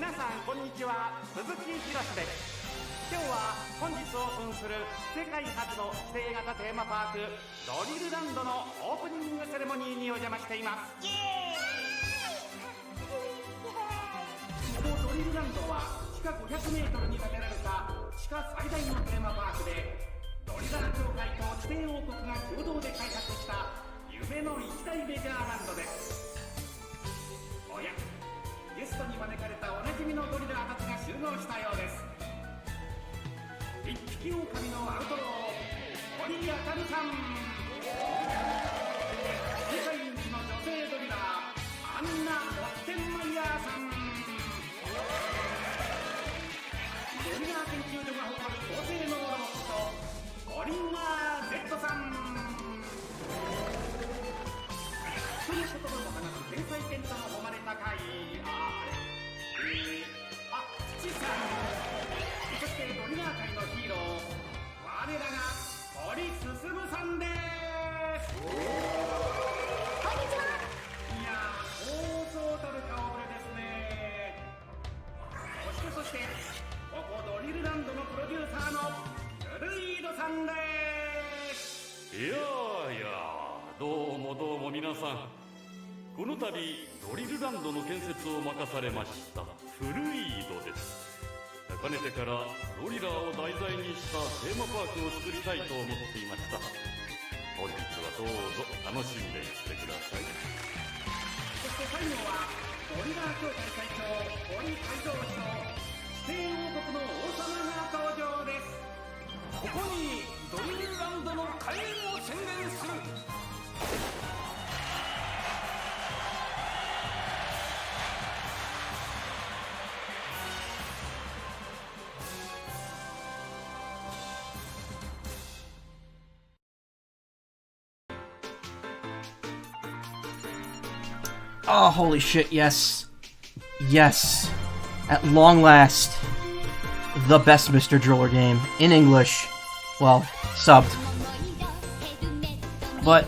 皆さんこんにちは、鈴木ひろしです。今日は本日オープンする世界初の指定型テーマパークドリルランドのオープニングセレモニーにお邪魔しています。このドリルランドは地下500メートルに建てられた地下最大のテーマパークで、ドリラー協会と指定王国が共同で開発した夢の一大メジャーランドです。おや、ゲストに招かれたおなじみのドリラーたちが集合したようです。一匹狼のアウトロー、堀あかりさん。世界一の女性ドリラー、アンナ・オッテンマイヤーさん。ドリラー研究所が誇る高性能ロボット、ゴリンナー Z さん。一人言葉も話す天才犬とも誉れ高い土さん。そしてドリラー界のヒーロー、我らが堀進さんです。こんにちは。いやー、そうそうたる顔ぶれですね。そしてここドリルランドのプロデューサーのドルイードさんです。いやどうも皆さん、この度ドリルランドの建設を任されましたフルイードです。かねてからドリラーを題材にしたテーマパークを作りたいと思っていました。本日はどうぞ楽しんでいってください。そして最後はドリラー協会会長堀海蔵氏と指定王国の王様が登場です。ここにドリルランドの開園を宣言する。Oh, holy shit, yes. Yes. At long last, the best Mr. Driller game. In English. Well, subbed. But,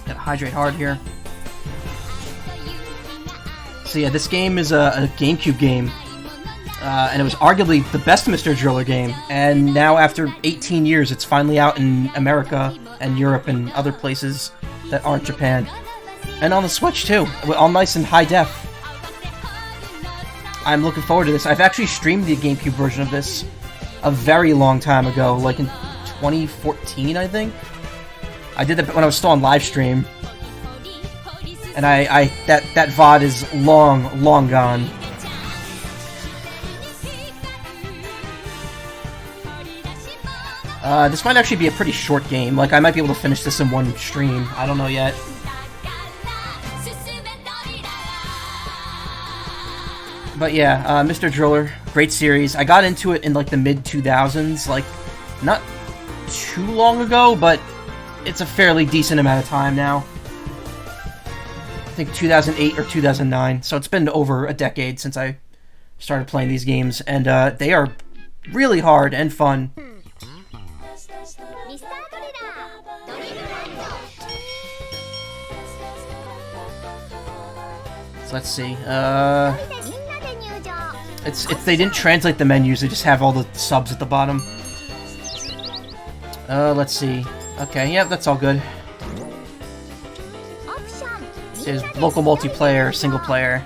gotta hydrate hard here. So yeah, this game is a GameCube game. And it was arguably the best Mr. Driller game. And now, after 18 years, it's finally out in America and Europe and other places that aren't Japan. And on the Switch, too. All nice and high def. I'm looking forward to this. I've actually streamed the GameCube version of this a very long time ago, like in 2014, I think? I did that when I was still on live stream. And that VOD is long gone. This might actually be a pretty short game. Like, I might be able to finish this in one stream. I don't know yet. But yeah, Mr. Driller, great series. I got into it in like the mid-2000s, like, not too long ago, but it's a fairly decent amount of time now. I think 2008 or 2009, so it's been over a decade since I started playing these games, and they are really hard and fun. So let's see, they didn't translate the menus, they just have all the subs at the bottom. Let's see. Okay, yeah, that's all good. There's local multiplayer, single player.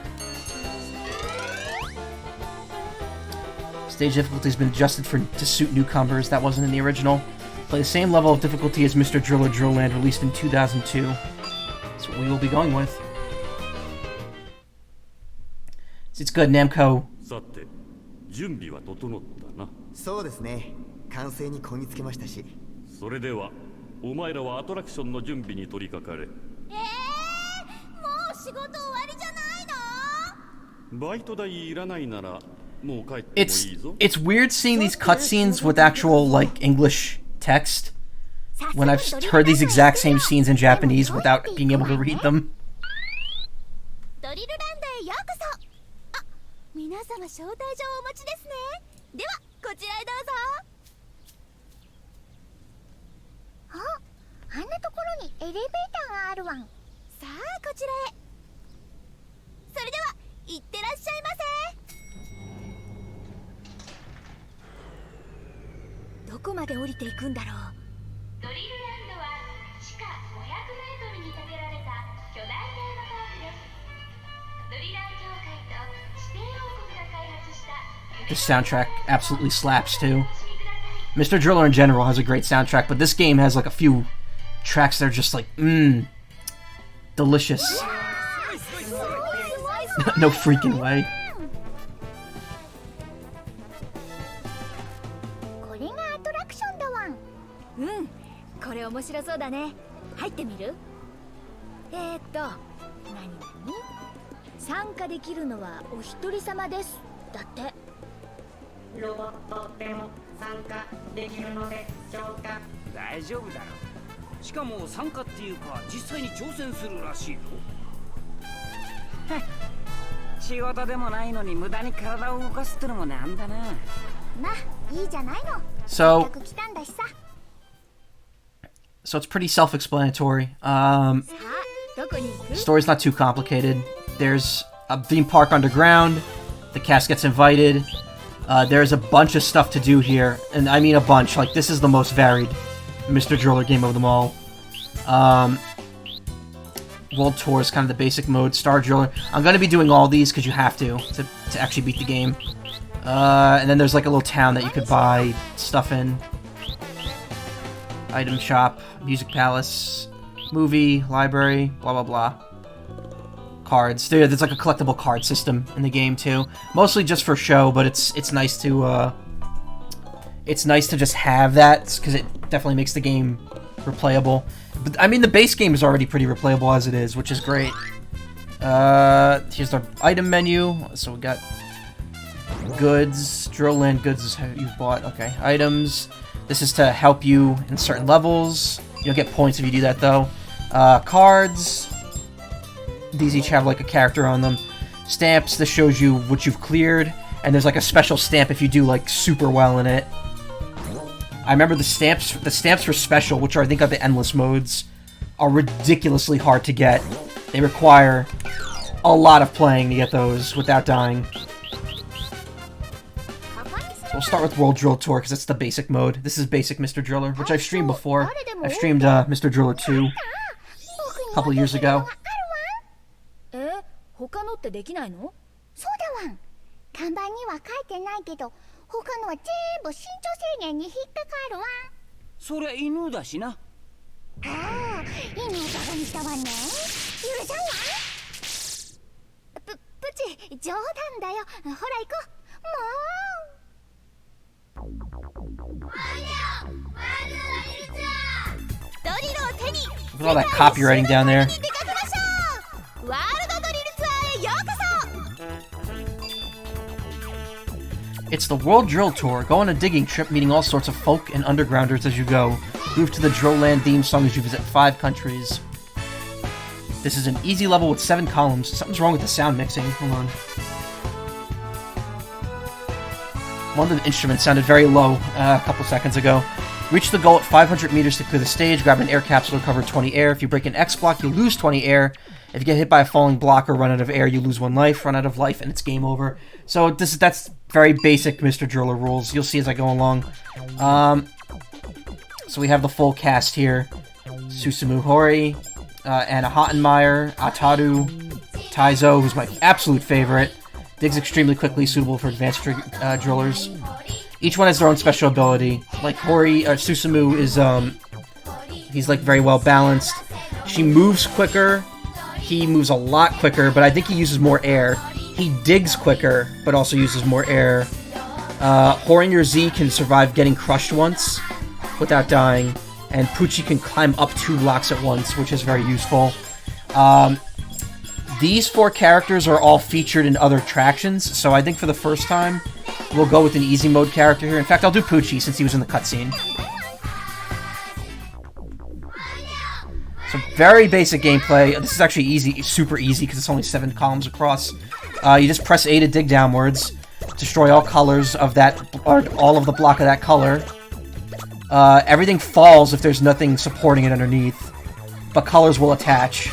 Stage difficulty has been adjusted to suit newcomers. That wasn't in the original. Play the same level of difficulty as Mr. Driller DrillLand, released in 2002. That's what we will be going with. It's good, Namco. さて、準備は整ったな。そうですね。完成にこぎつけましたし。それでは、お前らはアトラクションの準備に取り掛かれ。もう仕事終わりじゃないの？バイト代いらないなら、もう帰ってもいいぞ。It's weird seeing these cutscenes with actual, like, English text when I've heard these exact same scenes in Japanese without being able to read them. ドリルランドへようこそ。あ、皆様招待状をお持ちですね。ではこちらへどうぞ。あんなところにエレベーターがあるわん。さあこちらへ。それではいってらっしゃいませ。どこまで降りていくんだろう。ドリルランドは地下500メートルに建てられた巨大テーマパークです。ドリラー協会と指定王国が開発した The soundtrack absolutely slaps too. Mr. Driller in general has a great soundtrack, but this game has like a few tracks that are just like, delicious. No freaking way. これがアトラクションだわん。うん、これ面白そうだね。入ってみる？何参加できるのはお一人様です。だって。ロボットでも参加できるのでしょうか。大丈夫だろう。しかも参加っていうか実際に挑戦するらしいよ。仕事でもないのに無駄に体を動かすってのもなんだな。まあいいじゃないの。 So せっかく来たんだしさ。So it's pretty self-explanatory. さあ、どこに行く？ Story's not too complicated. There's a theme park underground. The cast gets invited. There's a bunch of stuff to do here, and I mean a bunch. Like, this is the most varied Mr. Driller game of them all. World Tour is kind of the basic mode. Star Driller. I'm gonna be doing all these because you have to actually beat the game. And then there's like a little town that you could buy stuff in. Item shop, music palace, movie, library, blah blah blah. Cards. There's like a collectible card system in the game too. Mostly just for show, but it's nice to just have that because it definitely makes the game replayable. But I mean, the base game is already pretty replayable as it is, which is great. Here's the item menu. So we got goods, DrillLand goods is how you've bought. Okay, items. This is to help you in certain levels. You'll get points if you do that though. Cards. These each have like a character on them. Stamps, this shows you what you've cleared, and there's like a special stamp if you do like super well in it. I remember the stamps for special, which are I think are the endless modes, are ridiculously hard to get. They require a lot of playing to get those without dying. So we'll start with World Drill Tour because it's the basic mode. This is basic Mr. Driller, which I've streamed before. I've streamed Mr. Driller 2 a couple years ago. 他のってできないの？そうだわん。看板には書いてないけど、他のは全部身長制限に引っかかるわん。そりゃ犬だしな。ああ、犬をバカにしたわね。許さんわん。プチ、冗談だよ。ほら行こう。もう。ドリルを手に。Look at all that copywriting down there. ワールドドリルツアーへようこそ。 It's the World Drill Tour. Go on a digging trip, meeting all sorts of folk and undergrounders as you go. Move to the DrillLand theme song as you visit 5 countries. This is an easy level with 7 columns. Something's wrong with the sound mixing. Hold on. One of the instruments sounded very low a couple seconds ago. Reach the goal at 500 meters to clear the stage. Grab an air capsule to recover 20 air. If you break an X block, you lose 20 air. If you get hit by a falling block or run out of air, you lose 1 life. Run out of life, and it's game over. So that's very basic Mr. Driller rules. You'll see as I go along. So we have the full cast here. Susumu Hori, Anna Hottenmeyer, Ataru, Taizo, who's my absolute favorite. Digs extremely quickly, suitable for advanced drillers. Each one has their own special ability. Like Hori, Susumu is, he's like very well balanced. She moves quicker. He moves a lot quicker, but I think he uses more air. He digs quicker, but also uses more air. Horinger Z can survive getting crushed once without dying, and Pucci can climb up 2 blocks at once, which is very useful. These 4 characters are all featured in other attractions, so I think for the first time, we'll go with an easy mode character here. In fact, I'll do Pucci since he was in the cutscene. So very basic gameplay. This is actually easy, super easy, because it's only 7 columns across. You just press A to dig downwards, destroy all colors of that, or all of the block of that color. Everything falls if there's nothing supporting it underneath, but colors will attach.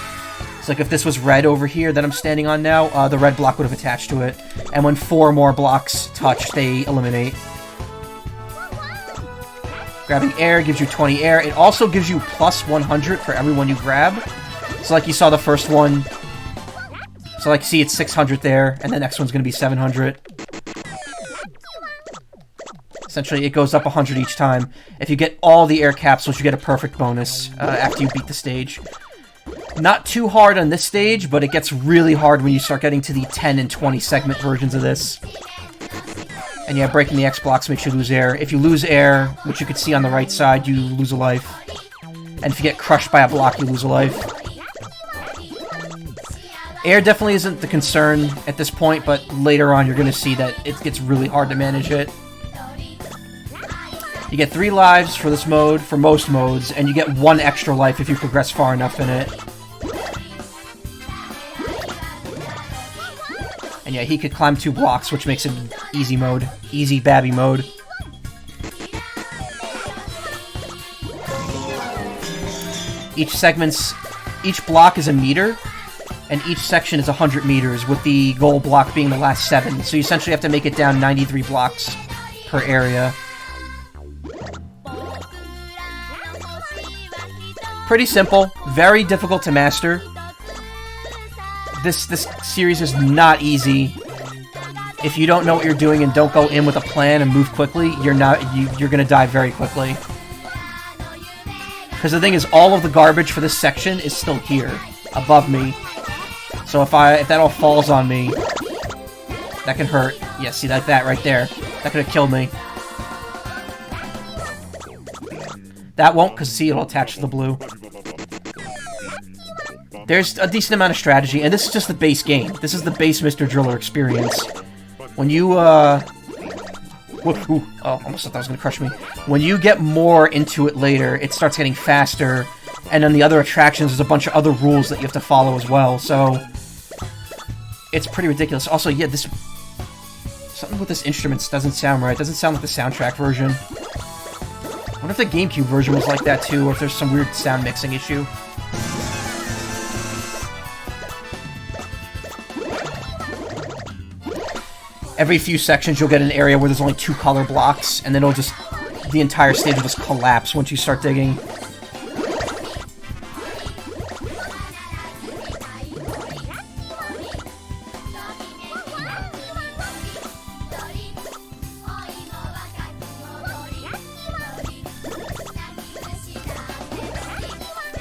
So like if this was red over here that I'm standing on now, the red block would have attached to it. And when 4 more blocks touch, they eliminate. Grabbing air gives you 20 air. It also gives you plus 100 for every one you grab. So like you saw the first one. So like see it's 600 there, and the next one's going to be 700. Essentially, it goes up 100 each time. If you get all the air capsules, you get a perfect bonus after you beat the stage. Not too hard on this stage, but it gets really hard when you start getting to the 10 and 20 segment versions of this. And yeah, breaking the X blocks makes you lose air. If you lose air, which you can see on the right side, you lose a life. And if you get crushed by a block, you lose a life. Air definitely isn't the concern at this point, but later on you're going to see that it gets really hard to manage it. You get 3 lives for this mode, for most modes, and you get 1 extra life if you progress far enough in it. And yeah, he could climb 2 blocks, which makes it easy mode. Easy babby mode. Each block is a meter, and each section is 100 meters, with the goal block being the last 7. So you essentially have to make it down 93 blocks per area. Pretty simple, very difficult to master. This series is not easy. If you don't know what you're doing and don't go in with a plan and move quickly, you're gonna die very quickly. Because the thing is, all of the garbage for this section is still here, above me. So if that all falls on me, that can hurt. Yeah, see that right there. That could have killed me. That won't, because see, it'll attach to the blue. There's a decent amount of strategy, and this is just the base game. This is the base Mr. Driller experience. When you, oh, almost thought that was going to crush me. When you get more into it later, it starts getting faster, and on the other attractions, there's a bunch of other rules that you have to follow as well, so it's pretty ridiculous. Also, yeah, something with this instrument doesn't sound right. It doesn't sound like the soundtrack version. I wonder if the GameCube version was like that too, or if there's some weird sound mixing issue. Every few sections you'll get an area where there's only 2 color blocks, and then the entire stage will just collapse once you start digging.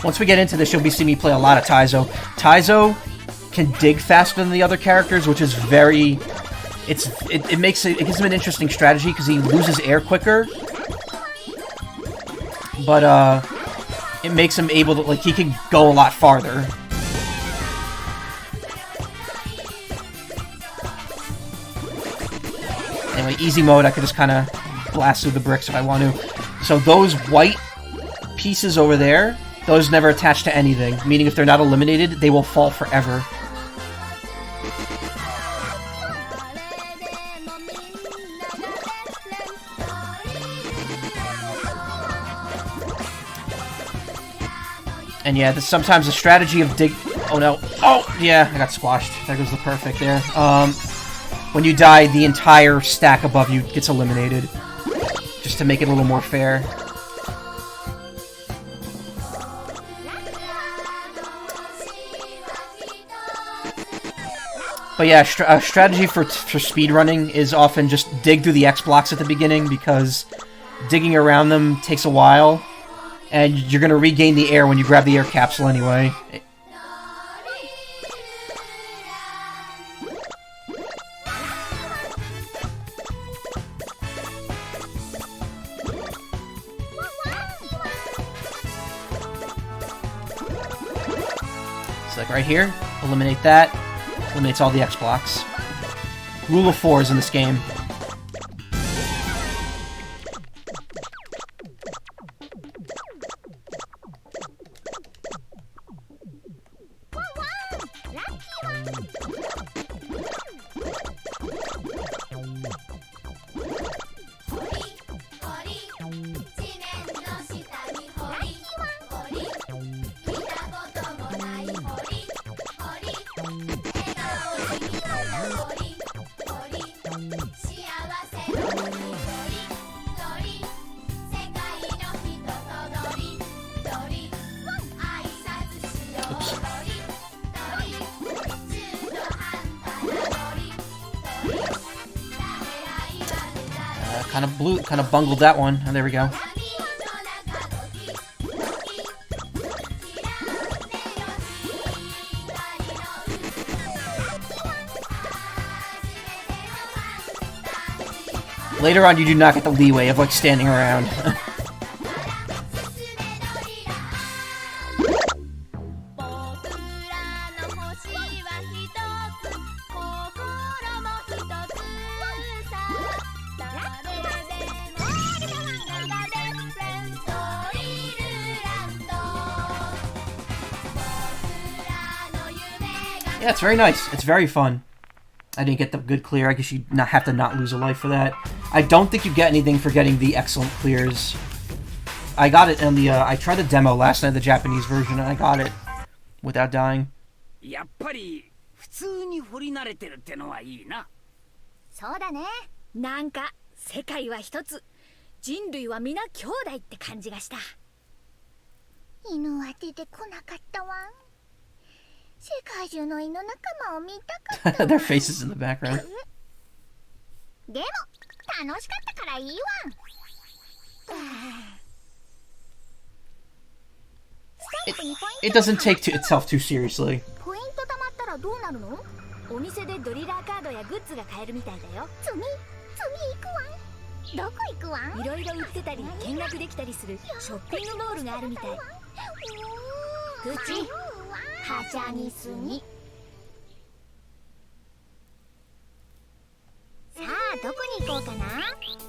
Once we get into this, you'll be seeing me play a lot of Taizo. Taizo can dig faster than the other characters, which is very... It gives him an interesting strategy, because he loses air quicker. But, it makes him able to, like, he can go a lot farther. Anyway, easy mode, I could just kind of blast through the bricks if I want to. So those white pieces over there, those never attach to anything, meaning if they're not eliminated, they will fall forever. And yeah, sometimes the strategy of oh no. Oh, yeah, I got squashed. There goes the perfect there. When you die, the entire stack above you gets eliminated. Just to make it a little more fair. But yeah, strategy for speedrunning is often just dig through the X blocks at the beginning, because digging around them takes a while. And you're going to regain the air when you grab the air capsule anyway. So like right here, eliminate that. Eliminates all the X blocks. Rule of 4 is in this game. Kind of bungled that one. Oh, there we go. Later on, you do not get the leeway of, like, standing around. Yeah, it's very nice. It's very fun. I didn't get the good clear. I guess you have to not lose a life for that. I don't think you get anything for getting the excellent clears. I got it in the, I tried the demo last night, the Japanese version, and I got it without dying. やっぱり普通に掘り慣れてるってのはいいな。そうだね。なんか世界は一つ、人類は皆兄弟って感じがした。犬は出てこなかったわ。世界中の犬仲間を見たかった。Their faces in the background. でも楽しかったからいいわ。It doesn't take itself too seriously. ポイント貯まったらどうなるの？お店でドリラーカードやグッズが買えるみたいだよ。次行くわ。どこ行くわ？いろいろ売ってたり見学できたりするショッピングモールがあるみたい。口はしゃぎすぎ。さあどこに行こうかな。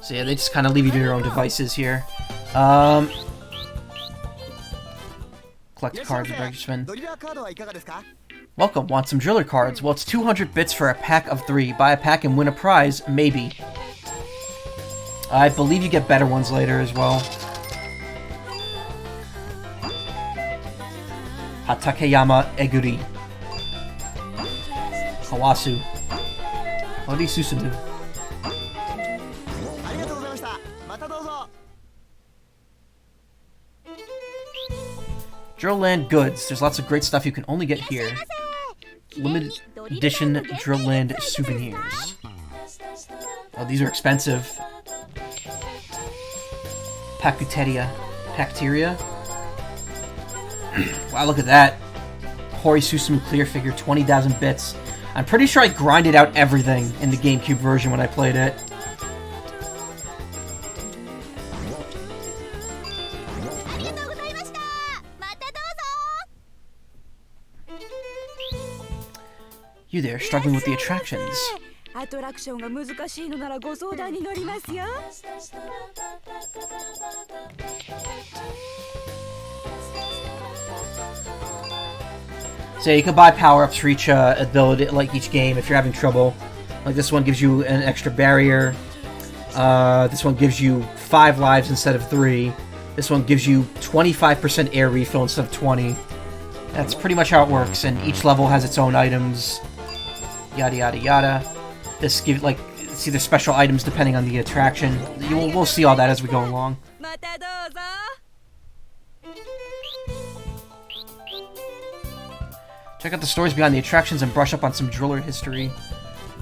So yeah, they just kind of leave you to your own devices here. Collect cards with spin. Welcome, want some driller cards? Well, it's 200 bits for a pack of 3. Buy a pack and win a prize, maybe. I believe you get better ones later as well. Hatakeyama Eguri. Kawasu. Hori Susumu. DrillLand goods. There's lots of great stuff you can only get here. Limited edition DrillLand souvenirs. Oh, these are expensive. Pacuteria. Bacteria. Wow, look at that. Hori Susumu clear figure, 20,000 bits. I'm pretty sure I grinded out everything in the GameCube version when I played it. You there, struggling with the attractions. アトラクションが難しいのならご相談に乗りますよ。So you can buy power-ups for each ability, like each game, if you're having trouble. Like this one gives you an extra barrier. This one gives you 5 lives instead of 3. This one gives you 25% air refill instead of 20. That's pretty much how it works, and each level has its own items. Yada yada yada. This gives, like, it's either special items depending on the attraction. We'll see all that as we go along. Check out the stories behind the attractions and brush up on some driller history.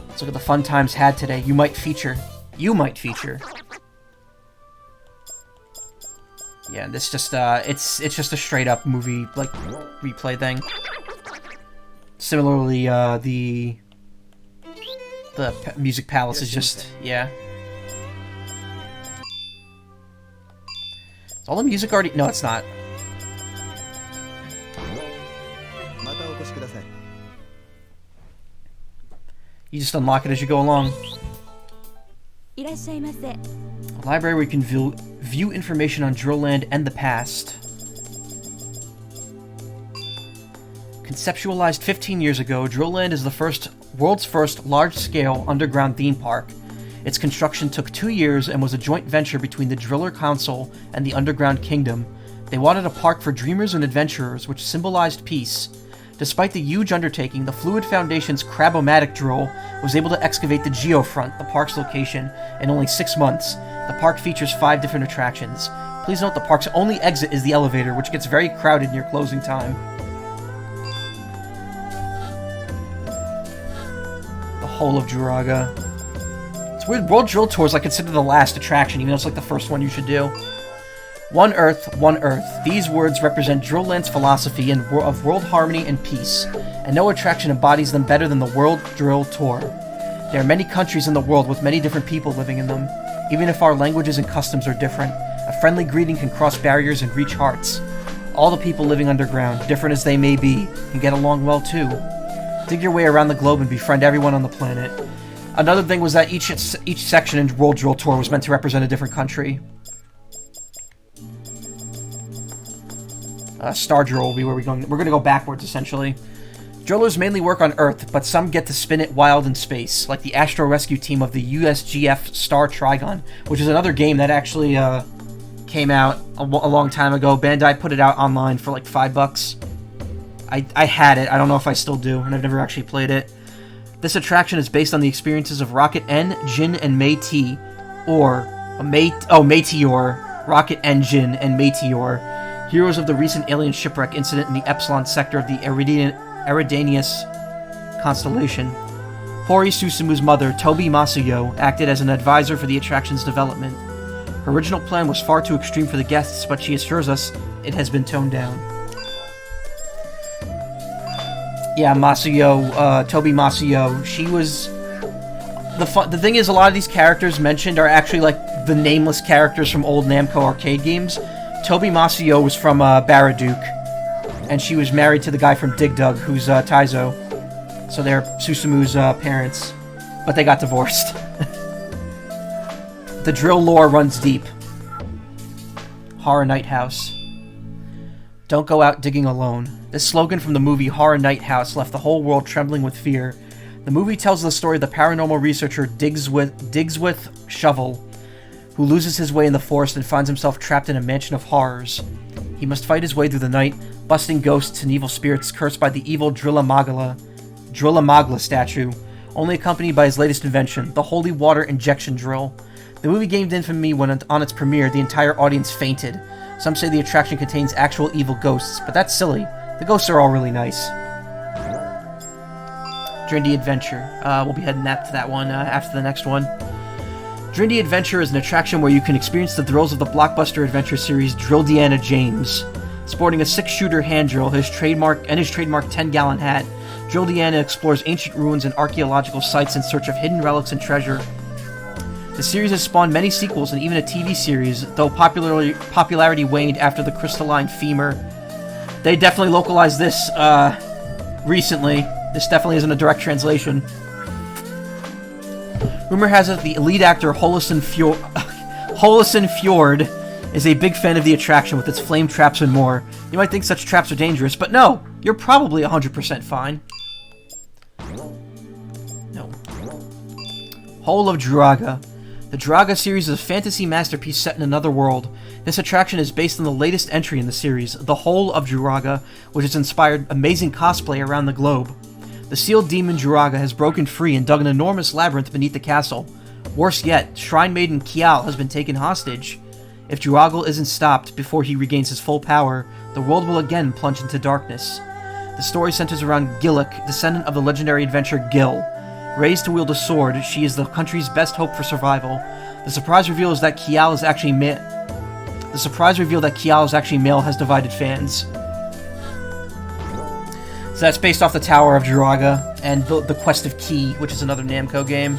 Let's look at the fun times had today. You might feature. You might feature. Yeah, this just it's just a straight up movie like replay thing. Similarly, the Music Palace is just, yeah. Is all the music already? No, it's not. You just unlock it as you go along. いらっしゃいませ。 A library where you can view information on DrillLand and the past. Conceptualized 15 years ago, DrillLand is the world's first large-scale underground theme park. Its construction took 2 years and was a joint venture between the Driller Council and the Underground Kingdom. They wanted a park for dreamers and adventurers, which symbolized peace. Despite the huge undertaking, the Fluid Foundation's Crabomatic drill was able to excavate the Geofront, the park's location, in only 6 months. The park features 5 different attractions. Please note the park's only exit is the elevator, which gets very crowded near closing time. The Hole of Druaga. It's It's weird. World Drill Tour is like considered the last attraction, even though it's like the first one you should do. One Earth, One Earth. These words represent DrillLand's philosophy of world harmony and peace, and no attraction embodies them better than the World Drill Tour. There are many countries in the world with many different people living in them. Even if our languages and customs are different, a friendly greeting can cross barriers and reach hearts. All the people living underground, different as they may be, can get along well too. Dig your way around the globe and befriend everyone on the planet. Another thing was that each section in World Drill Tour was meant to represent a different country. Star Drill will be where we're going. We're going to go backwards, essentially. Drillers mainly work on Earth, but some get to spin it wild in space, like the Astro Rescue team of the USGF Star Trigon, which is another game that actually came out a long time ago. Bandai put it out online for like $5. I had it. I don't know if I still do, and I've never actually played it. This attraction is based on the experiences of Rocket N, Jin, and Mei-T, or Meteor, Rocket N, Jin, and Meteor, heroes of the recent alien shipwreck incident in the Epsilon sector of the Eridanius constellation. Hori Susumu's mother, Tobi Masuyo, acted as an advisor for the attraction's development. Her original plan was far too extreme for the guests, but she assures us it has been toned down. Yeah, Masuyo, Tobi Masuyo, she was... The thing is, a lot of these characters mentioned are actually like the nameless characters from old Namco arcade games. Tobi Masuyo was from Baraduke, and she was married to the guy from Dig Dug, who's Taizo. So they're Susumu's parents, but they got divorced. The drill lore runs deep. Horror Night House. Don't go out digging alone. This slogan from the movie Horror Night House left the whole world trembling with fear. The movie tells the story of the paranormal researcher Digswith Shovel, who loses his way in the forest and finds himself trapped in a mansion of horrors. He must fight his way through the night, busting ghosts and evil spirits cursed by the evil Drillamagla statue, only accompanied by his latest invention, the holy water injection drill. The movie gained infamy when on its premiere the entire audience fainted. Some say the attraction contains actual evil ghosts, but that's silly. The ghosts are all really nice. Drindy Adventure. We'll be heading to that one after the next one. Drindy Adventure is an attraction where you can experience the thrills of the blockbuster adventure series DrillDiana James. Sporting a 6-shooter hand drill, his trademark 10-gallon hat, DrillDiana explores ancient ruins and archaeological sites in search of hidden relics and treasure. The series has spawned many sequels and even a TV series, though popularity waned after the crystalline femur. They definitely localized this recently. This definitely isn't a direct translation. Rumor has it the lead actor Holison Fjord is a big fan of the attraction with its flame traps and more. You might think such traps are dangerous, but no, you're probably 100% fine. No. Hole of Druaga. The Druaga series is a fantasy masterpiece set in another world. This attraction is based on the latest entry in the series, the Hole of Druaga, which has inspired amazing cosplay around the globe. The sealed demon Druaga has broken free and dug an enormous labyrinth beneath the castle. Worse yet, Shrine Maiden Kial has been taken hostage. If Druaga isn't stopped before he regains his full power, the world will again plunge into darkness. The story centers around Gillick, descendant of the legendary adventurer Gil. Raised to wield a sword, she is the country's best hope for survival. The surprise reveal that Kial is actually male has divided fans. So that's based off the Tower of Druaga and the Quest of Key, which is another Namco game.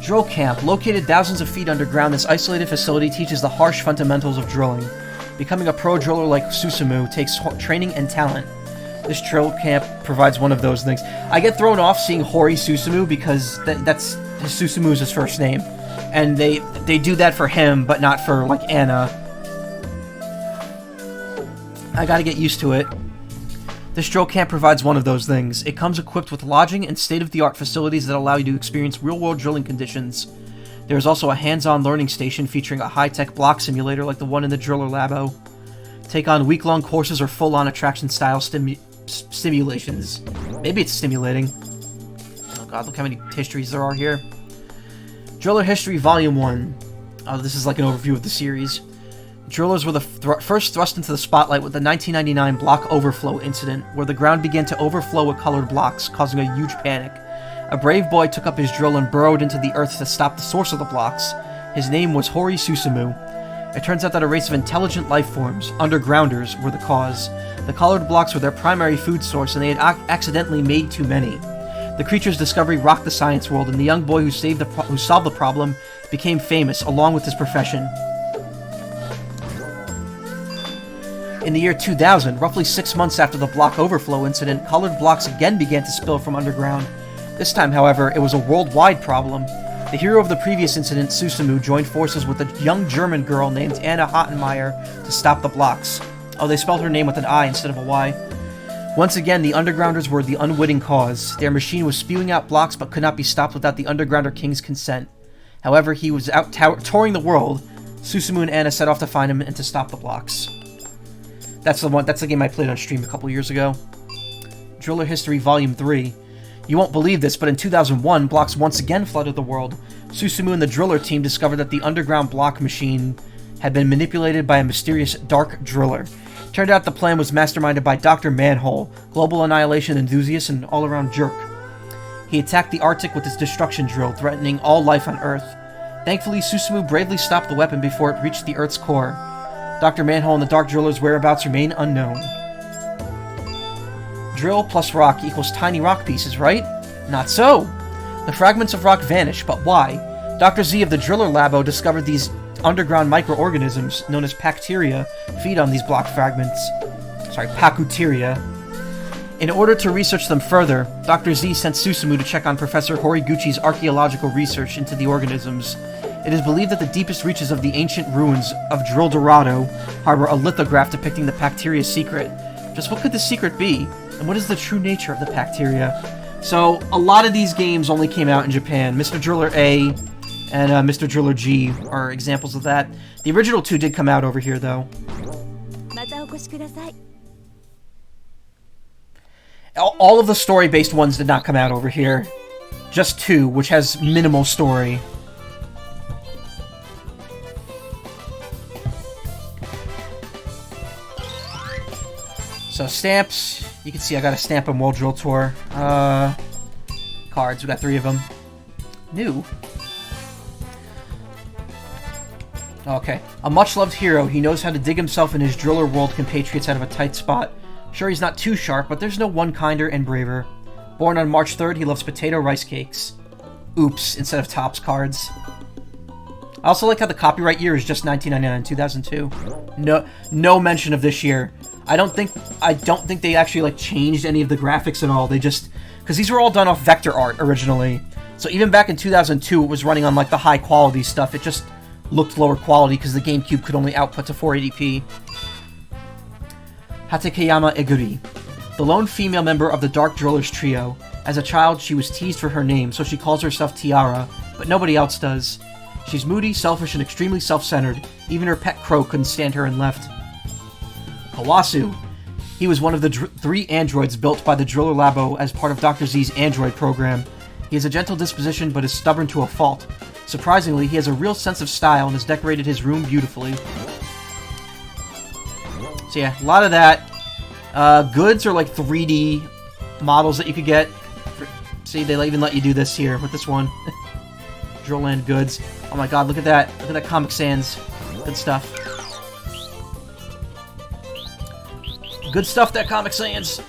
Drill Camp. Located thousands of feet underground, this isolated facility teaches the harsh fundamentals of drilling. Becoming a pro driller like Susumu takes training and talent. This drill camp provides one of those things. I get thrown off seeing Hori Susumu because that's Susumu's his first name. And they do that for him, but not for, like, Anna. I gotta get used to it. This drill camp provides one of those things. It comes equipped with lodging and state-of-the-art facilities that allow you to experience real-world drilling conditions. There is also a hands-on learning station featuring a high-tech block simulator like the one in the Driller Labo. Take on week-long courses or full-on attraction-style stimulations. Maybe it's stimulating. Oh god, look how many histories there are here. Driller History Volume 1. Oh, this is like an overview of the series. Drillers were the first thrust into the spotlight with the 1999 block overflow incident, where the ground began to overflow with colored blocks, causing a huge panic. a brave boy took up his drill and burrowed into the earth to stop the source of the blocks. His name was Hori Susumu. It turns out that a race of intelligent life forms, undergrounders, were the cause. The colored blocks were their primary food source, and they had accidentally made too many. The creature's discovery rocked the science world, and the young boy who solved the problem became famous, along with his profession. In the year 2000, roughly 6 months after the block overflow incident, colored blocks again began to spill from underground. This time, however, it was a worldwide problem. The hero of the previous incident, Susumu, joined forces with a young German girl named Anna Hottenmeier to stop the blocks. Oh, they spelled her name with an I instead of a Y. Once again, the Undergrounders were the unwitting cause. Their machine was spewing out blocks but could not be stopped without the Undergrounder King's consent. However, he was out touring the world. Susumu and Anna set off to find him and to stop the blocks. That's the game I played on stream a couple years ago. Driller History Volume 3. You won't believe this, but in 2001, blocks once again flooded the world. Susumu and the Driller team discovered that the underground block machine had been manipulated by a mysterious Dark Driller. Turned out the plan was masterminded by Dr. Manhole, global annihilation enthusiast and all-around jerk. He attacked the Arctic with his destruction drill, threatening all life on Earth. Thankfully, Susumu bravely stopped the weapon before it reached the Earth's core. Dr. Manhole and the Dark Driller's whereabouts remain unknown. Drill plus rock equals tiny rock pieces, right? Not so! The fragments of rock vanish, but why? Dr. Z of the Driller Labo discovered these underground microorganisms, known as bacteria, feed on these block fragments. Sorry, pacuteria. In order to research them further, Dr. Z sent Susumu to check on Professor Horiguchi's archaeological research into the organisms. It is believed that the deepest reaches of the ancient ruins of Drill Dorado harbor a lithograph depicting the bacteria's secret. Just what could the secret be? And what is the true nature of the bacteria? So, a lot of these games only came out in Japan. Mr. Driller A and Mr. Driller G are examples of that. The original two did come out over here, though. All of the story-based ones did not come out over here. Just two, which has minimal story. So, stamps. You can see I got a stamp on World Drill Tour. Cards. We got 3 of them. New. Okay. A much-loved hero. He knows how to dig himself and his driller world compatriots out of a tight spot. Sure, he's not too sharp, but there's no one kinder and braver. Born on March 3rd, he loves potato rice cakes. Oops, instead of Topps cards. I also like how the copyright year is just 1999, 2002. No mention of this year. I don't think they actually like changed any of the graphics at all. They just, because these were all done off vector art originally. So even back in 2002, it was running on like the high quality stuff. It just looked lower quality because the GameCube could only output to 480p. Hatakeyama Eguri, the lone female member of the Dark Drillers trio. As a child, she was teased for her name, so she calls herself Tiara, but nobody else does. She's moody, selfish, and extremely self-centered. Even her pet crow couldn't stand her and left. Kawasu. He was one of the 3 androids built by the Driller Labo as part of Dr. Z's android program. He has a gentle disposition but is stubborn to a fault. Surprisingly, he has a real sense of style and has decorated his room beautifully. So yeah, a lot of that. Goods are like 3D models that you could get. See, they even let you do this here with this one. DrillLand goods. Oh my god, look at that. Look at that Comic Sans. Good stuff. Good stuff, that Comic Sans.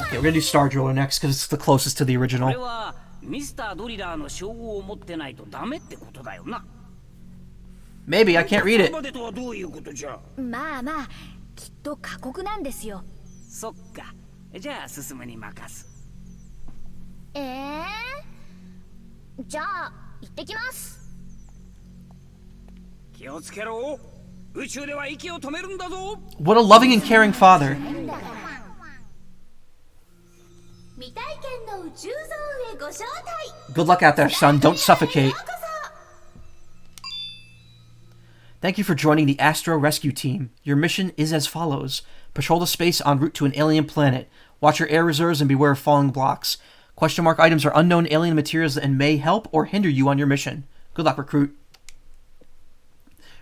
Okay, we're gonna do Star Driller next because it's the closest to the original. Maybe, I can't read it. まあまあきっと過酷なんですよ。そっか。じゃあ進むに任す。じゃあ行ってきます。気をつけろ。宇宙では息を止めるんだぞ。What a loving and caring father. 未体験の宇宙ゾーンへご招待。 Good luck out there, son. Don't suffocate. Thank you for joining the Astro Rescue Team. Your mission is as follows. Patrol the space en route to an alien planet. Watch your air reserves and beware of falling blocks. Question mark items are unknown alien materials and may help or hinder you on your mission. Good luck, recruit.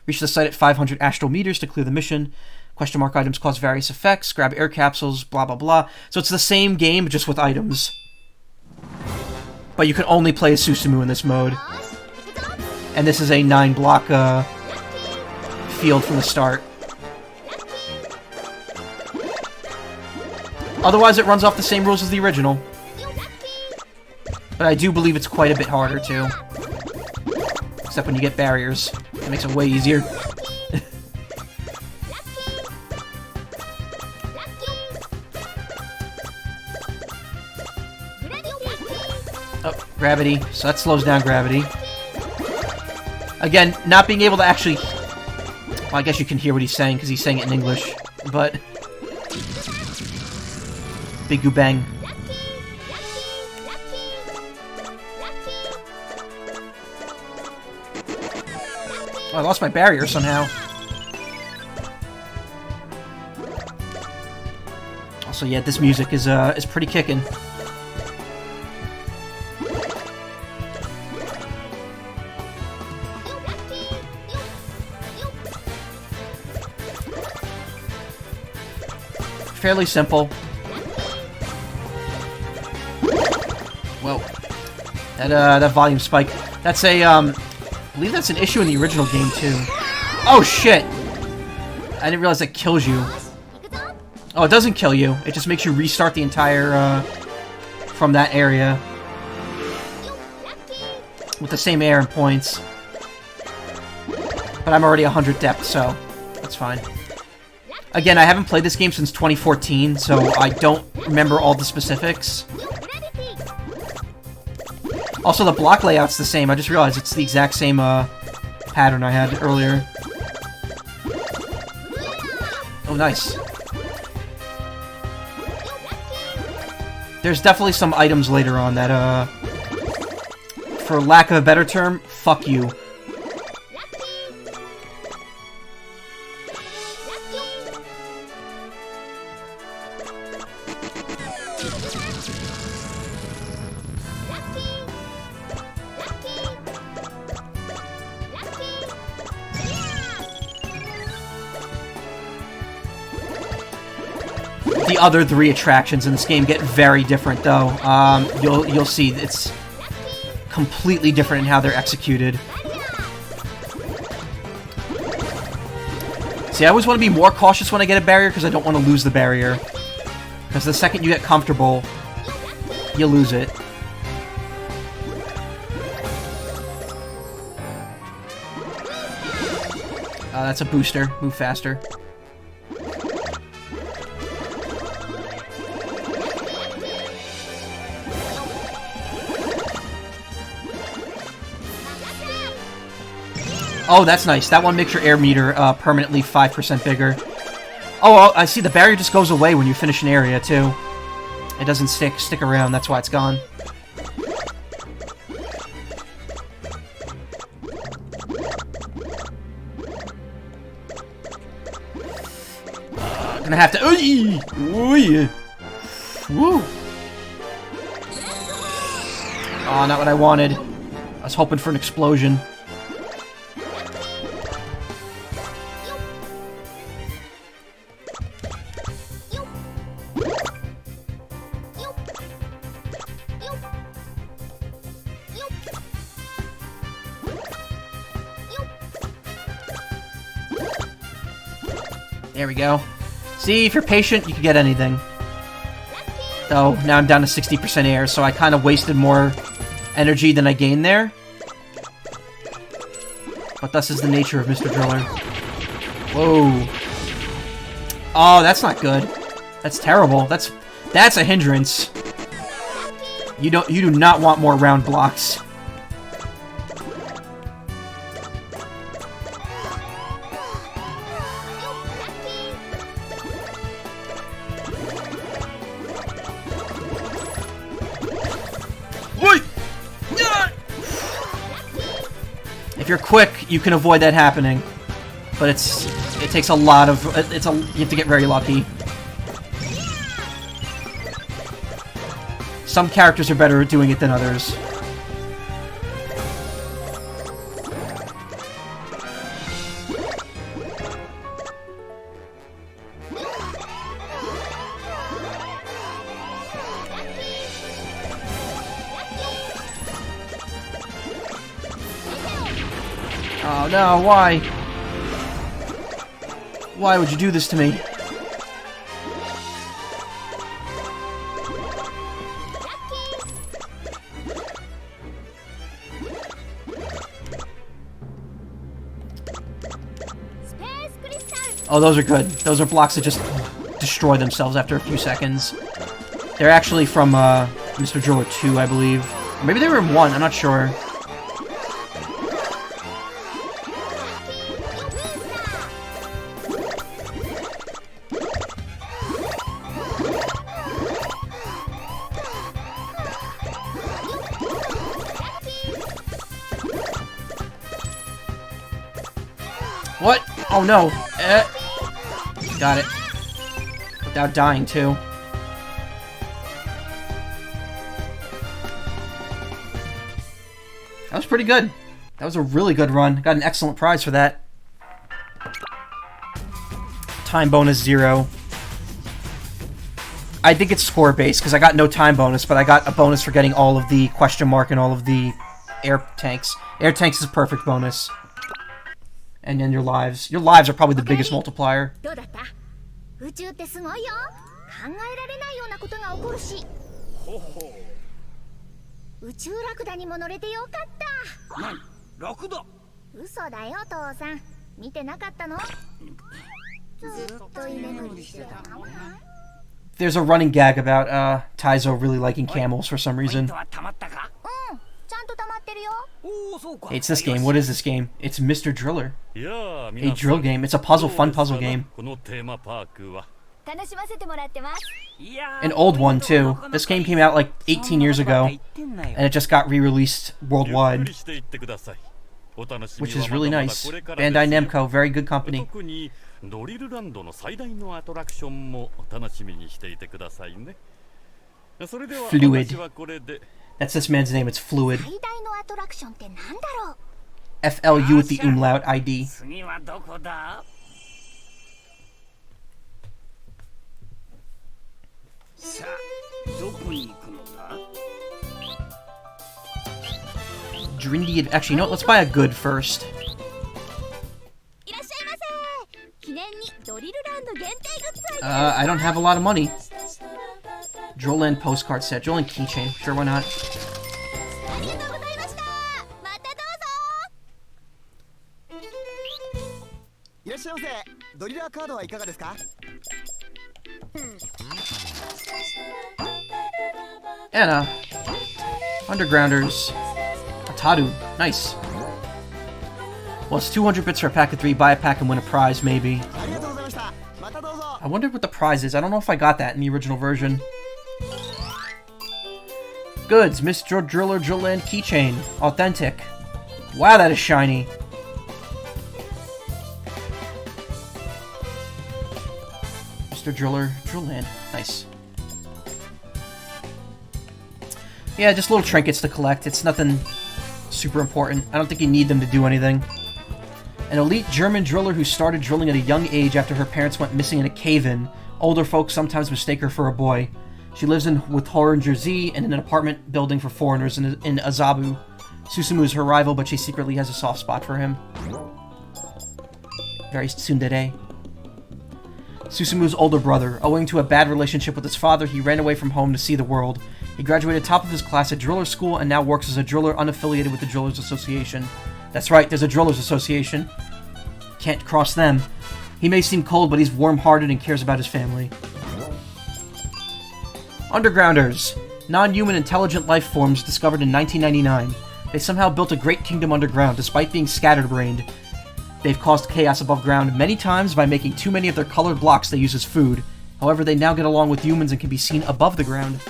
Reach the site at 500 astral meters to clear the mission. Question mark items cause various effects. Grab air capsules, blah blah blah. So it's the same game, just with items. But you can only play as Susumu in this mode. And this is a 9-block field from the start. Otherwise, it runs off the same rules as the original. But I do believe it's quite a bit harder, too. Except when you get barriers. It makes it way easier. Oh, gravity. So that slows down gravity. Again, not being able to actually... Well, I guess you can hear what he's saying, because he's saying it in English. But... Big Goo Bang. Oh, I lost my barrier somehow. Also, yeah, this music is pretty kicking. Fairly simple. Whoa. That volume spike. That's a, I believe that's an issue in the original game, too. Oh, shit! I didn't realize that kills you. Oh, it doesn't kill you. It just makes you restart the entire, from that area. With the same air and points. But I'm already 100 depth, so that's fine. Again, I haven't played this game since 2014, so I don't remember all the specifics. Also, the block layout's the same. I just realized it's the exact same pattern I had earlier. Oh, nice. There's definitely some items later on that, for lack of a better term, fuck you. The other 3 attractions in this game get very different, though. You'll see it's completely different in how they're executed. See, I always want to be more cautious when I get a barrier because I don't want to lose the barrier. Because the second you get comfortable, you lose it. That's a booster. Move faster. Oh, that's nice. That one makes your air meter permanently 5% bigger. Oh, I see. The barrier just goes away when you finish an area, too. It doesn't stick around. That's why it's gone. Gonna have to... Ooh! Woo! Oh, not what I wanted. I was hoping for an explosion. There we go. See, if you're patient, you can get anything. Though, now I'm down to 60% air, so I kind of wasted more energy than I gained there. But thus is the nature of Mr. Driller. Whoa. Oh, that's not good. That's terrible. That's a hindrance. You do not want more round blocks. If you're quick, you can avoid that happening, but it takes a lot of you have to get very lucky. Some characters are better at doing it than others. Oh no, why? Why would you do this to me? Oh, those are good. Those are blocks that just destroy themselves after a few seconds. They're actually from Mr. Driller 2, I believe. Or maybe they were in 1, I'm not sure. What? Oh no. Got it. Without dying, too. That was pretty good. That was a really good run. Got an excellent prize for that. Time bonus 0. I think it's score based because I got no time bonus, but I got a bonus for getting all of the question mark and all of the air tanks. Air tanks is a perfect bonus. And then your lives. Your lives are probably the biggest multiplier. 宇宙ってすごいよ。考えられないようなことが起こるし。宇宙ラクダにも乗れてよかった。何？ラクダ？嘘だよ父さん。見てなかったの？ずっと居眠りしてたの。There's a running gag about Taizo really liking camels for some reason. ちゃんと溜まってるよ。Hey, it's this game. What is this game? It's Mr. Driller. A drill game. It's a fun puzzle game. 楽しませてもらってます。 An old one, too. This game came out like 18 years ago, and it just got re-released worldwide, which is really nice. Bandai Namco, very good company. ドリルランドの最大のアトラクションもお楽しみにしていてくださいね。それでは私はこれで。That's this man's name, it's Fluid. 最大のアトラクションってなんだろう。 FLU with the umlaut ID. 次はどこだ？さあ、どこに行くのだ？ Drindy Actually, you know what? Let's buy a good first. いらっしゃいませ。記念にドリルランド限定グッズ I don't have a lot of money. DrillLand postcard set. DrillLand keychain. Sure, why not? ありがとうございました。またどうぞ。いらっしゃいませ。ドリラーカードはいかがですか？ Anna. Undergrounders. Ataru. Nice. Well, it's 200 bits for a pack of 3. Buy a pack and win a prize, maybe. ありがとうございました。またどうぞ。 I wonder what the prize is. I don't know if I got that in the original version. Goods. Mr. Driller DrillLand keychain. Authentic. Wow, that is shiny. Mr. Driller DrillLand. Nice. Yeah, just little trinkets to collect. It's nothing super important. I don't think you need them to do anything. An elite German driller who started drilling at a young age after her parents went missing in a cave-in. Older folks sometimes mistake her for a boy. She lives with Horinger Z in an apartment building for foreigners in Azabu. Susumu is her rival, but she secretly has a soft spot for him. Very tsundere. Susumu's older brother. Owing to a bad relationship with his father, he ran away from home to see the world. He graduated top of his class at driller school and now works as a driller unaffiliated with the Drillers Association. That's right, there's a Drillers Association. Can't cross them. He may seem cold, but he's warm-hearted and cares about his family. Undergrounders. Non-human intelligent life forms discovered in 1999. They somehow built a great kingdom underground, despite being scatterbrained. They've caused chaos above ground many times by making too many of their colored blocks they use as food. However, they now get along with humans and can be seen above the ground.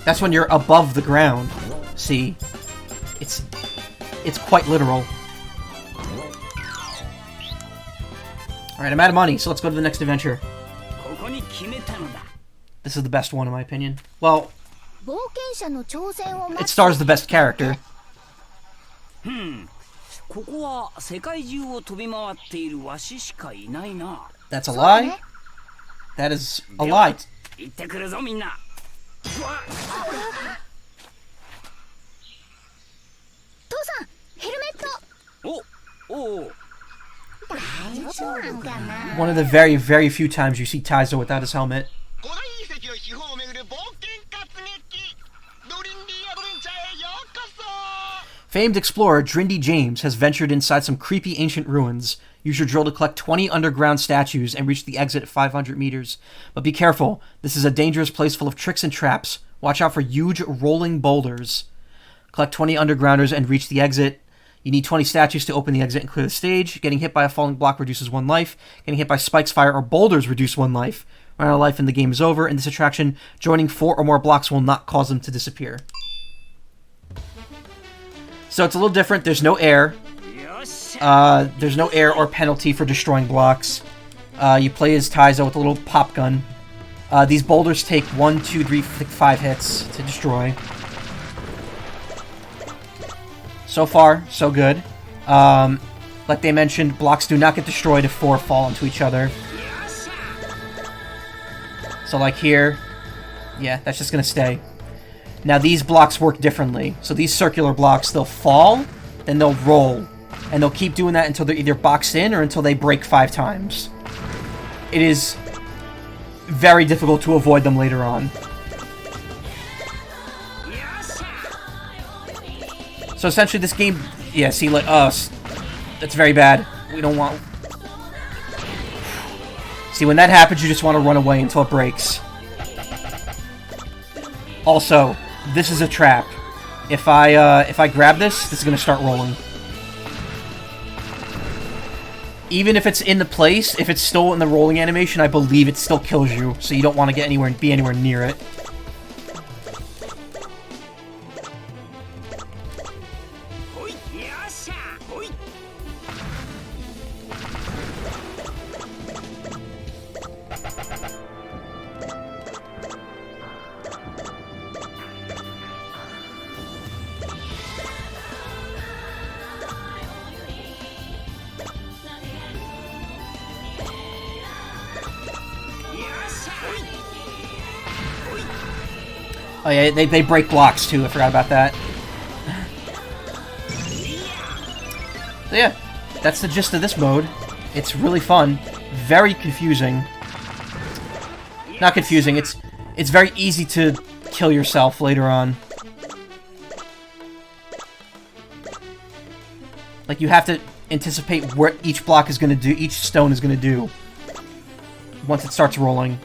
That's when you're above the ground. See? It's quite literal. Alright, I'm out of money, so let's go to the next adventure. This is the best one, in my opinion. Well, it stars the best character. ここは世界中を飛び回っているわししかいないな。 That's a lie? That is a lie. 行ってくるぞみんな。おう One of the very, very few times you see Taizo without his helmet. 古代遺跡の秘宝を巡る冒険活劇ドリンディアドベンチャーへようこそ Famed explorer Drindy James has ventured inside some creepy ancient ruins. Use your drill to collect 20 underground statues and reach the exit at 500 meters. But be careful, this is a dangerous place full of tricks and traps. Watch out for huge rolling boulders. Collect 20 undergrounders and reach the exit. You need 20 statues to open the exit and clear the stage. Getting hit by a falling block reduces 1 life. Getting hit by spikes, fire, or boulders reduce 1 life. Run out of life and the game is over. In this attraction, joining 4 or more blocks will not cause them to disappear. So it's a little different. There's no air. There's no air or penalty for destroying blocks. You play as Taizo with a little pop gun. These boulders take 1, 2, 3, 5 hits to destroy. So far, so good. Like they mentioned, blocks do not get destroyed if 4 fall into each other. So like here, yeah, that's just gonna stay. Now these blocks work differently. So these circular blocks, they'll fall, then they'll roll. And they'll keep doing that until they're either boxed in or until they break 5 times. It is very difficult to avoid them later on. So essentially this game... Yeah, see, like, that's very bad. We don't want... See, when that happens, you just want to run away until it breaks. Also, this is a trap. If I grab this is going to start rolling. Even if it's in the place, if it's still in the rolling animation, I believe it still kills you, so you don't want to get anywhere and be anywhere near it. Oh yeah, they break blocks too, I forgot about that. So yeah, that's the gist of this mode. It's really fun. Very confusing. Not confusing, it's very easy to kill yourself later on. Like, you have to anticipate what each block is going to do, each stone is going to do once it starts rolling.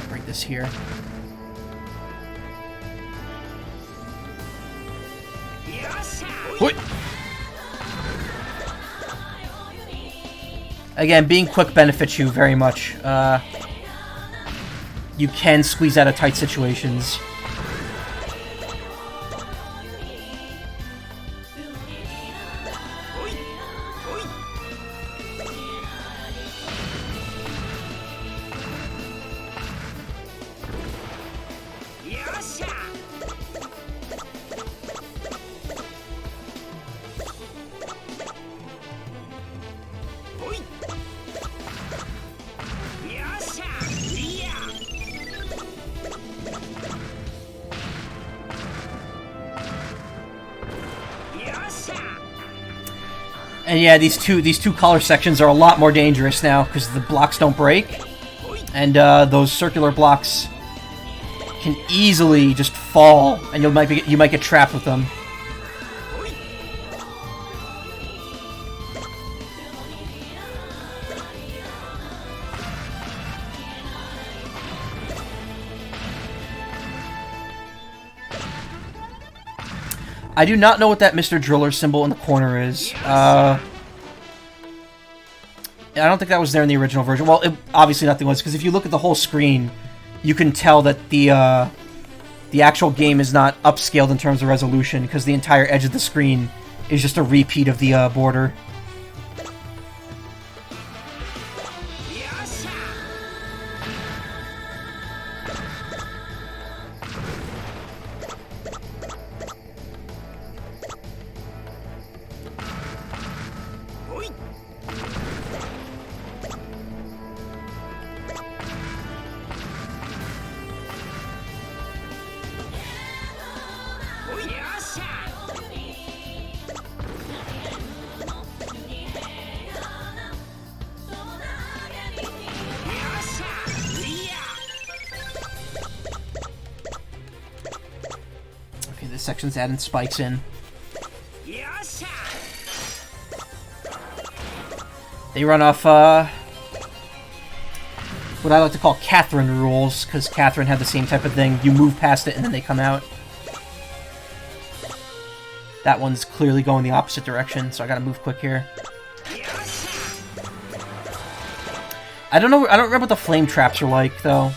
Break this here. What? Again, being quick benefits you very much. You can squeeze out of tight situations. And yeah, these two color sections are a lot more dangerous now because the blocks don't break, and those circular blocks can easily just fall, and you might get trapped with them. I do not know what that Mr. Driller symbol in the corner is. I don't think that was there in the original version. Well, obviously nothing was, because if you look at the whole screen, you can tell that the actual game is not upscaled in terms of resolution, because the entire edge of the screen is just a repeat of the border. sections adding spikes in. They run off, what I like to call Catherine rules, because Catherine had the same type of thing. You move past it and then they come out. That one's clearly going the opposite direction, so I gotta move quick here. I don't remember what the flame traps are like, though.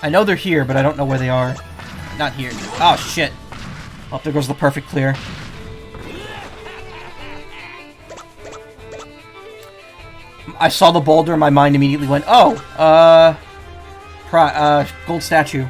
I know they're here, but I don't know where they are. Not here. Oh, shit. Oh, there goes the perfect clear. I saw the boulder and my mind immediately went, oh, gold statue.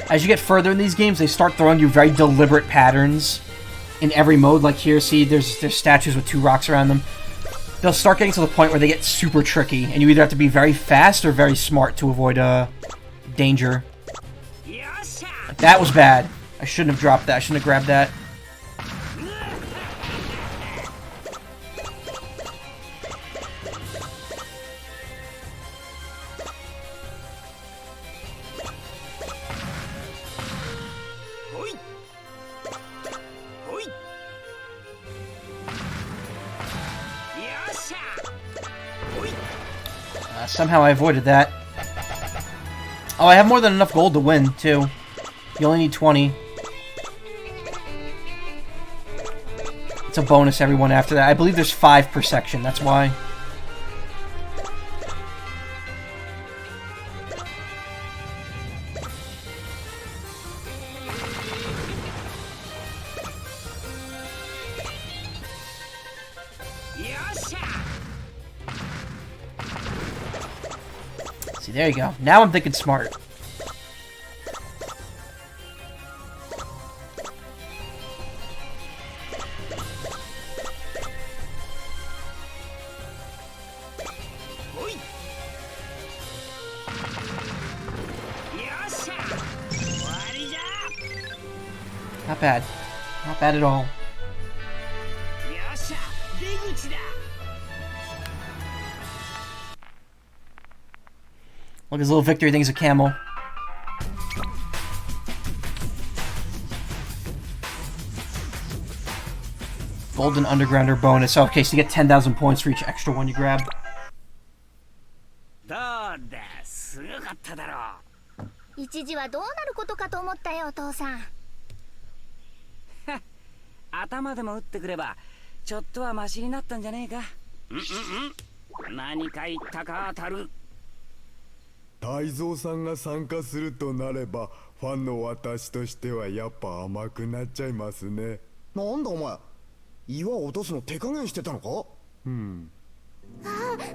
As you get further in these games, they start throwing you very deliberate patterns in every mode. Like here, see, there's statues with 2 rocks around them. They'll start getting to the point where they get super tricky, and you either have to be very fast or very smart to avoid danger. Like, that was bad. I shouldn't have dropped that. I shouldn't have grabbed that. Somehow I avoided that. Oh, I have more than enough gold to win, too. You only need 20. It's a bonus every one after that. I believe there's 5 per section, that's why. See, there you go. Now I'm thinking smart. Not bad. Not bad at all. Look, his little victory thing's a camel. Golden Undergrounder bonus. Okay, so you get 10,000 points for each extra one you grab.一時はどうなることかと思ったよ、お父さん。頭でも打ってくればちょっとはマシになったんじゃねえか。何か言ったか当たる。泰造さんが参加するとなればファンの私としてはやっぱ甘くなっちゃいますね。なんだお前、岩を落とすの手加減してたのか。ああ、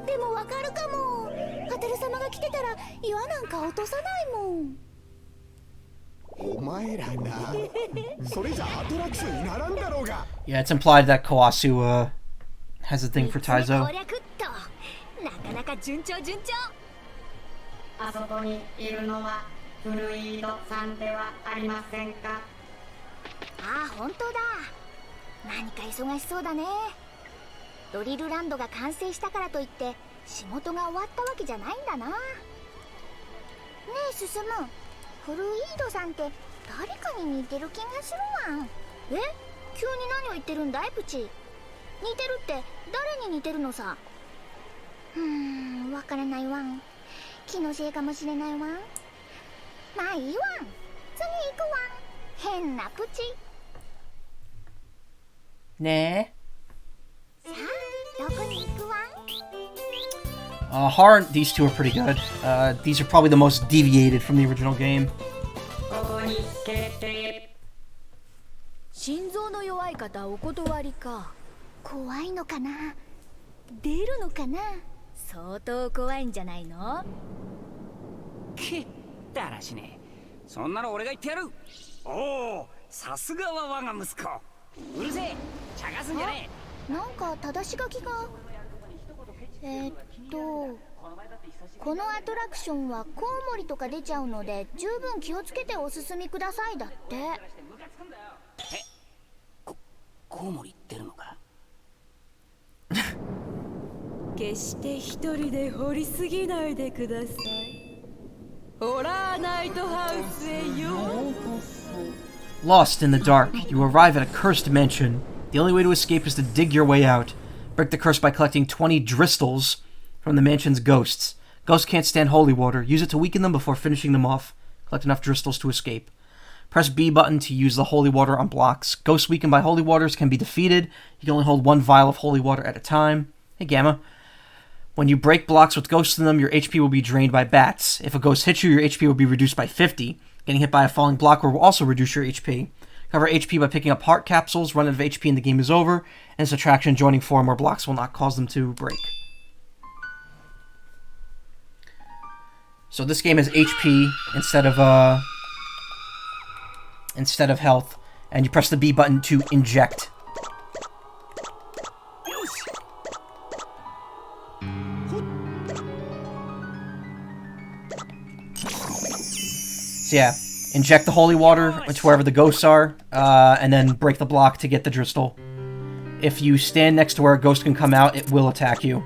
でもわかるかも。ハテル様が来てたら岩なんか落とさないもん。お前らな、それじゃアトラクションにならんだろうが。Yeah, it's implied that Kawasu has a thing for Taizo. 攻略っと。なかなか順調順調。あそこにいるのはフルイードさんではありませんか。ああ、本当だ。何か忙しそうだね。ドリルランドが完成したからといって仕事が終わったわけじゃないんだな。ねえ進む、フルイードさんって誰かに似てる気がするわん。急に何を言ってるんだいプチ。似てるって誰に似てるのさ。わからないわん。気のせいかもしれないわん。まあいいわん、次行くわん。変なプチ。ねえ。さあ、どこに行くわ。Horror, these two are pretty good. These are probably the most deviated from the original game. ここに決定。心臓の弱い方お断りか。怖いのかな、出るのかな。相当怖いんじゃないの。けだらしねえ。そんなの俺が言ってやる。おお、さすがは我が息子。うるせえ、茶化すんじゃねえ。なんか正し書きが。このアトラクションはコウモリとか出ちゃうので十分気をつけてお進みくださいだって。コウモリ出るのか。決して一人で掘りすぎないでください。ホラーナイトハウスへようこそ。 Lost in the dark, you arrive at a cursed mansion. The only way to escape is to dig your way out. Break the curse by collecting 20 dristles from the mansion's ghosts. Ghosts can't stand holy water. Use it to weaken them before finishing them off. Collect enough dristles to escape. Press B button to use the holy water on blocks. Ghosts weakened by holy waters can be defeated. You can only hold one vial of holy water at a time. Hey, Gamma. When you break blocks with ghosts in them, your HP will be drained by bats. If a ghost hits you, your HP will be reduced by 50. Getting hit by a falling block will also reduce your HP. Cover HP by picking up heart capsules. Run out of HP and the game is over. And subtraction, joining 4 more blocks will not cause them to break. So this game has HP instead of health, and you press the B button to inject. So yeah, inject the holy water into wherever the ghosts are, and then break the block to get the dristle. If you stand next to where a ghost can come out, it will attack you.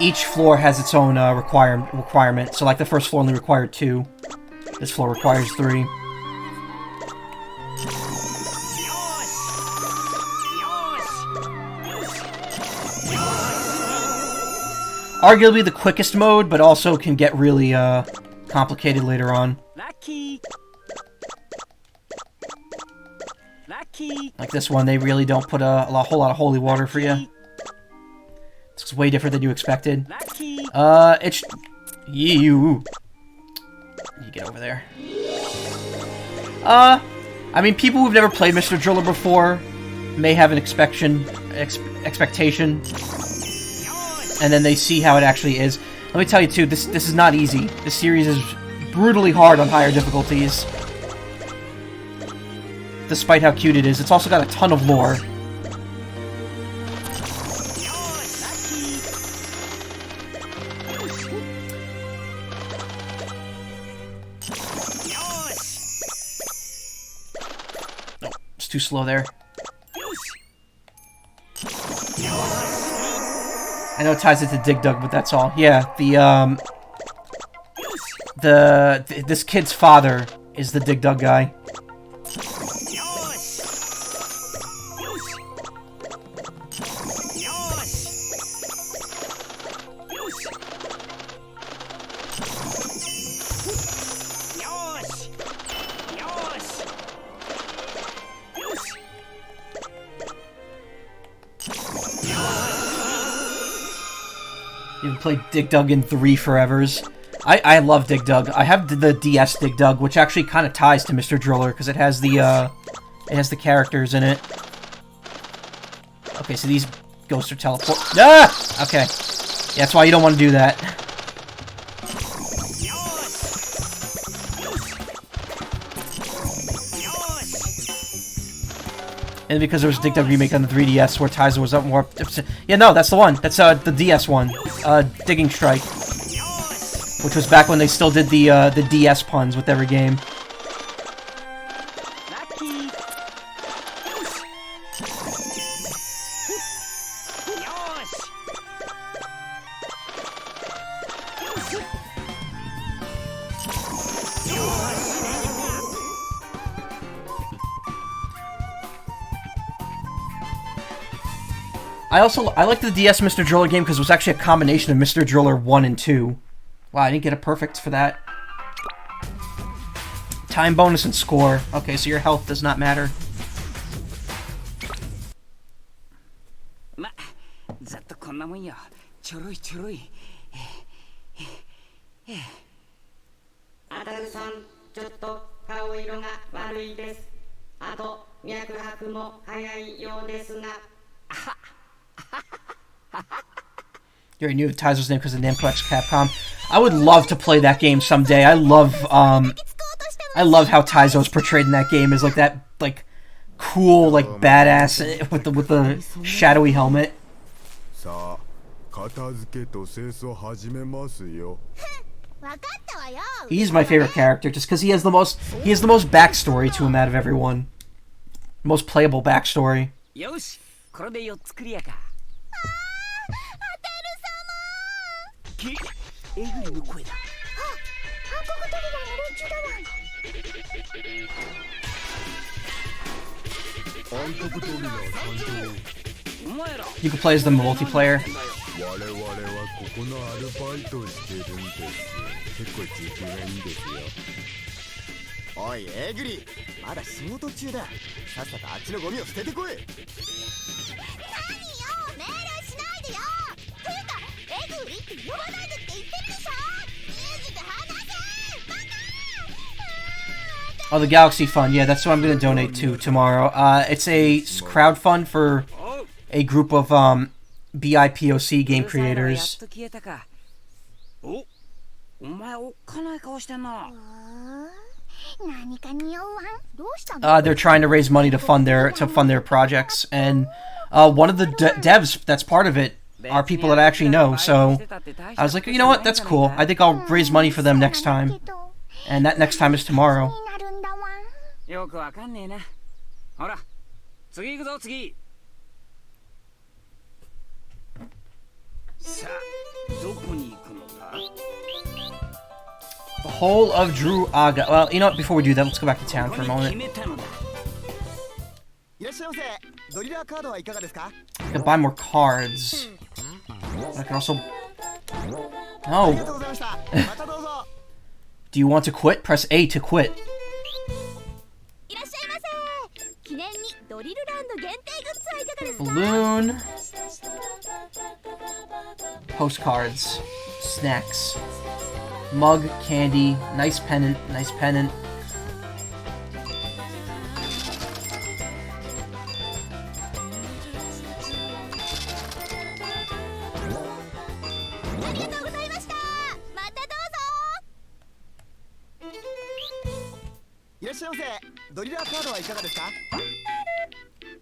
Each floor has its own requirement. So like the first floor only required 2. This floor requires 3. Arguably the quickest mode, but also can get really complicated later on. Lucky. Like this one, they really don't put a whole lot of holy water for you. It's way different than you expected. It's... You get over there. I mean, people who've never played Mr. Driller before may have an expectation, and then they see how it actually is. Let me tell you, too, this is not easy. This series is brutally hard on higher difficulties. Despite how cute it is. It's also got a ton of lore. Too slow there. I know it ties it to Dig Dug, but that's all. Yeah, this kid's father is the Dig Dug guy. You've played Dig Dug in 3 forevers. I love Dig Dug. I have the DS Dig Dug, which actually kind of ties to Mr. Driller because it has the characters in it. Okay, so these ghosts are teleport. Ah! Okay, yeah, that's why you don't want to do that. And because there was a Dig Dug remake on the 3DS where Tizer was up more... Yeah, no, that's the one. That's the DS one. Digging Strike. Which was back when they still did the DS puns with every game. I like the DS Mr. Driller game because it was actually a combination of Mr. Driller 1 and 2. Wow, I didn't get it perfect for that. Time bonus and score. Okay, so your health does not matter. ま、ざっとこんなもんよ。ちょろいちょろい。アダルさん、ちょっと顔色が悪いです。あと脈拍も早いようですが。You already knew Taizo's name because of Namco X Capcom. I would love to play that game someday. I love how Taizo is portrayed in that game as like that like cool like badass with the shadowy helmet. さあ、片付けと清掃始めますよ。 He's my favorite character just because he has the most backstory to him out of everyone. Most playable backstory. よし、これで4つクリアか。エグリの声だ。You can play as them multiplayer. 我々はここのアルバイトをしてるんです。結構時給がいいんですよ。おいエグリ、まだ仕事中だ。さっさとあっちのゴミを捨ててこい。何よ、命令しないでよ。ていうか、エグリって呼ばないでって言ってるでしょ。マジで話せ、バカ。 Oh, the Galaxy Fund. Yeah, that's what I'm going to donate to tomorrow. It's a crowdfund for a group of BIPOC game creators. お、お前おっかない顔してんな。何か匂わん？どうしたの？ They're trying to raise money to fund their projects, and one of the devs that's part of it are people that I actually know. So I was like, you know what, that's cool. I think I'll raise money for them next time, and that next time is tomorrow. よくわかんねえな。ほら、次行くぞ次。さあ、どこに行くのだ？ The Hole of Druaga. Well, you know what? Before we do that, let's go back to town for a moment. I can buy more cards. I can also... No. Do you want to quit? Press A to quit. Balloon. Postcards. Snacks. Mug, candy, nice pennant, nice pennant.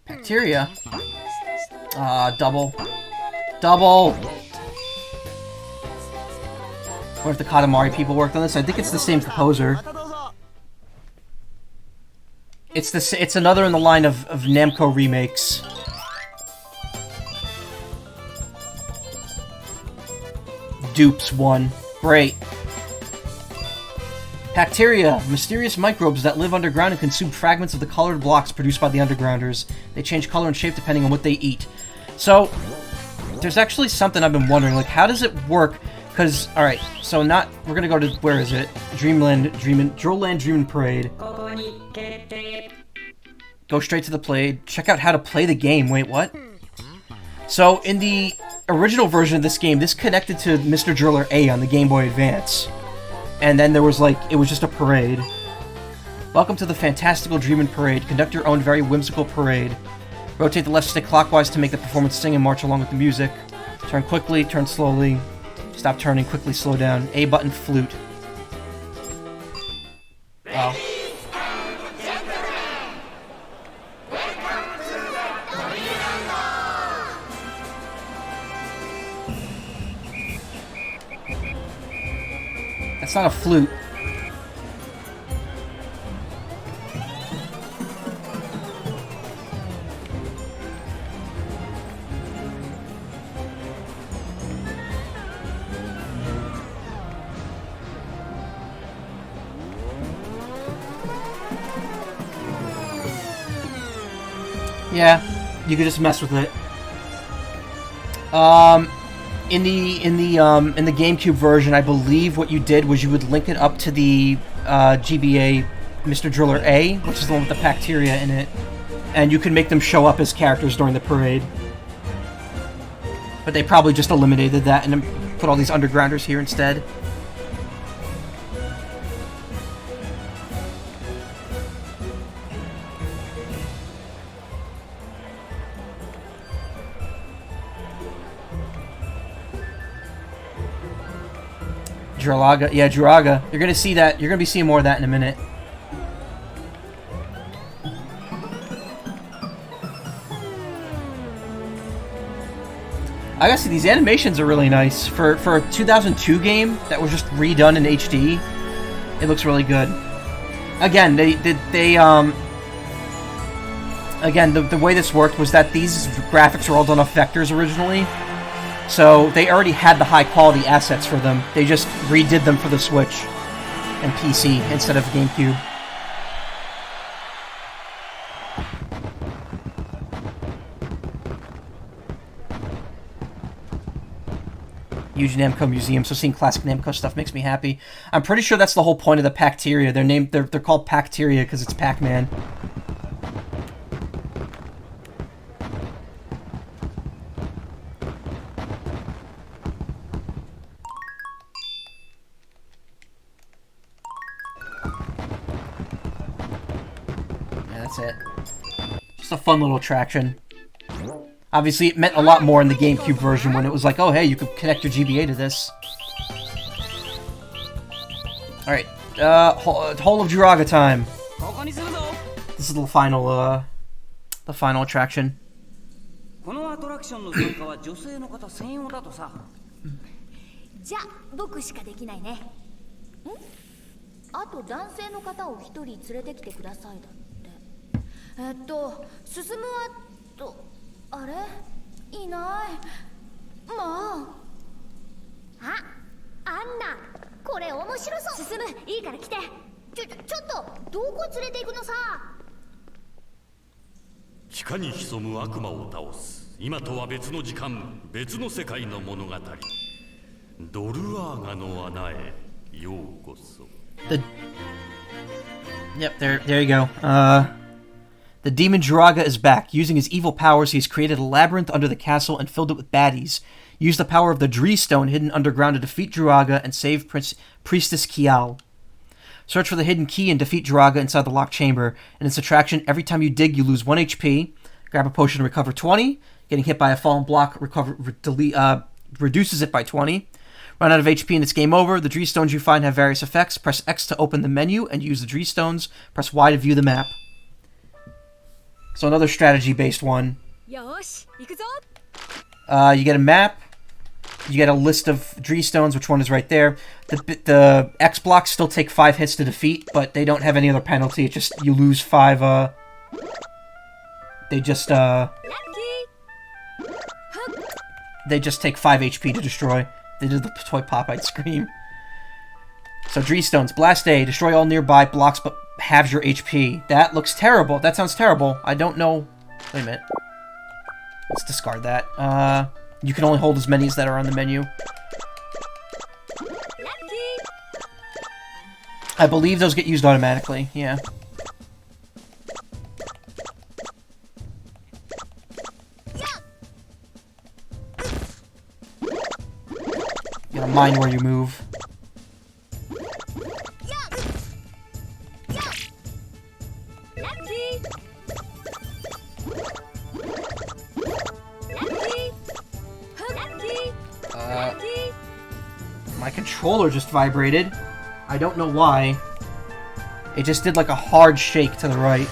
Bacteria. Double. Double! What if the Katamari people worked on this? I think it's the same composer. It's another in the line of Namco remakes. Dupes 1. Great. Bacteria, mysterious microbes that live underground and consume fragments of the colored blocks produced by the undergrounders. They change color and shape depending on what they eat. So, there's actually something I've been wondering, like, how does it work? Because, alright, so we're gonna go to, where is it? DRillLand Dream Parade. Go straight to the play, check out how to play the game. Wait, what? So, in the original version of this game, this connected to Mr. Driller A on the Game Boy Advance. And then there was, like, it was just a parade. Welcome to the fantastical Dreamin' Parade. Conduct your own very whimsical parade. Rotate the left stick clockwise to make the performance sing and march along with the music. Turn quickly, turn slowly. Stop turning, quickly slow down. A button, flute. Oh. That's not a flute. Yeah, you could just mess with it. In the GameCube version, I believe what you did was you would link it up to the GBA Mr. Driller A, which is the one with the bacteria in it. And you can make them show up as characters during the parade. But they probably just eliminated that and put all these undergrounders here instead. DrillLand, yeah, Druaga. You're gonna see that. You're gonna be seeing more of that in a minute. I gotta say, these animations are really nice for a 2002 game that was just redone in HD. It looks really good. Again, again, the way this worked was that these graphics were all done off vectors originally. So they already had the high quality assets for them. They just redid them for the Switch and PC instead of GameCube. Huge Namco museum, so seeing classic Namco stuff makes me happy. I'm pretty sure that's the whole point of the Pacteria. They're called Pacteria because it's Pac-Man. That's it. Just a fun little attraction. Obviously, it meant a lot more in the GameCube version when it was like, oh, hey, you could connect your GBA to this. Alright, Hole of Druaga time. This is the final attraction. このアトラクションの参加は女性の方専用だとさ。じゃあ僕しかできないね。あと男性の方を一人連れてきてくださいだって。進むはあれいない。まああんなこれ面白そう。進むいいから来て。ちょっとどこ連れて行くのさ。地下に潜む悪魔を倒す。今とは別の時間、別の世界の物語。ドルアーガの穴へようこそ。Yep, there you go. The demon Druaga is back. Using his evil powers, he's created a labyrinth under the castle and filled it with baddies. Use the power of the Dree Stone hidden underground to defeat Druaga and save Priestess Kial. Search for the hidden key and defeat Druaga inside the locked chamber. In its attraction, every time you dig, you lose 1 HP. Grab a potion to recover 20. Getting hit by a fallen block reduces it by 20. Run out of HP and it's game over. The Dree Stones you find have various effects. Press X to open the menu and use the Dree Stones. Press Y to view the map. So another strategy-based one. You get a map. You get a list of Dree Stones, which one is right there. The X blocks still take 5 hits to defeat, but they don't have any other penalty. It's just you lose 5. They just take 5 HP to destroy. They did the toy Popeye scream. So Dree Stones, Blast A, destroy all nearby blocks but halves your HP. That looks terrible. That sounds terrible. I don't know. Wait a minute. Let's discard that. You can only hold as many as that are on the menu. I believe those get used automatically. Yeah. You gotta mind where you move. My controller just vibrated. I don't know why. It just did like a hard shake to the right.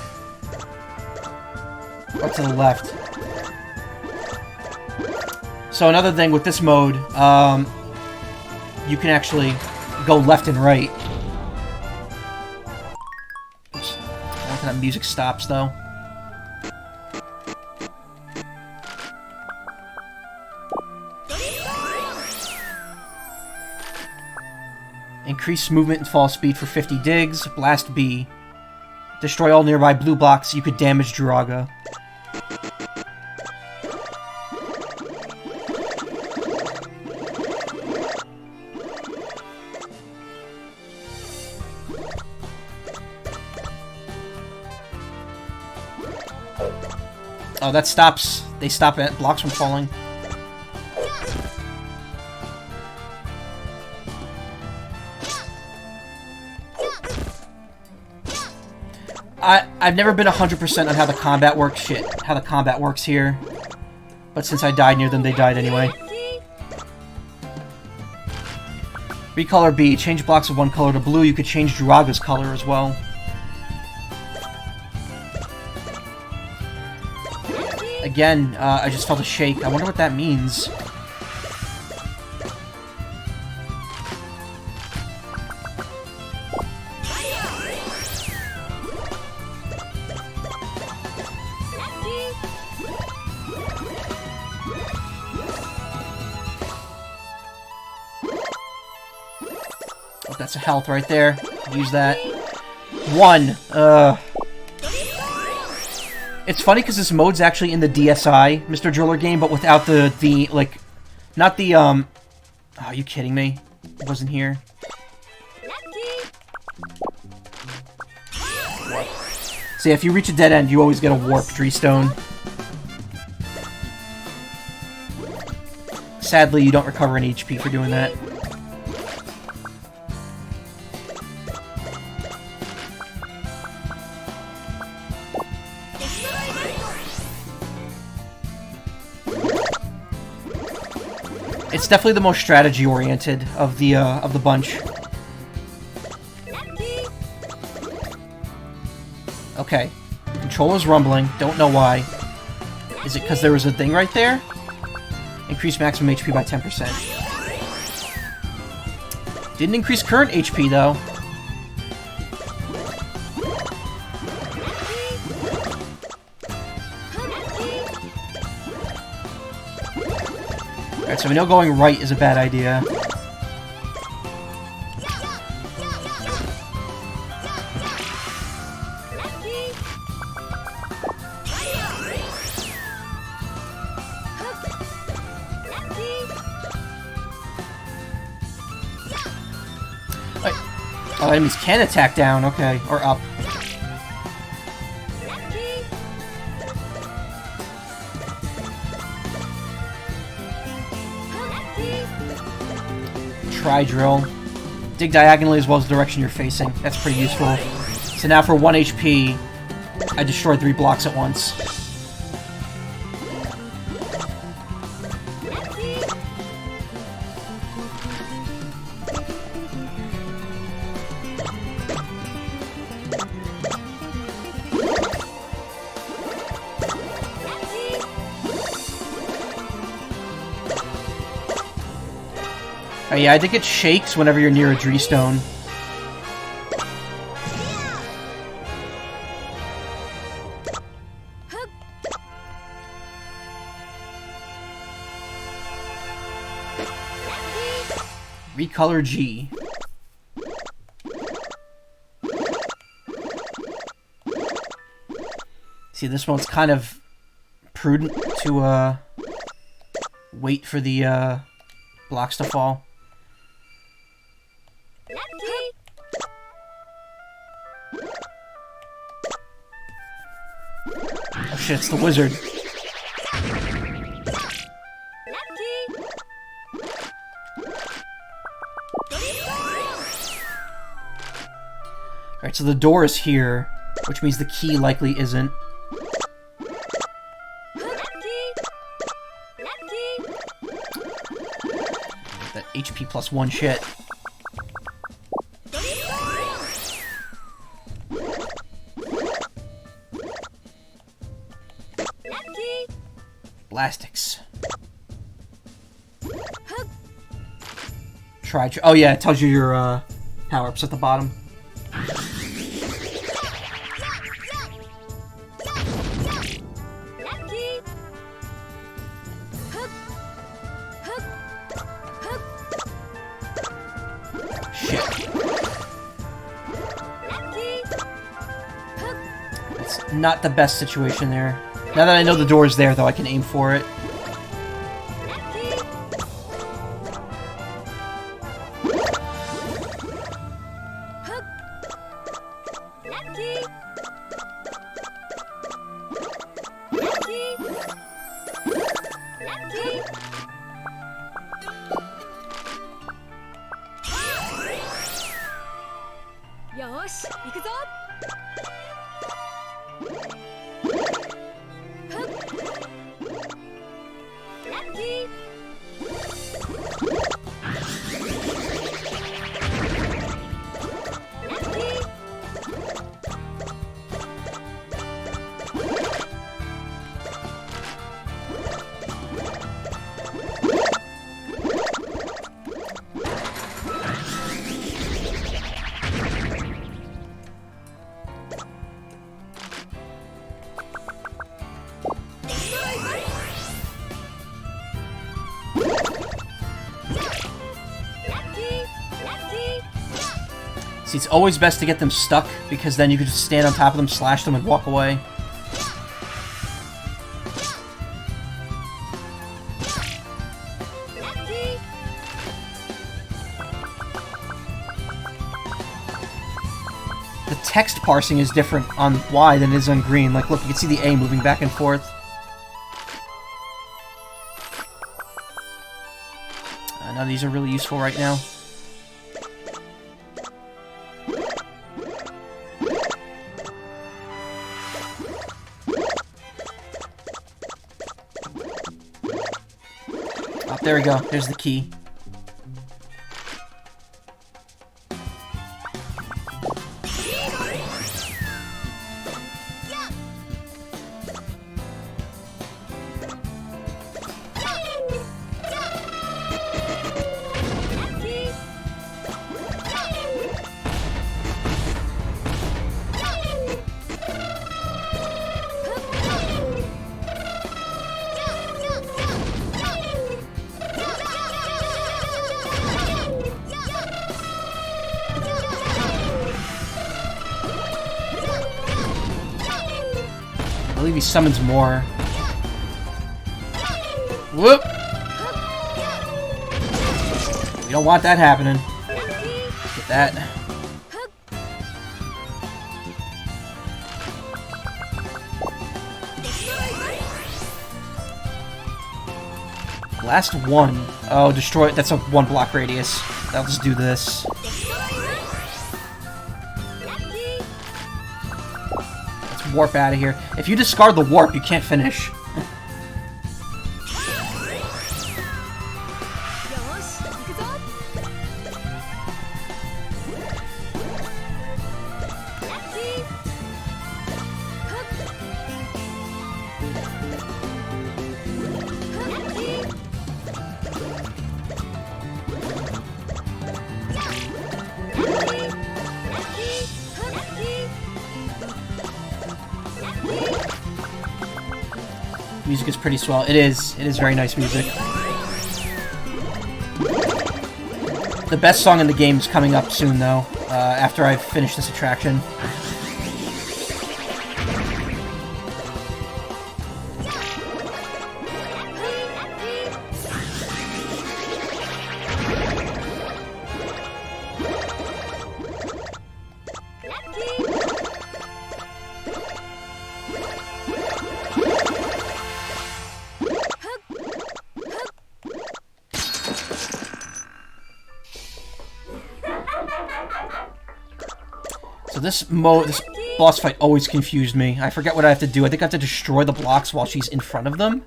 Or to the left. So another thing with this mode, you can actually go left and right. Oops. I don't think that music stops though. Increase movement and fall speed for 50 digs. Blast B. Destroy all nearby blue blocks. You could damage Druaga. Oh, that stops. They stop at blocks from falling. I've never been 100% on how the combat works. How the combat works here. But since I died near them, they died anyway. Recolor B. Change blocks of one color to blue. You could change Druaga's color as well. Again, I just felt a shake. I wonder what that means. Oh, that's a health right there. Use that. 1. It's funny because this mode's actually in the DSi Mr. Driller game, but without the like, not the, oh, are you kidding me? It wasn't here. What? So yeah, if you reach a dead end, you always get a warped Dristone. Sadly, you don't recover any HP for doing that. It's definitely the most strategy-oriented of the bunch. Okay. Controller's rumbling. Don't know why. Is it because there was a thing right there? Increase maximum HP by 10%. Didn't increase current HP, though. Alright, so we know going right is a bad idea. Wait. Oh, enemies can attack down, okay. Or up. Try drill. Dig diagonally as well as the direction you're facing. That's pretty useful. So now for 1 HP, I destroyed 3 blocks at once. Oh yeah, I think it shakes whenever you're near a Dristone. Recolor G. See, this one's kind of prudent to wait for the blocks to fall. Oh shit, it's the wizard. Alright, so the door is here, which means the key likely isn't. That HP plus 1 shit. Blastics. Try. Oh yeah, it tells you your power-ups at the bottom. Shit. It's not the best situation there. Now that I know the door's there, though, I can aim for it. し行くぞ。ラッキー。See, it's always best to get them stuck, because then you can just stand on top of them, slash them, and walk away. The text parsing is different on Y than it is on green. Like, look, you can see the A moving back and forth. None of these are really useful right now. Oh, there we go. There's the key. I believe he summons more. Whoop! We don't want that happening. Get that. Last one. Oh, destroy. That's a 1 block radius. I'll just do this. Let's warp out of here. If you discard the warp, you can't finish. Music is pretty swell. It is very nice music. The best song in the game is coming up soon, though, after I've finished this attraction. This boss fight always confused me. I forget what I have to do. I think I have to destroy the blocks while she's in front of them.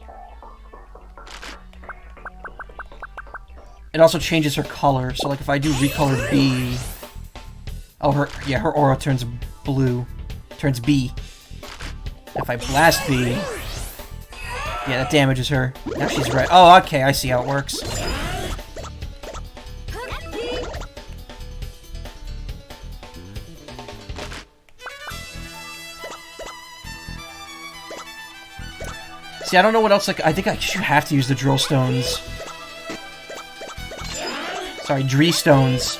It also changes her color, so like if I do recolor B... Oh, her aura turns blue. Turns B. If I blast B... Yeah, that damages her. Now she's red. Oh, okay, I see how it works. See, I don't know what else, like, I think you have to use the drill stones. Sorry, Dree stones.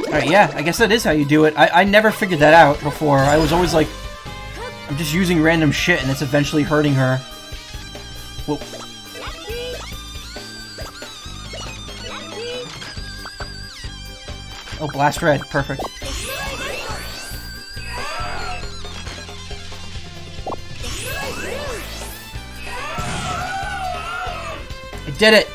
Alright, yeah, I guess that is how you do it. I never figured that out before. I was always like, I'm just using random shit and it's eventually hurting her. Whoa. Oh, blast red. Perfect. I did it!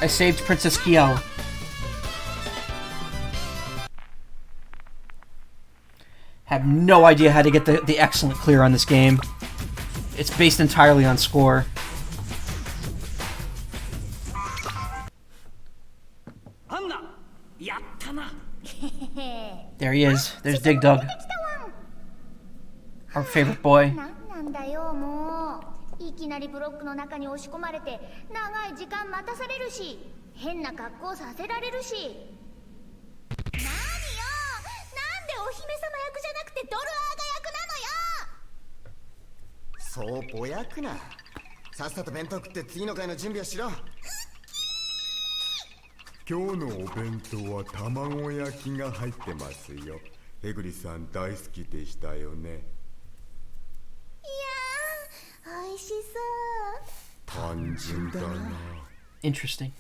I saved Princess Kiel. Have no idea how to get the excellent clear on this game. It's based entirely on score. There he is. There's Dig Dug. Our favorite boy. なんだよもういきなりブロックの中に押し込まれて長い時間待たされるし変な格好させられるし。何よ、なんでお姫様役じゃなくてドルアーガ役なのよ。そうぼやくな。さっさと弁当食って次の回の準備をしろ。今日のお弁当は卵焼きが入ってますよ。ヘグリさん大好きでしたよね。いやー、美味しそう。単純だな。Interesting.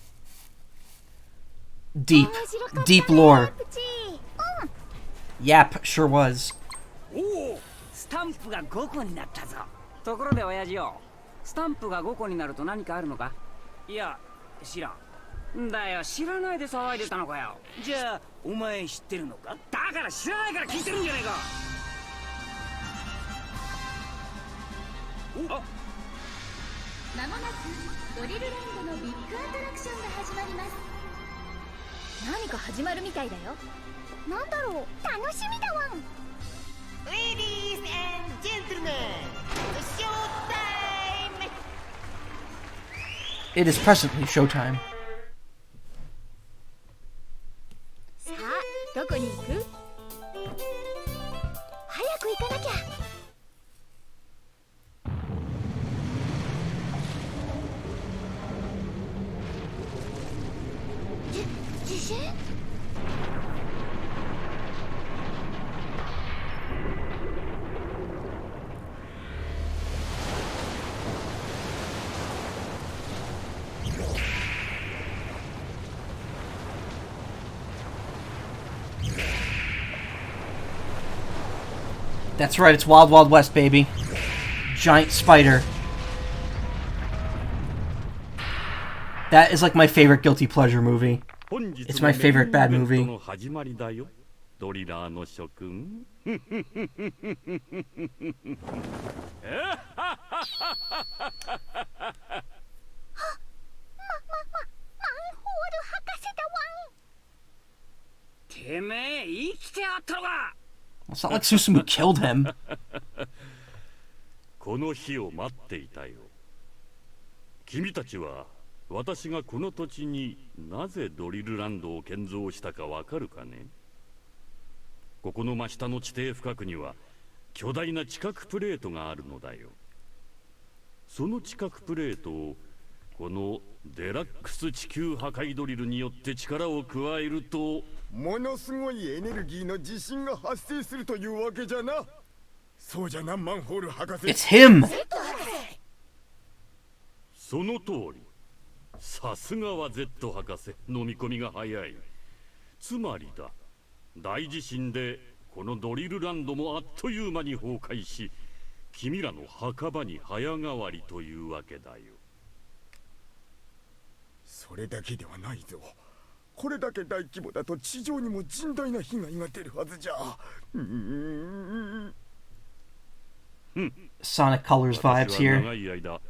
Deep lore. Yap, sure was. おお、スタンプが5個になったぞ。ところで親父よ、スタンプが5個になると何かあるのか？いや、知らん。だよ、知らないで騒いでたのかよ。じゃあお前知ってるのか？だから知らないから聞いてるんじゃねえか。おっ、まもなくドリルランドのビッグアトラクションが始まります。何か始まるみたいだよ。なんだろう、楽しみだわん。 Ladies and gentlemen, the showtime! It is presently showtime. さあ、どこに行く？早く行かなきゃ。地震That's right, it's Wild Wild West, baby. Giant spider. That is like my favorite guilty pleasure movie. It's my favorite bad movie. ドリラーの諸君。てめえ生きてやったのか。It's not like Susumu killed him. この日を待っていたよ。君たちは私がこの土地になぜドリルランドを建造したかわかるかね。ここの真下の地底深くには巨大な地殻プレートがあるのだよ。その地殻プレートをこのデラックス地球破壊ドリルによって力を加えると、ものすごいエネルギーの地震が発生するというわけじゃな。そうじゃな、マンホール博士。It's him! その通り。さすがは Z 博士、飲み込みが早い。つまりだ、大地震でこのドリルランドもあっという間に崩壊し、君らの墓場に早変わりというわけだよ。それだけではないぞ。これだけ大規模だと地上にも甚大な被害が出るはずじゃ。Sonic Colors vibes 私は here. 長い間、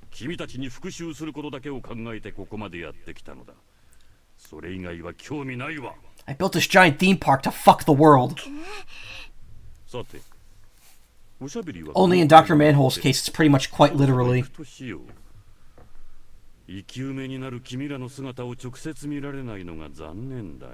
君たちに復讐することだけを考えてここまでやってきたのだ。それ以外は興味ないわ。I built this giant theme park to fuck the world. さて、おしゃべりは Only in Dr. Manhole's case, it's pretty much quite literally. 生き埋めになる君らの姿を直接見られないのが残念だよ。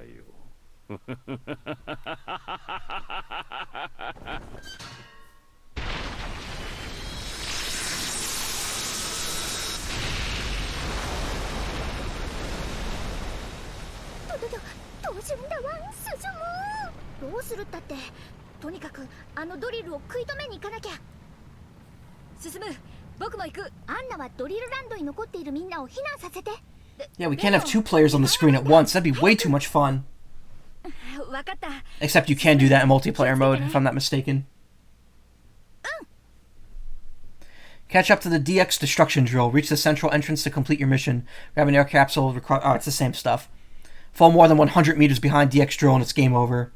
どうするんだワン、進む。どうするったってとにかくあのドリルを食い止めに行かなきゃ。進む。僕も行く。アンナはドリルランドに残っているみんなを避難させて。 Yeah, we can't have 2 players on the screen at once. That'd be way too much fun. わかった。 Except you can do that in multiplayer mode, if I'm not mistaken. Catch up to the DX destruction drill. Reach the central entrance to complete your mission. Grab an air capsule. Oh, it's the same stuff. Fall more than 100 meters behind DX drill and it's game over.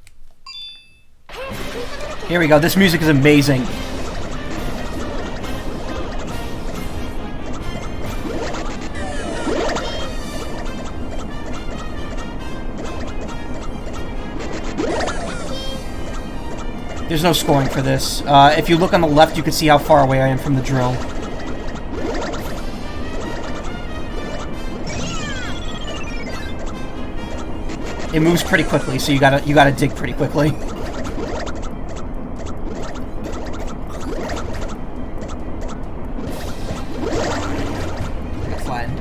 Here we go. This music is amazing. There's no scoring for this. If you look on the left, you can see how far away I am from the drill. It moves pretty quickly, so you gotta dig pretty quickly. Flattened.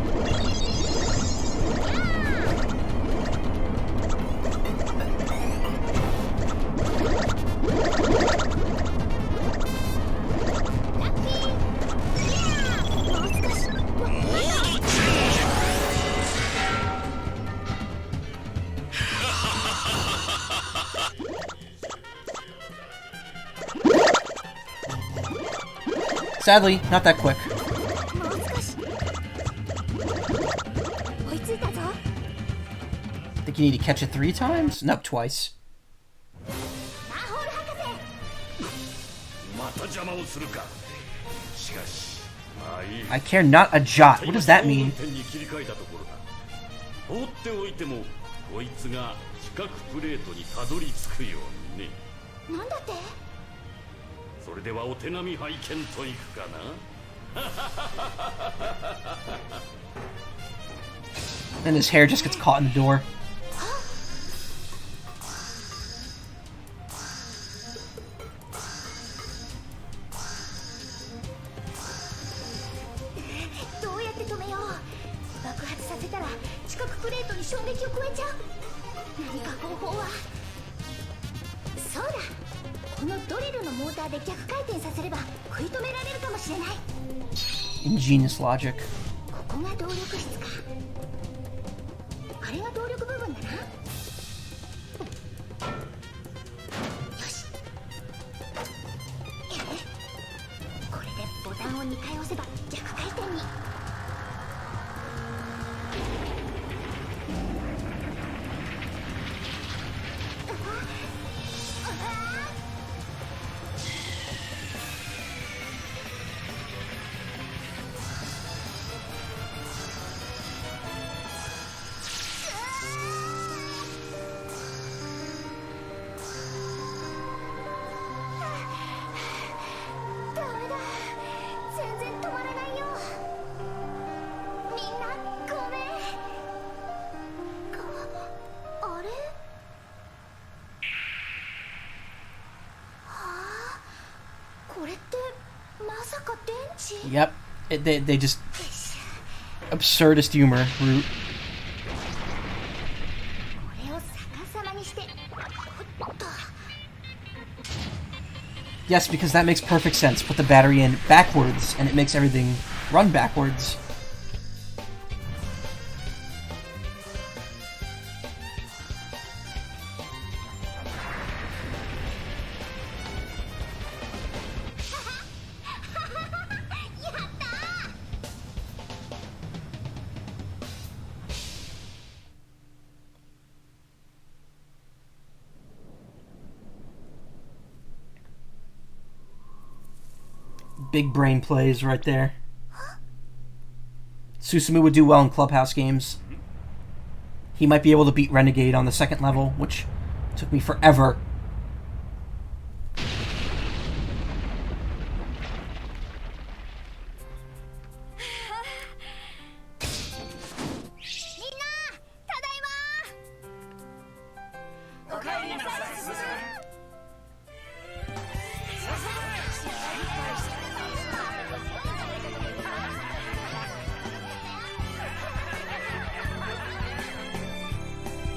Sadly, not that quick. Think you need to catch it 3 times? Nope, twice. I care not a jot. What does that mean? それではお手並み拝見といくかな。 And his hair just gets caught in the door. Ingenious logic. Yep, they just absurdist humor route. Yes, because that makes perfect sense. Put the battery in backwards, and it makes everything run backwards. Big brain plays right there. Susumu would do well in clubhouse games. He might be able to beat Renegade on the 2nd level, which took me forever.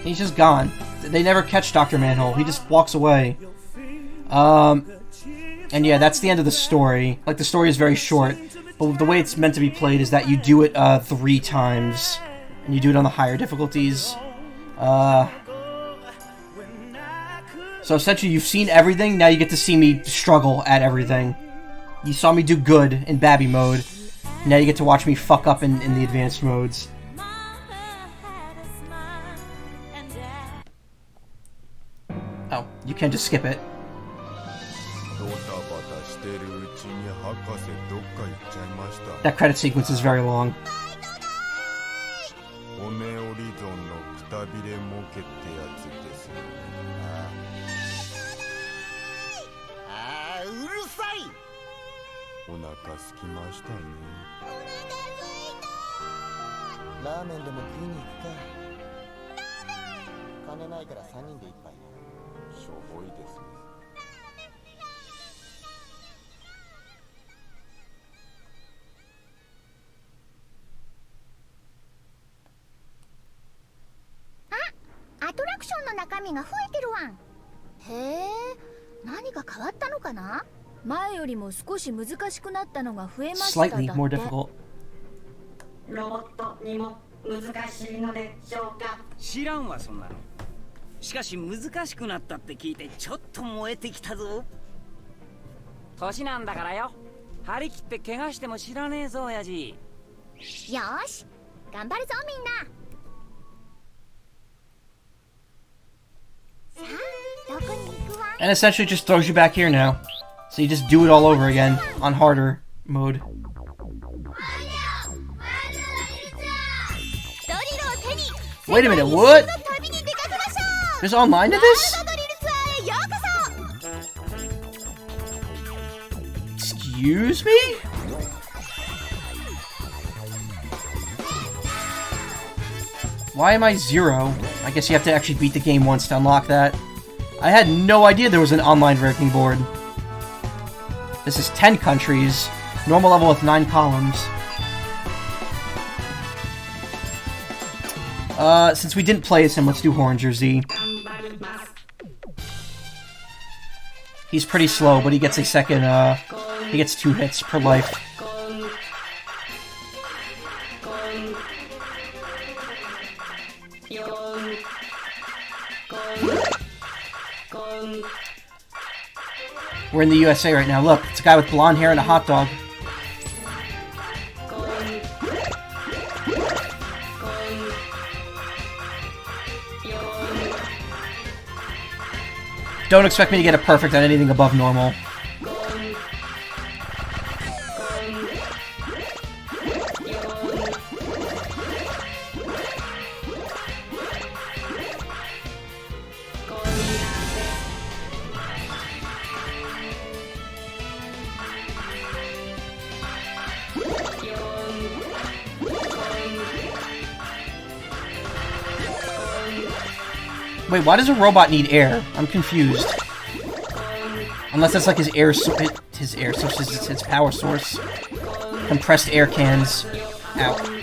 He's just gone. They never catch Dr. Manhole. He just walks away. And yeah, that's the end of the story. Like, the story is very short, but the way it's meant to be played is that you do it 3 times, and you do it on the higher difficulties. So essentially, you've seen everything, now you get to see me struggle at everything. You saw me do good in Babby mode, now you get to watch me fuck up in the advanced modes. Oh, you can just skip it. That credit sequence is very long. Slightly more difficult. ロボットにも難しいのでしょうか。知らんわそんなの。しかし難しくなったって聞いてちょっと燃えてきたぞ。年なんだからよ。張り切って怪我しても知らねえぞ親父。よし、頑張るぞみんな。 And essentially just throws you back here now. So you just do it all over again on harder mode. Wait a minute, what? There's online to this? Excuse me? Why am I 0? I guess you have to actually beat the game once to unlock that. I had no idea there was an online ranking board. This is 10 countries. Normal level with 9 columns. Since we didn't play as him, let's do Horringer Z. He's pretty slow, but he gets a second, he gets 2 hits per life. We're in the USA right now. Look, it's a guy with blonde hair and a hot dog. Don't expect me to get a perfect on anything above normal. Wait, why does a robot need air? I'm confused. Unless that's like his air source, his power source. Compressed air cans. Ow.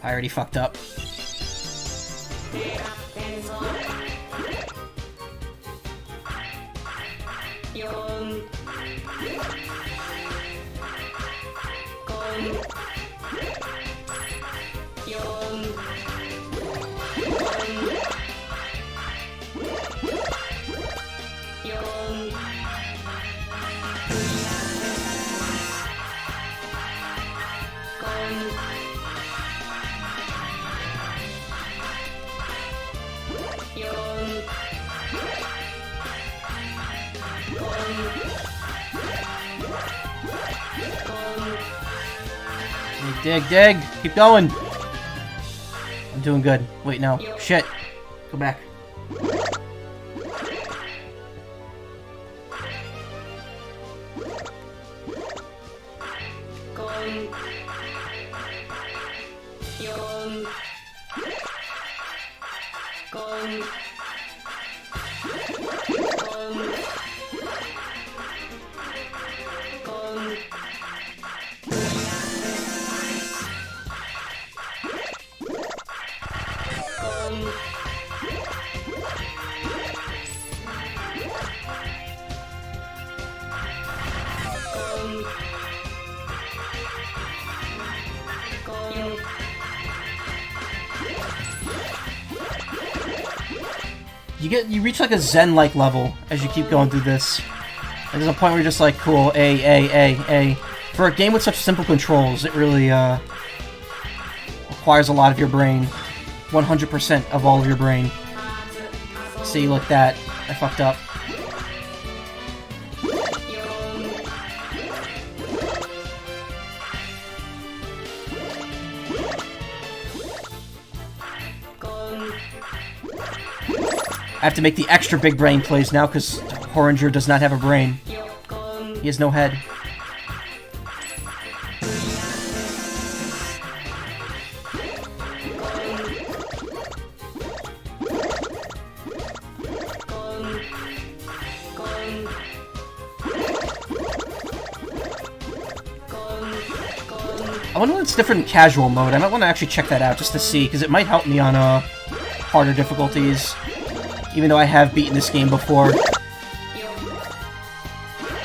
I already fucked up. Dig, dig! Keep going! I'm doing good. Wait, no. Shit. Go back. you reach like a Zen-like level as you keep going through this. And there's a point where you're just like, cool, A. For a game with such simple controls, it really requires a lot of your brain. 100% of all of your brain. See, look that. I fucked up. I have to make the extra big brain plays now because Horinger does not have a brain. He has no head. I wonder what's different in casual mode. I might want to actually check that out just to see, because it might help me on harder difficulties. Even though I have beaten this game before.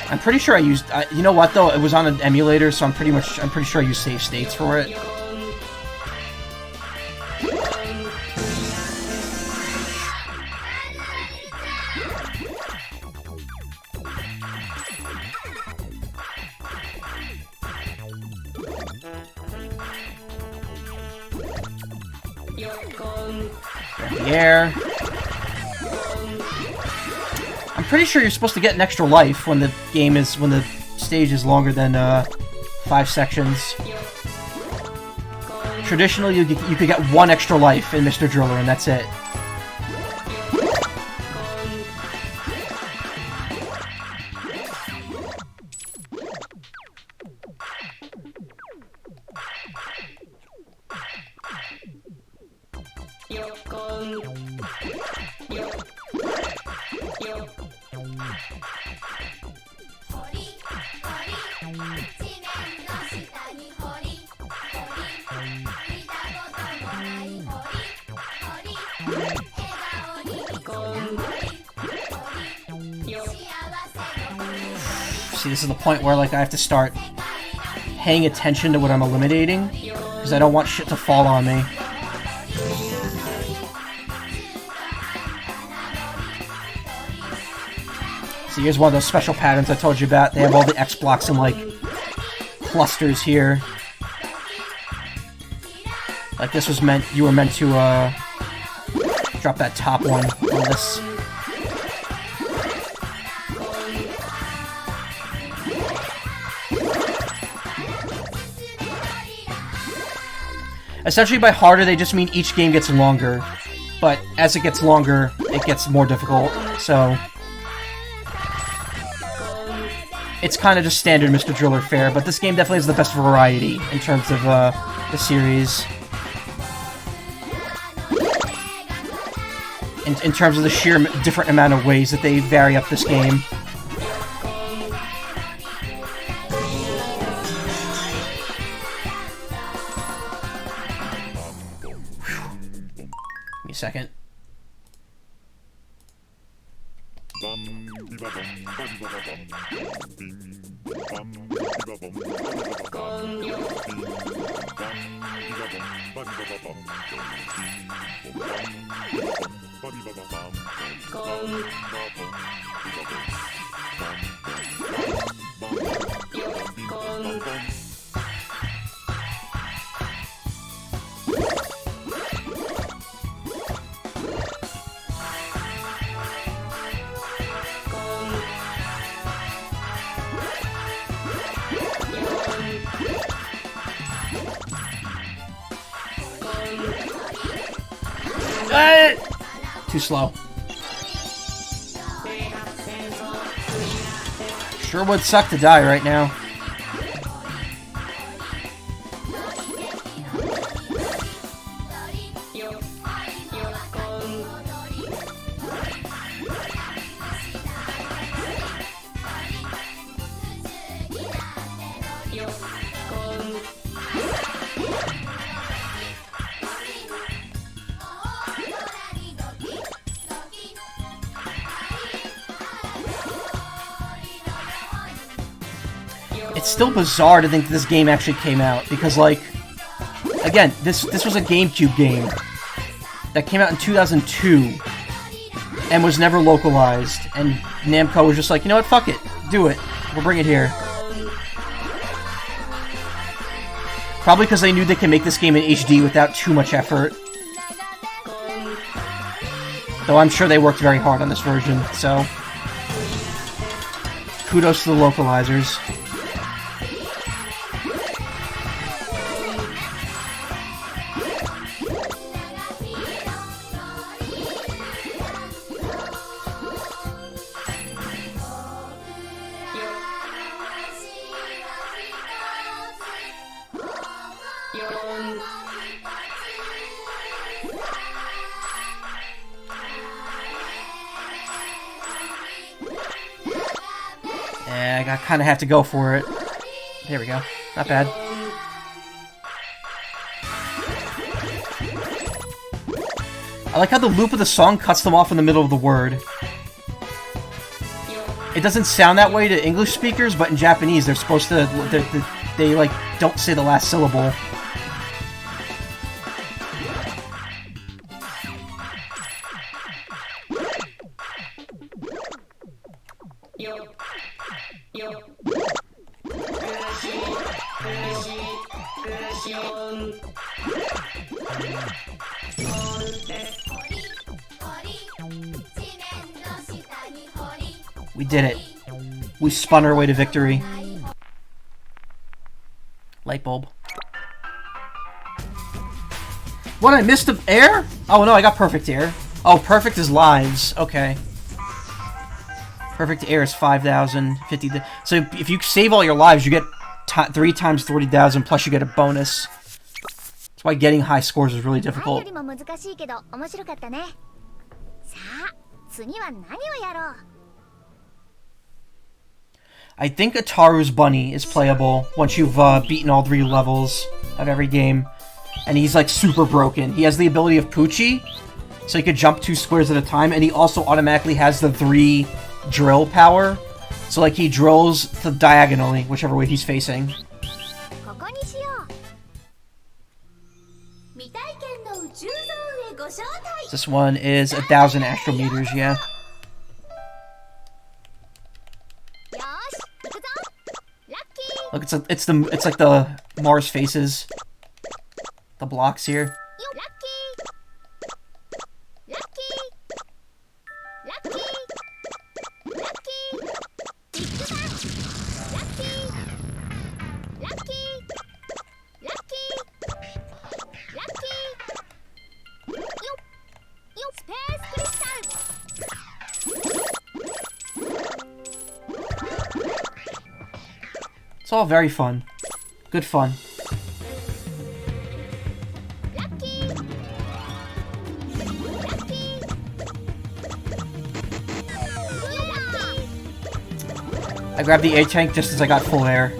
I'm pretty sure I used... you know what, though? It was on an emulator, so I'm pretty sure I used save states for it. Grab the air. I'm pretty sure you're supposed to get an extra life when the stage is longer than 5 sections. Traditionally, you could get 1 extra life in Mr. Driller, and that's it. See, this is the point where like I have to start paying attention to what I'm eliminating, because I don't want shit to fall on me. So here's one of those special patterns I told you about. They have all the X blocks in like clusters here. Like this was meant, you were meant to drop that top one on this. Essentially by harder, they just mean each game gets longer. But as it gets longer, it gets more difficult, so... It's kind of just standard Mr. Driller fare, but this game definitely has the best variety in terms of the series. In terms of the sheer different amount of ways that they vary up this game. Give me a second. Too slow. Sure would suck to die right now. It's still bizarre to think this game actually came out, because, like, again, this was a GameCube game that came out in 2002. and was never localized. And Namco was just like, you know what, fuck it. Do it. We'll bring it here. Probably because they knew they could make this game in HD without too much effort. Though I'm sure they worked very hard on this version, so... kudos to the localizers. I kind of have to go for it. There we go. Not bad. I like how the loop of the song cuts them off in the middle of the word. It doesn't sound that way to English speakers, but in Japanese they're supposed to... They like, don't say the last syllable. We did it. We spun our way to victory. Light bulb. What, I missed the air? Oh no, I got perfect air. Oh, perfect is lives. Okay. Perfect air is 5,000, 50. So if you save all your lives, you get 3 times 40,000, plus you get a bonus. That's why getting high scores is really difficult. I think Ataru's bunny is playable once you've beaten all 3 levels of every game. And he's like super broken. He has the ability of Poochie, so he could jump 2 squares at a time, and he also automatically has the 3 drill power. So like he drills diagonally, whichever way he's facing. This one is 1,000 astrometers, yeah. Look, it's like the Mars faces, the blocks here. It's all very fun. Good fun. I grabbed the A-tank just as I got full air.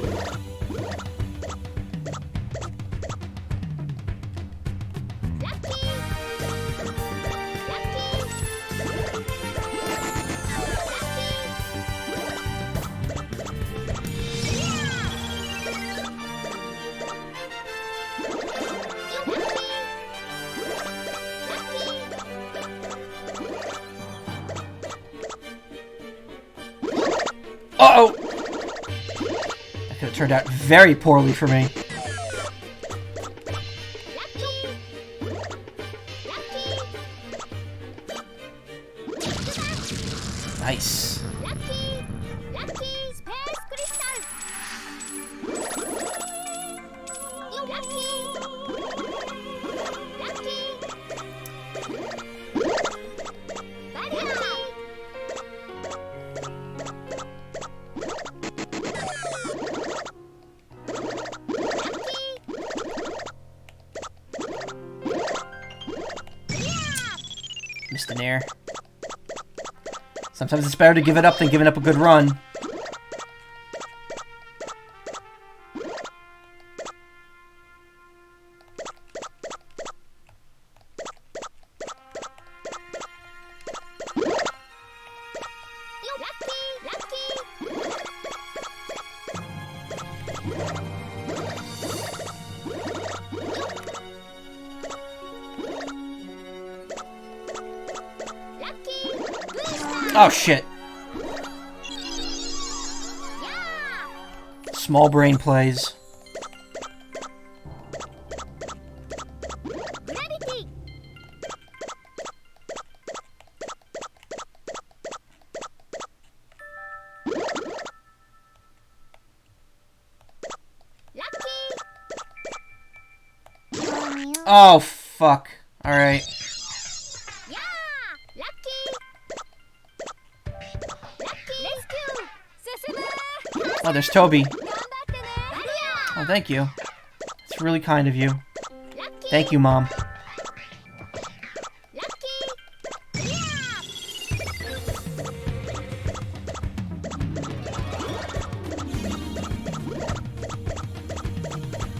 Uh-oh! That could have turned out very poorly for me. Nice. Missed an air. Sometimes it's better to give it up than giving up a good run. Oh shit. Small brain plays. Oh fuck. Alright. Oh, there's Toby. Oh, thank you. It's really kind of you. Thank you, Mom.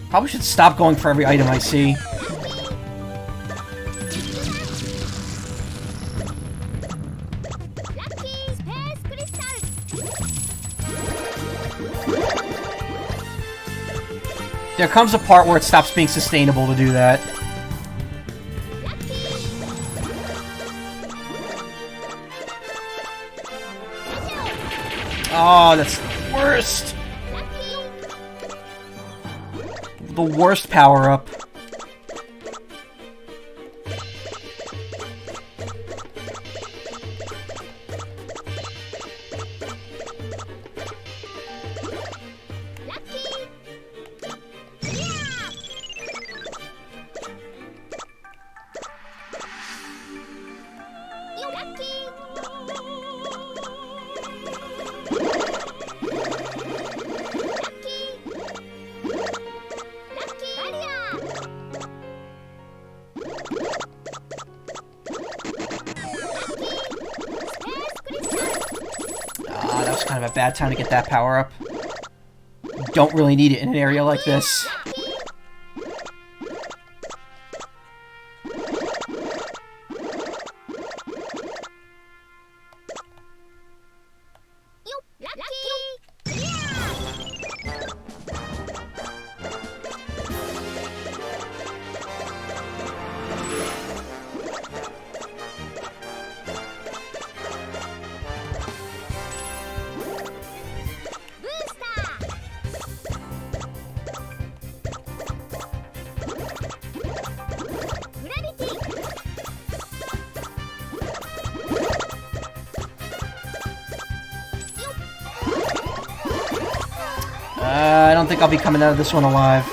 Probably should stop going for every item I see. There comes a part where it stops being sustainable to do that. Oh, that's the worst. The worst power-up. Kind of a bad time to get that power up. Don't really need it in an area like this. I don't think I'll be coming out of this one alive.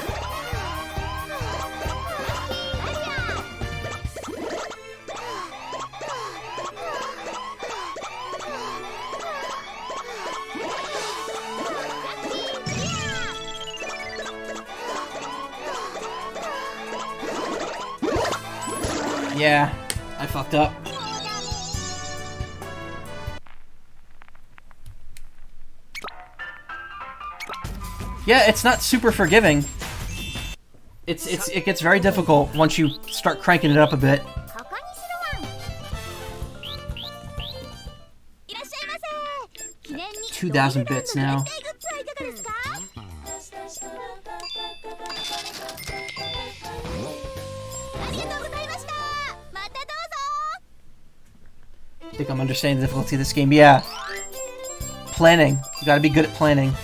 Yeah, I fucked up. Yeah, it's not super forgiving. It gets very difficult once you start cranking it up a bit. 2,000 bits now. I think I'm understanding the difficulty of this game. Yeah. Planning. You gotta be good at planning.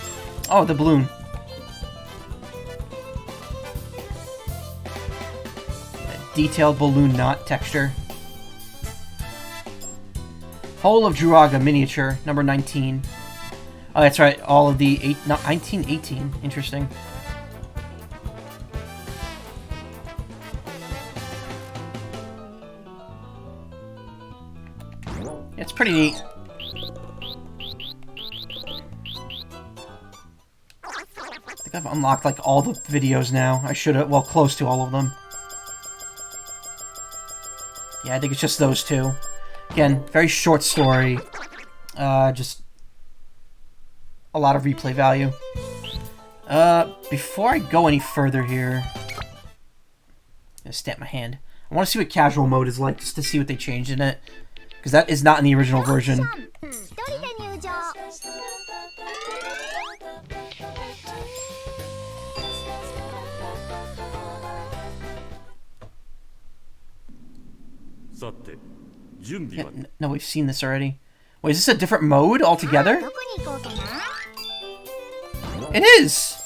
Oh, the balloon. Detailed balloon knot texture. Hole of Druaga miniature, number 19. Oh, that's right. All of the 1918. Interesting. It's pretty neat. I think I've unlocked like all the videos now. I should have, well, close to all of them. Yeah, I think it's just those two. Again, very short story. Just a lot of replay value. Before I go any further here, I'm gonna stamp my hand. I want to see what casual mode is like, just to see what they changed in it. Because that is not in the original version. Yeah, no, we've seen this already. Wait, is this a different mode altogether? どこに行こうかな。 It is!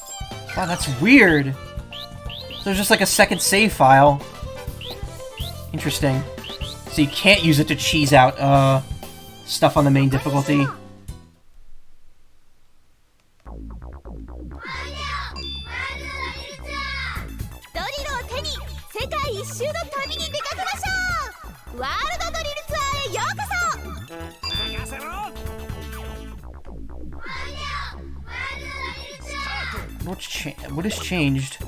Wow, that's weird. So there's just like a second save file. Interesting. So you can't use it to cheese out, stuff on the main difficulty. ドリルを手に世界一周の旅に出かけましょう。ワールドドリルツアーへようこそ。 What has changed?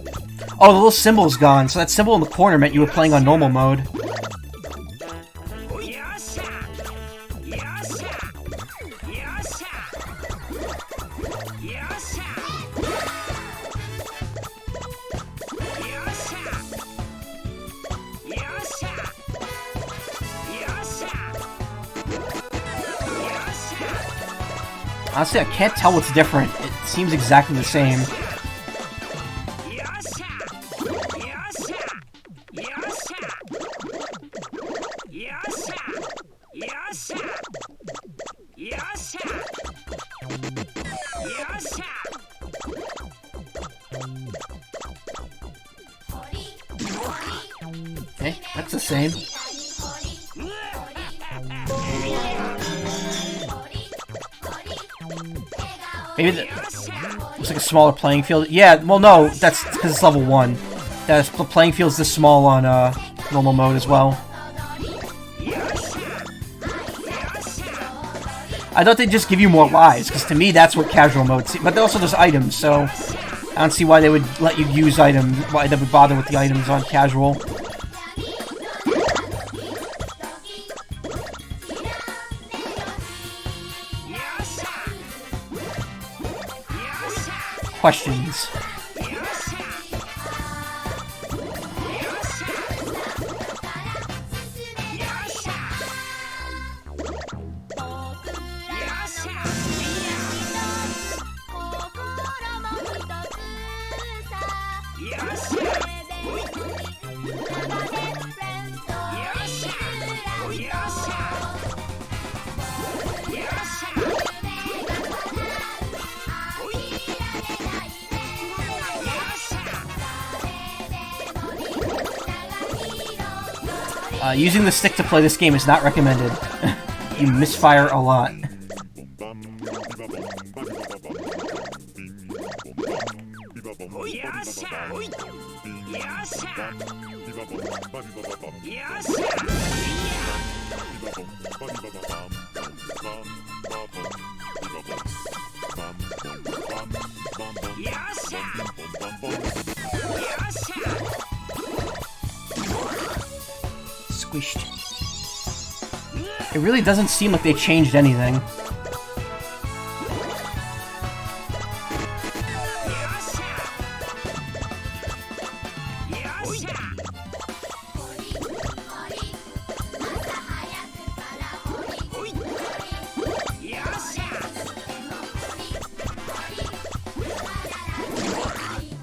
Oh, the little symbol's gone. So that symbol in the corner meant you were playing on normal mode. Honestly, I can't tell what's different. It seems exactly the same. Okay, that's the same. Maybe looks like a smaller playing field. Yeah, well, no, that's because it's level 1. The playing field's this small on normal mode as well. I thought they'd just give you more lives, because to me that's what casual mode. But also there's items, so I don't see why they would let you use items. Why they would bother with the items on casual. Questions. Using the stick to play this game is not recommended. You misfire a lot. Squished. It really doesn't seem like they changed anything.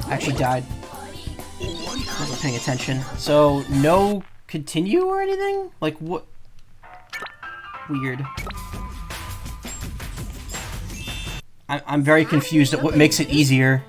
I actually died. I wasn't paying attention. So, no continue or anything? Like, what? Weird. I'm very confused at what makes it easier.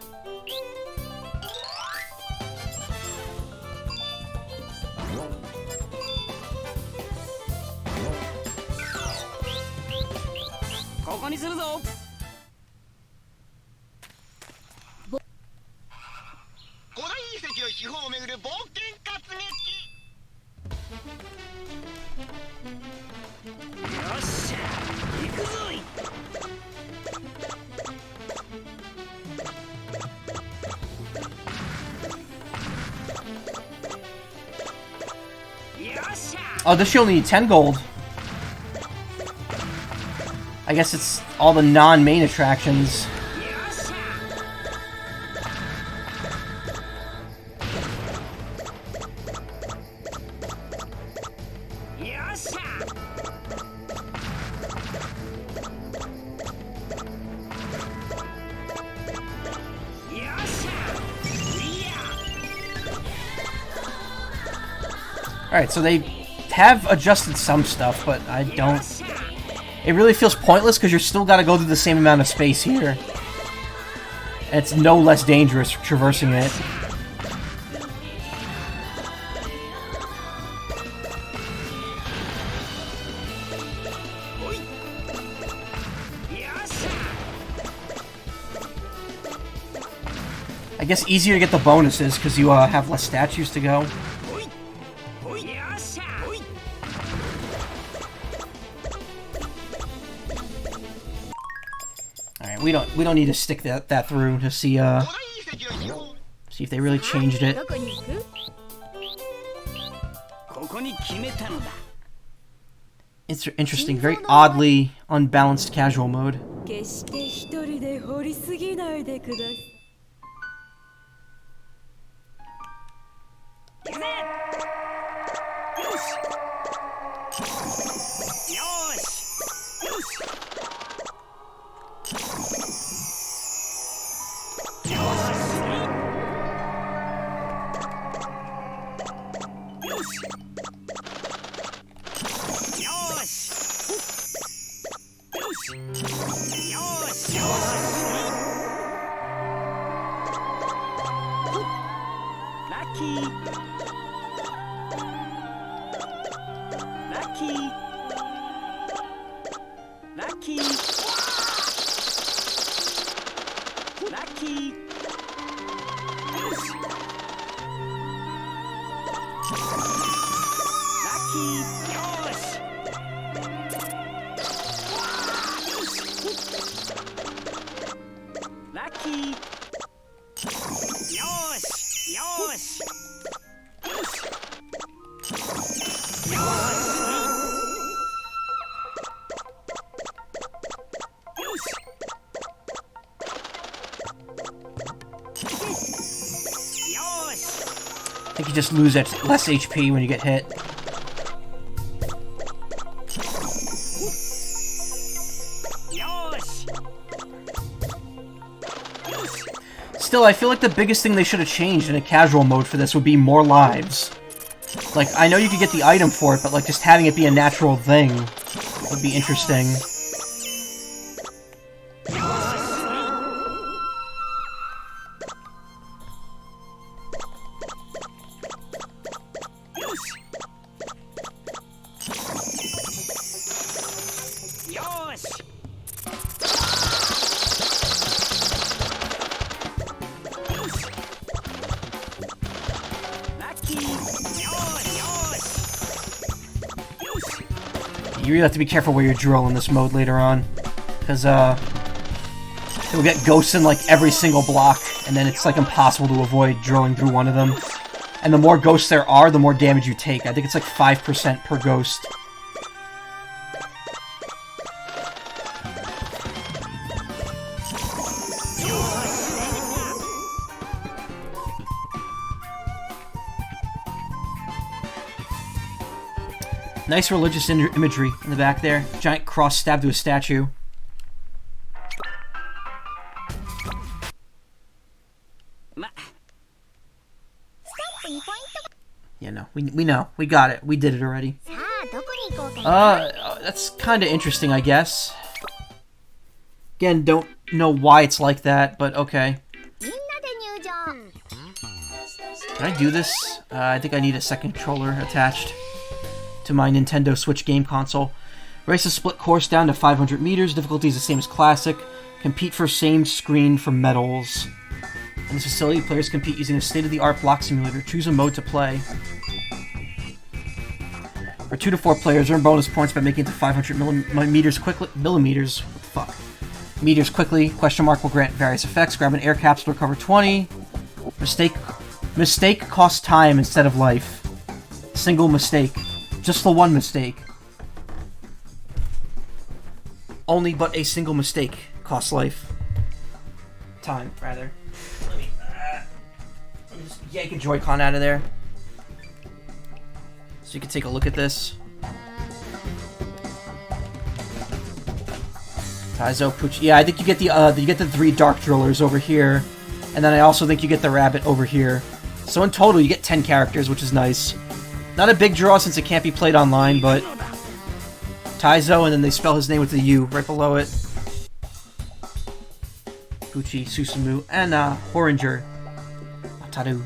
Oh, this you only need 10 gold. I guess it's all the non-main attractions. Alright, so they have adjusted some stuff, but I don't... it really feels pointless because you're still got to go through the same amount of space here. And it's no less dangerous traversing it. I guess easier to get the bonuses because you have less statues to go. Alright, we don't need to stick that through to see see if they really changed it. It's interesting, very oddly unbalanced casual mode. I think you just lose less HP when you get hit. Still, I feel like the biggest thing they should have changed in a casual mode for this would be more lives. Like, I know you could get the item for it, but like just having it be a natural thing would be interesting. You really have to be careful where you drill in this mode later on, because you'll get ghosts in like every single block, and then it's like impossible to avoid drilling through one of them. And the more ghosts there are, the more damage you take. I think it's like 5% per ghost. Nice religious imagery in the back there. Giant cross stabbed to a statue. Yeah, no, we know. We got it. We did it already. That's kind of interesting, I guess. Again, don't know why it's like that, but okay. Can I do this? I think I need a second controller attached to my Nintendo Switch game console. Race a split course down to 500 meters. Difficulty is the same as Classic. Compete for same screen for medals. In this facility, players compete using a state-of-the-art block simulator. Choose a mode to play. For 2 to 4 players, earn bonus points by making it to 500 millimeters quickly. Millimeters? What the fuck? Meters quickly. Question mark will grant various effects. Grab an air capsule to recover 20. Mistake costs time instead of life. Single mistake. Just the one mistake. Only but a single mistake costs life. Time, rather. Let me just yank a Joy-Con out of there, so you can take a look at this. Taizo Pucci. Yeah, I think you get the 3 Dark Drillers over here, and then I also think you get the Rabbit over here. So in total, you get 10 characters, which is nice. Not a big draw since it can't be played online, but Taizo, and then they spell his name with the U right below it. Pucci, Susumu, and Horinger. Ataru.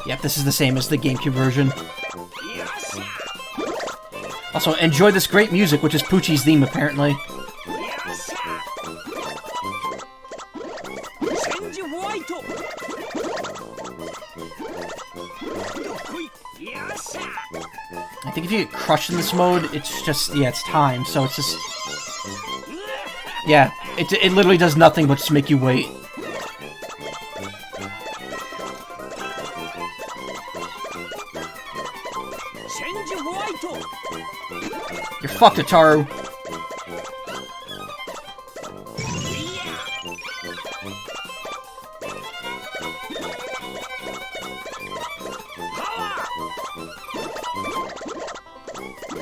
Yep, this is the same as the GameCube version. Also, enjoy this great music, which is Pucci's theme, apparently. I think if you get crushed in this mode, it's just, yeah, it's time, so it's just... Yeah, it literally does nothing but just make you wait. You're fucked, Ataru.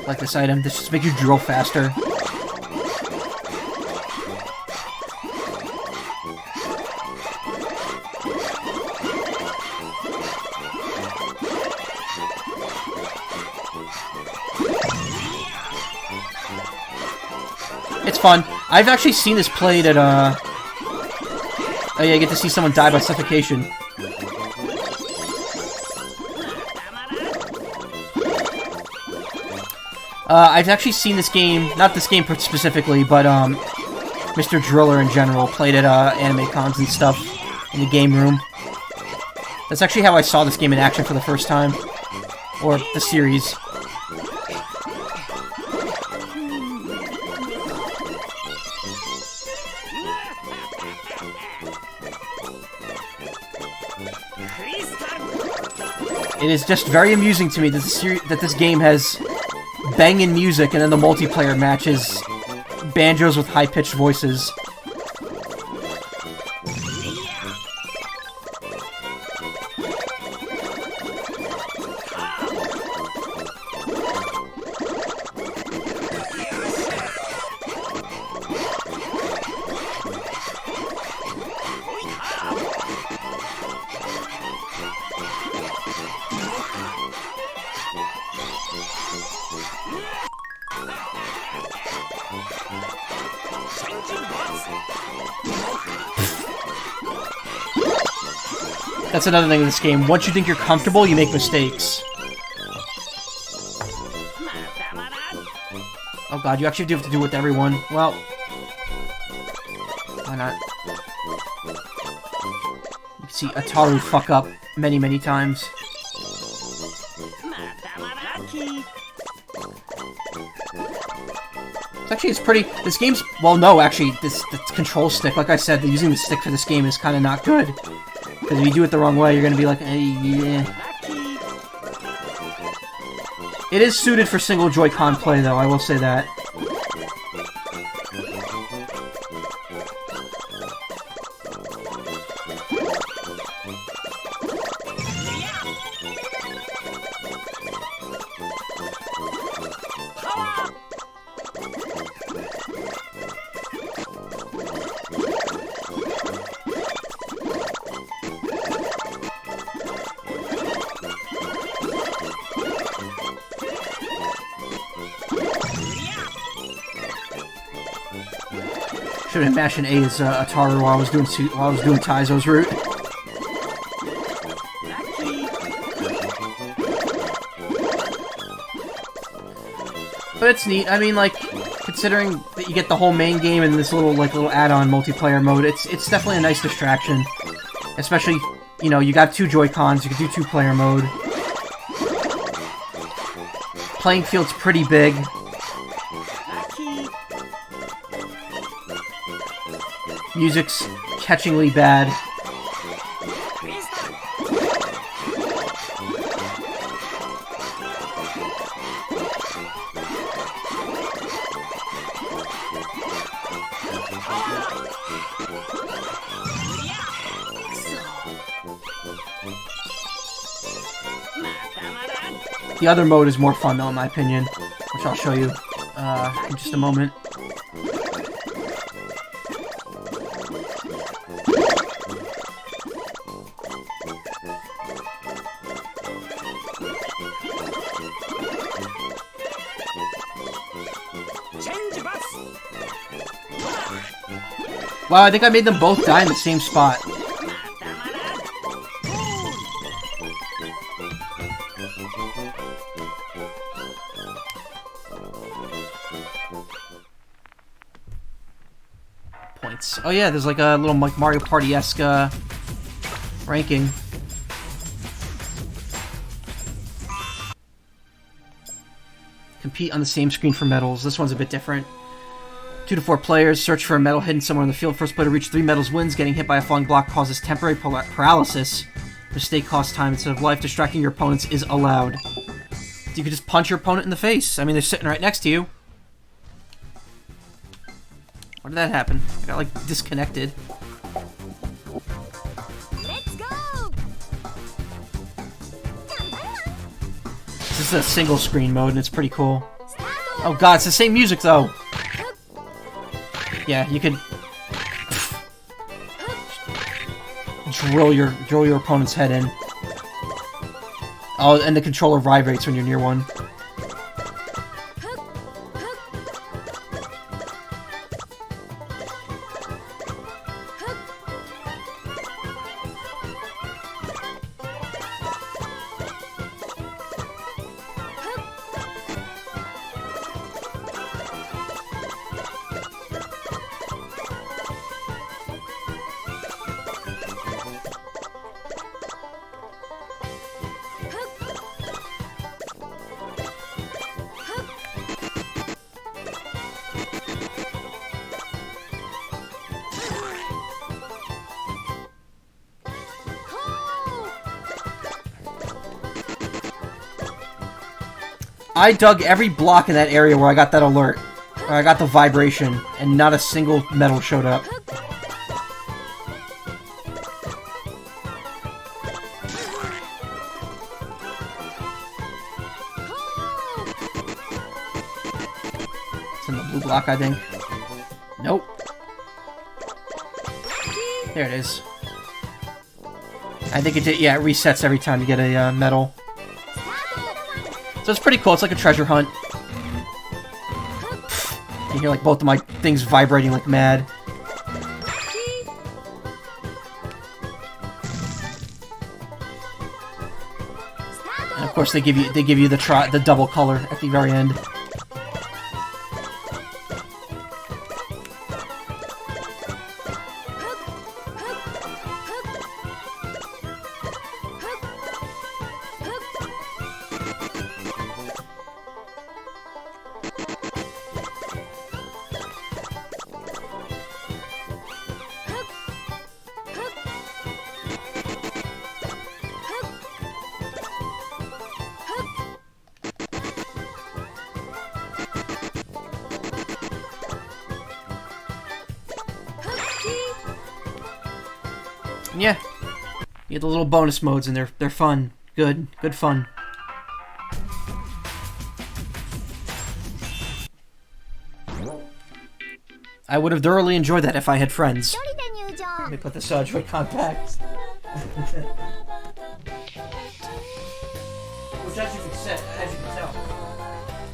Like this item, this just makes you drill faster. It's fun. I've actually seen this played at, oh yeah, I get to see someone die by suffocation. I've actually seen this game, not this game specifically, but, Mr. Driller in general, played at, anime cons and stuff in the game room. That's actually how I saw this game in action for the first time. Or the series. It is just very amusing to me that this game has banging music and then the multiplayer matches banjos with high-pitched voices. That's another thing in this game. Once you think you're comfortable, you make mistakes. Oh god, you actually do have to do it with everyone. Well, why not? You can see Ataru fuck up many, many times. It's pretty... This game's... Well, no, actually, this control stick, like I said, using the stick for this game is kind of not good. Because if you do it the wrong way, you're going to be like, yeah. It is suited for single Joy-Con play, though, I will say that. Should have mashed an A as Ataru while I was doing Taizo's route. But it's neat. I mean, like, considering that you get the whole main game and this little add-on multiplayer mode, it's definitely a nice distraction. Especially, you know, you got 2 Joy-Cons, you can do 2-player mode. Playing field's pretty big. Music's catchingly bad. The other mode is more fun, though, in my opinion, which I'll show you in just a moment. Wow, I think I made them both die in the same spot. Points. Oh yeah, there's like a little Mario Party-esque ranking. Compete on the same screen for medals. This one's a bit different. 2 to 4 players search for a medal hidden somewhere in the field. First player to reach 3 medals wins. Getting hit by a falling block causes temporary paralysis. Mistake costs time instead of life. Distracting your opponents is allowed. You could just punch your opponent in the face. I mean, they're sitting right next to you. Why did that happen? I got, like, disconnected. Let's go! This is a single screen mode, and it's pretty cool. Oh god, it's the same music, though! Yeah, you could... drill your opponent's head in. Oh, and the controller vibrates when you're near one. I dug every block in that area where I got that alert. Where I got the vibration, and not a single medal showed up. It's in the blue block, I think. Nope. There it is. I think it did, yeah, it resets every time you get a medal. So it's pretty cool, it's like a treasure hunt. You hear like both of my things vibrating like mad. And of course they give you the double color at the very end. Yeah, you get the little bonus modes and they're fun. Good fun. I would have thoroughly enjoyed that if I had friends. Let me put this Joy-Con back. Which as you can tell.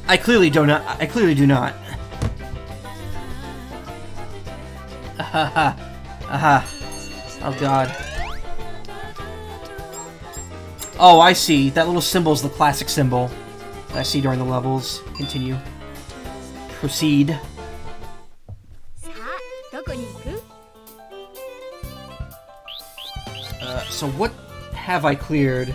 I clearly do not. Aha. Aha. Oh god. Oh, I see. That little symbol is the classic symbol that I see during the levels. Continue. Proceed. So what have I cleared?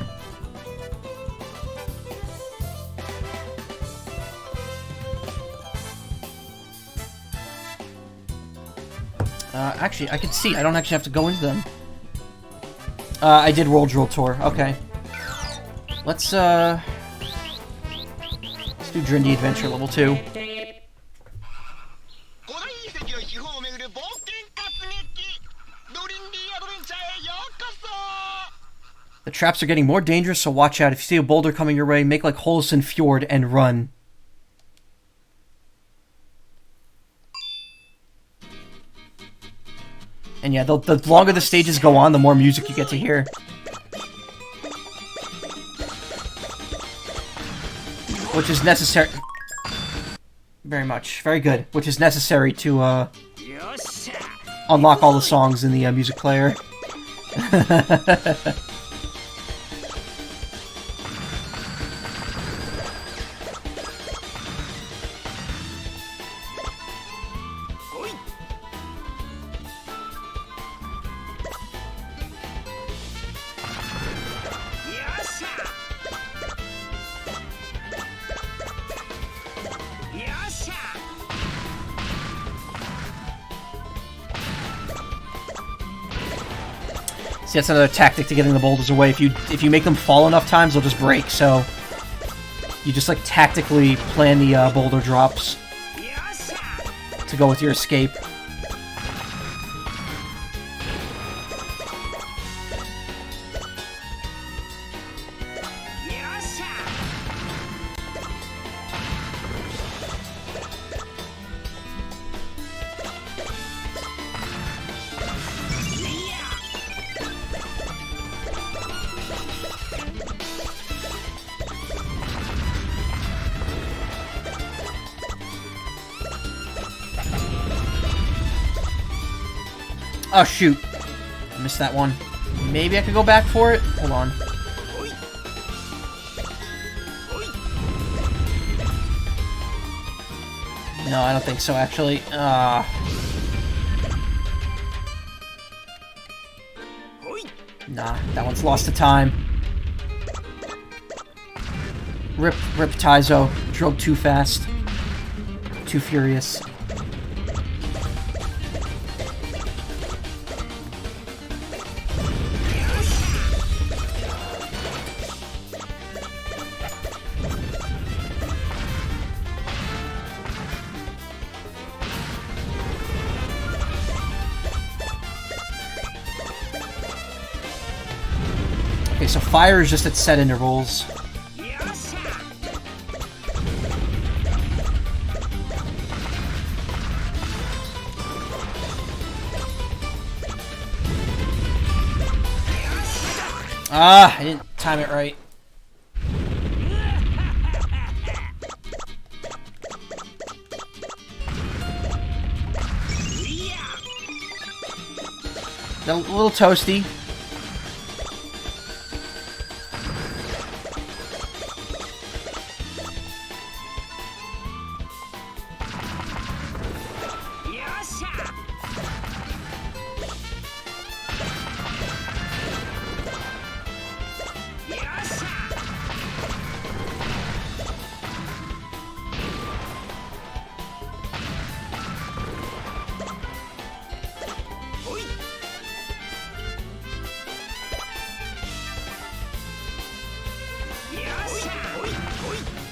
Actually, I can see. I don't actually have to go into them. I did World Drill Tour. Okay. Let's do Drindy Adventure level 2. The traps are getting more dangerous, so watch out. If you see a boulder coming your way, make like Holison Fjord and run. And yeah, the longer the stages go on, the more music you get to hear. Which is necessary. Very much. Very good. Which is necessary to, unlock all the songs in the music player. See, that's another tactic to getting the boulders away. If you make them fall enough times, they'll just break. So you just like tactically plan the boulder drops to go with your escape. Oh, shoot. I missed that one. Maybe I could go back for it? Hold on. No, I don't think so, actually. Nah, that one's lost to time. Rip Taizo. Drove too fast. Too furious. Okay, so fire is just at set intervals. Ah, I didn't time it right. A little toasty.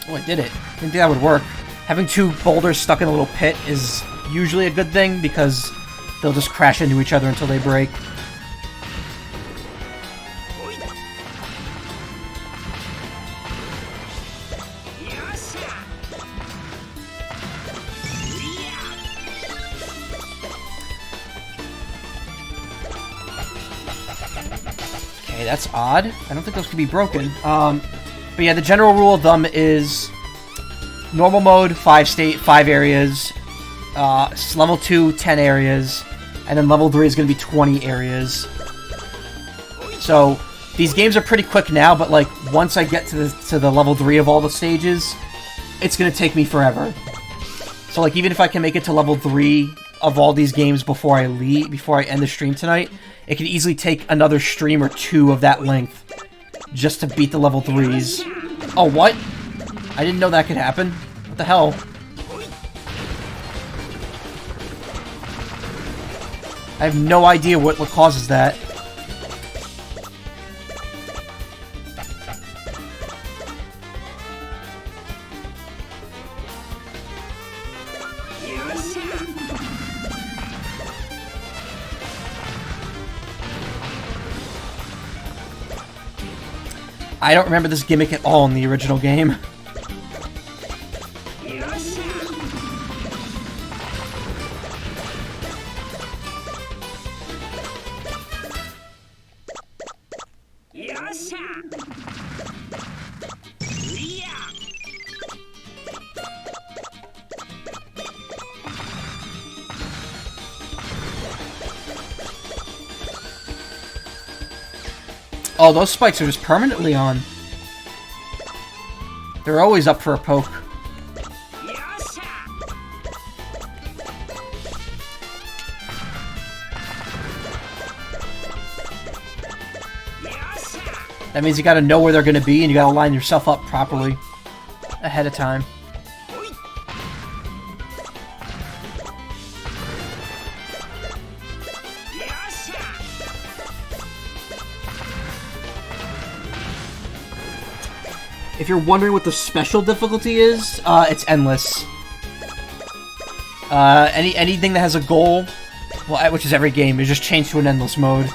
Oh, I did it. Didn't think that would work. Having two boulders stuck in a little pit is usually a good thing because they'll just crash into each other until they break. Okay, that's odd. I don't think those can be broken. But yeah, the general rule of thumb is normal mode, 5 areas, level 2, 10 areas, and then level 3 is going to be 20 areas. So these games are pretty quick now, but like once I get to the level 3 of all the stages, it's going to take me forever. So like even if I can make it to level 3 of all these games before I end the stream tonight, it could easily take another stream or 2 of that length just to beat the level 3s. Oh, what? I didn't know that could happen. What the hell? I have no idea what causes that. I don't remember this gimmick at all in the original game. Oh, those spikes are just permanently on. They're always up for a poke. That means you gotta know where they're gonna be, and you gotta line yourself up properly ahead of time. If you're wondering what the special difficulty is, it's endless. Anything that has a goal, well, which is every game, is just changed to an endless mode.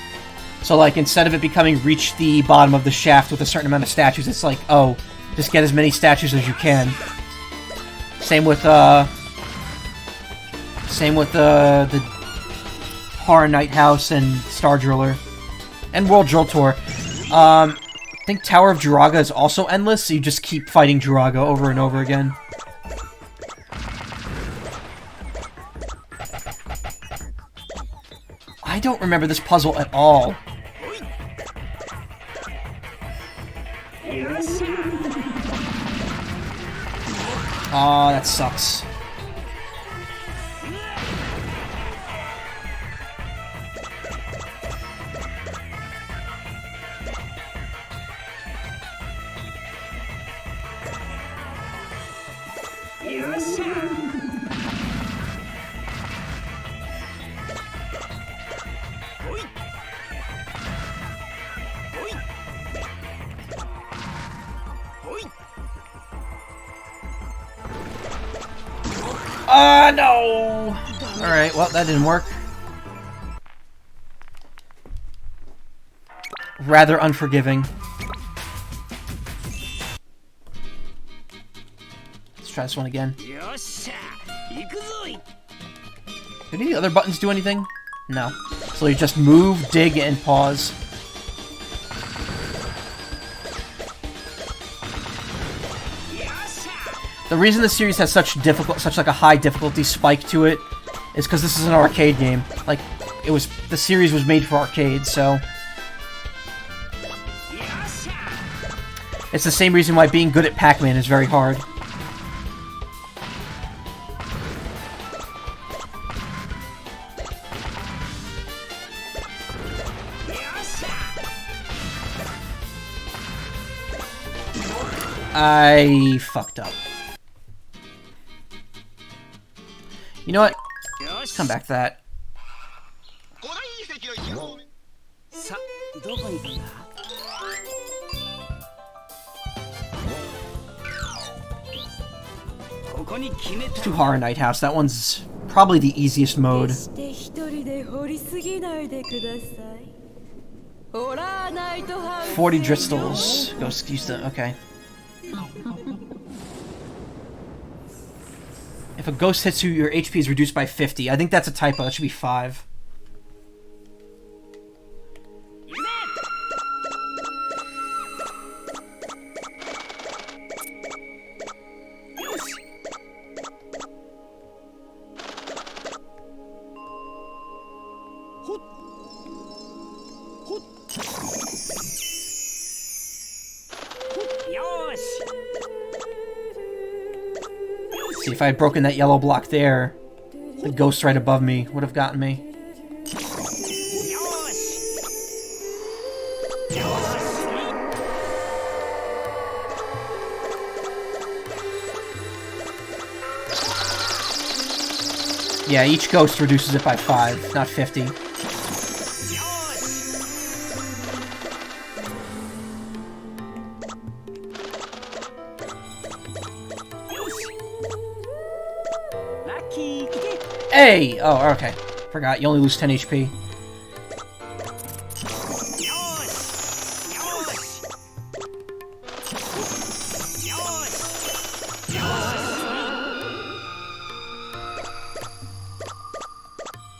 So, like, instead of it becoming reach the bottom of the shaft with a certain amount of statues, it's like, oh, just get as many statues as you can. Same with the Horror Night House and Star Driller. And World Drill Tour. I think Tower of Druaga is also endless, so you just keep fighting Druaga over and over again. I don't remember this puzzle at all. Aw, that sucks. No! Alright, well, that didn't work. Rather unforgiving. Let's try this one again. Do any of the other buttons do anything? No. So you just move, dig, and pause. The reason the series has such like a high difficulty spike to it is because this is an arcade game. Like, the series was made for arcades, so it's the same reason why being good at Pac-Man is very hard. I fucked up. You know what? Let's come back to that. To Horror Night House. That one's probably the easiest mode. 40 Dristles. Ghost used to. Okay. If a ghost hits you, your HP is reduced by 50. I think that's a typo. That should be 5. See, if I had broken that yellow block there, the ghost right above me would have gotten me. Yeah, each ghost reduces it by 5, not 50. Hey! Oh, okay. Forgot, you only lose 10 HP.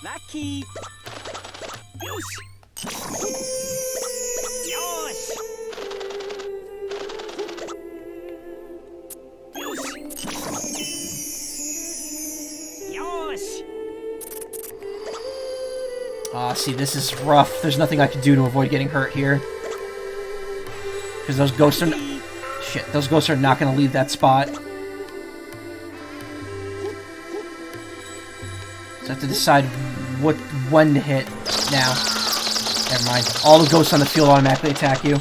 Lucky! Ah, see, this is rough. There's nothing I can do to avoid getting hurt here. Because those ghosts are... Shit, those ghosts are not going to leave that spot. So I have to decide when to hit now. Never mind. All the ghosts on the field automatically attack you.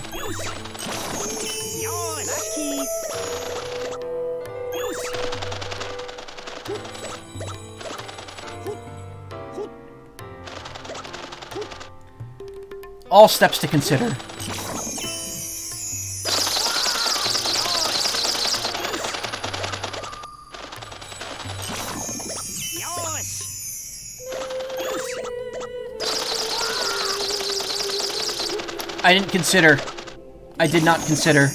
All steps to consider. I didn't consider. I did not consider.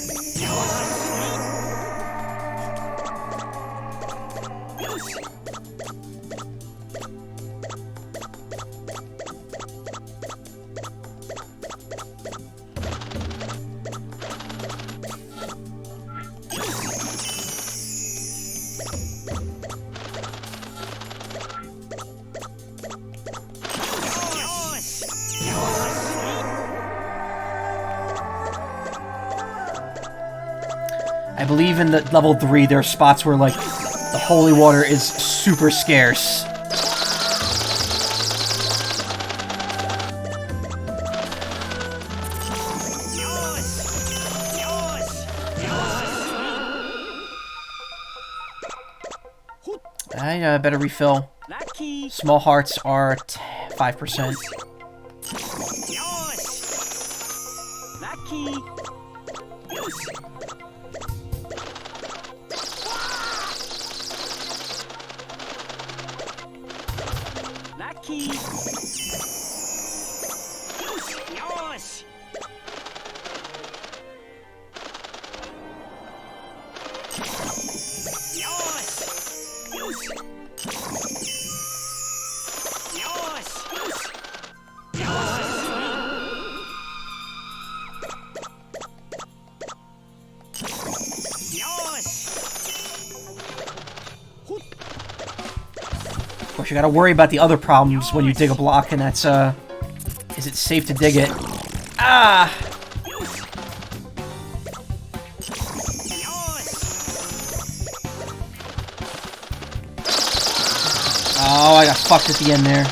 I believe in the level 3 there are spots where, like, the holy water is super scarce. I better refill. Small hearts are 5%. Of course, you gotta worry about the other problems when you dig a block, and that's, is it safe to dig it? Ah! Oh, I got fucked at the end there.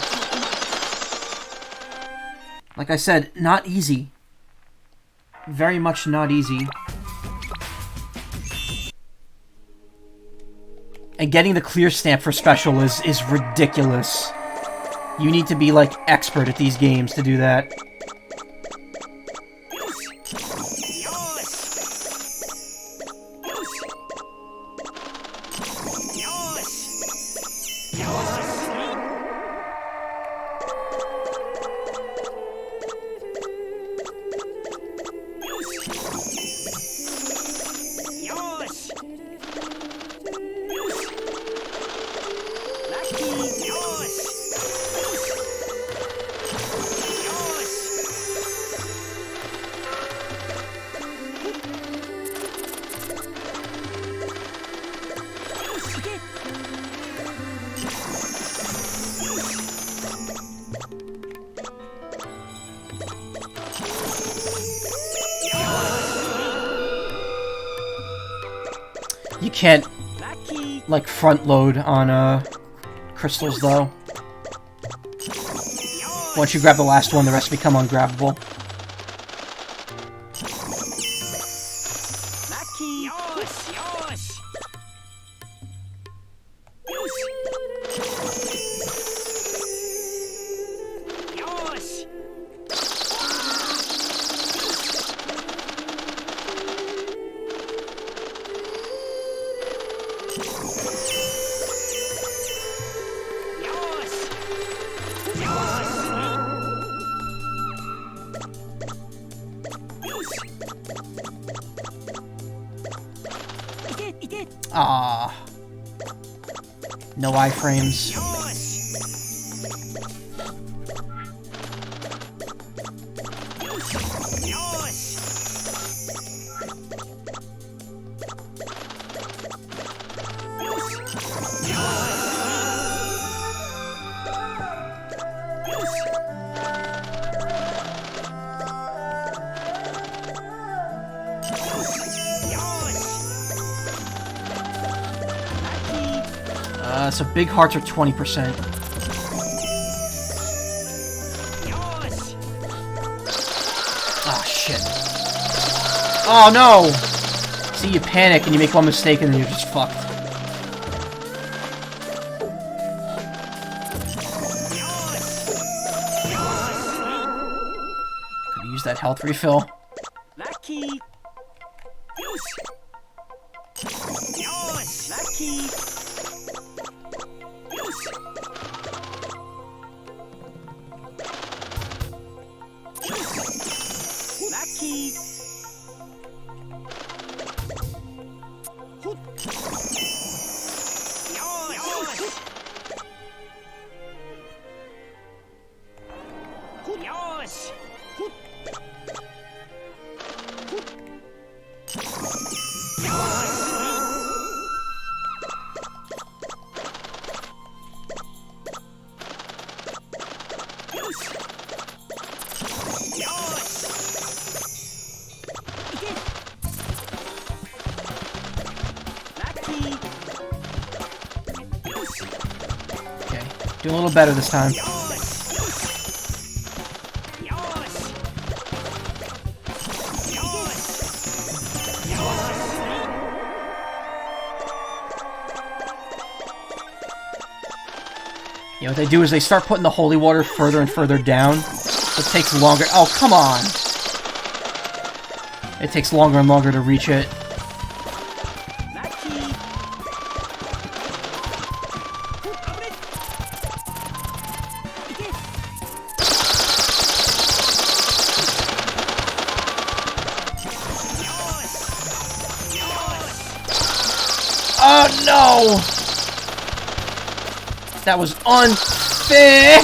Like I said, not easy. Very much not easy. And getting the clear stamp for special is ridiculous. You need to be, like, expert at these games to do that. You can't, like, front load on, crystals, though. Once you grab the last one, the rest become ungrabbable. Ah, no iframes. So big hearts are 20%. Oh, shit. Oh, no! See, you panic and you make one mistake and then you're just fucked. Could use that health refill. Lucky. Lucky. Lucky. Okay, doing a little better this time. You know, what they do is they start putting the holy water further and further down. It takes longer. Oh, come on! It takes longer and longer to reach it. Oh, no! That was unfair!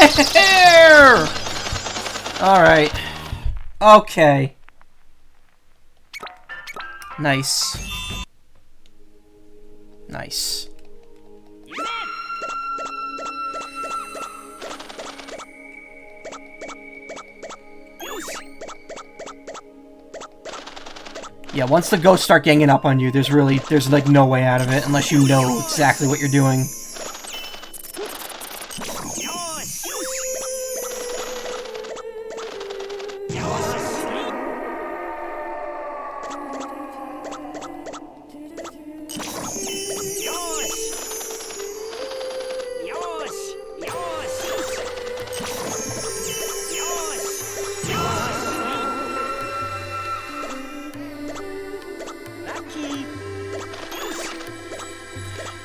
Alright. Okay. Nice. Nice. Yeah, once the ghosts start ganging up on you, there's like no way out of it unless you know exactly what you're doing.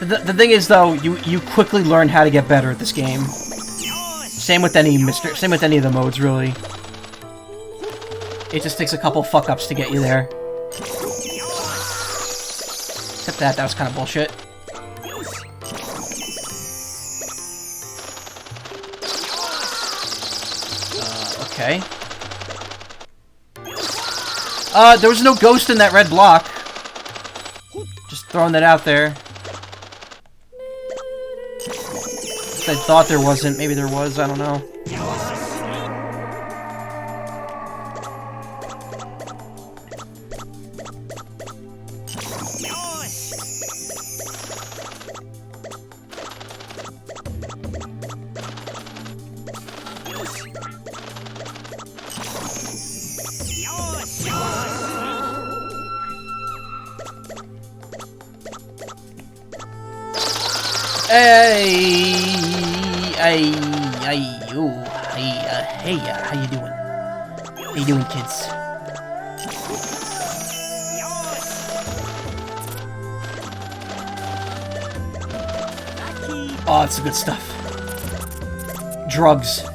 The thing is, though, you quickly learn how to get better at this game. Same with any of the modes, really. It just takes a couple fuck-ups to get you there. Except that was kind of bullshit. Okay. There was no ghost in that red block. Just throwing that out there. I thought there wasn't. Maybe there was. I don't know. Hey, how you doing? How you doing, kids? Oh, that's the good stuff. Drugs.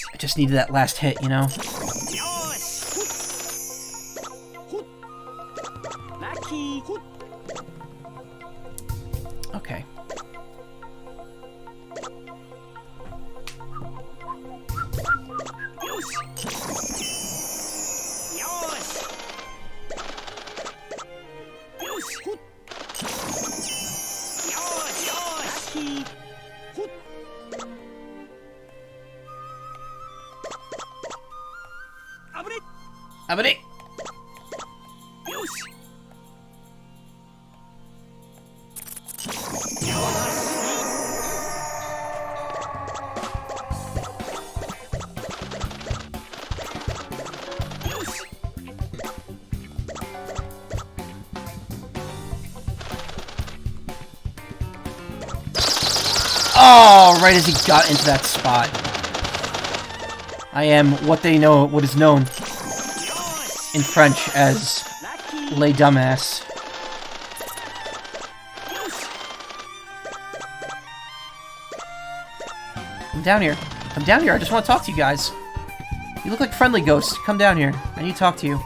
I just needed that last hit, you know? Okay. Abadi! Oh, right as he got into that spot. I am what is known in French as Les Dumbass. Come down here. Come down here. I just want to talk to you guys. You look like friendly ghosts. Come down here. I need to talk to you.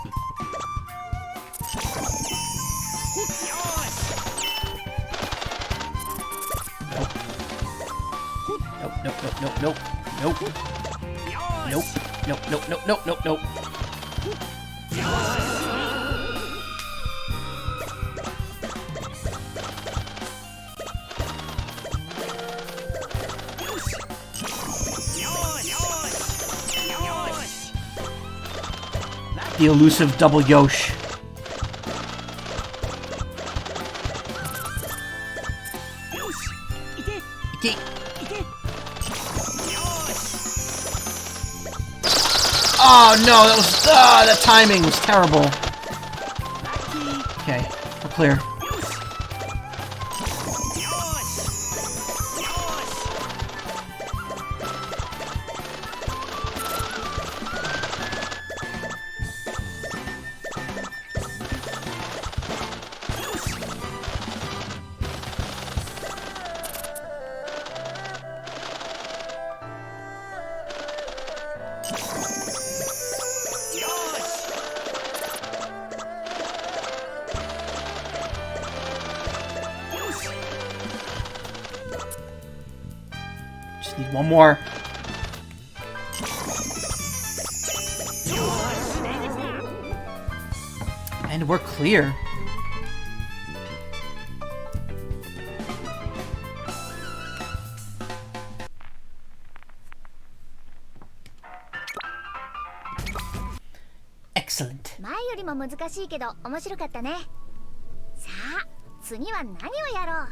Nope. The elusive double Yosh. Oh no, that timing was terrible. Okay, we're clear. Just need one more. And we're clear. Excellent. 前よりも難しいけど面白かったね。さあ、次は何をやろう。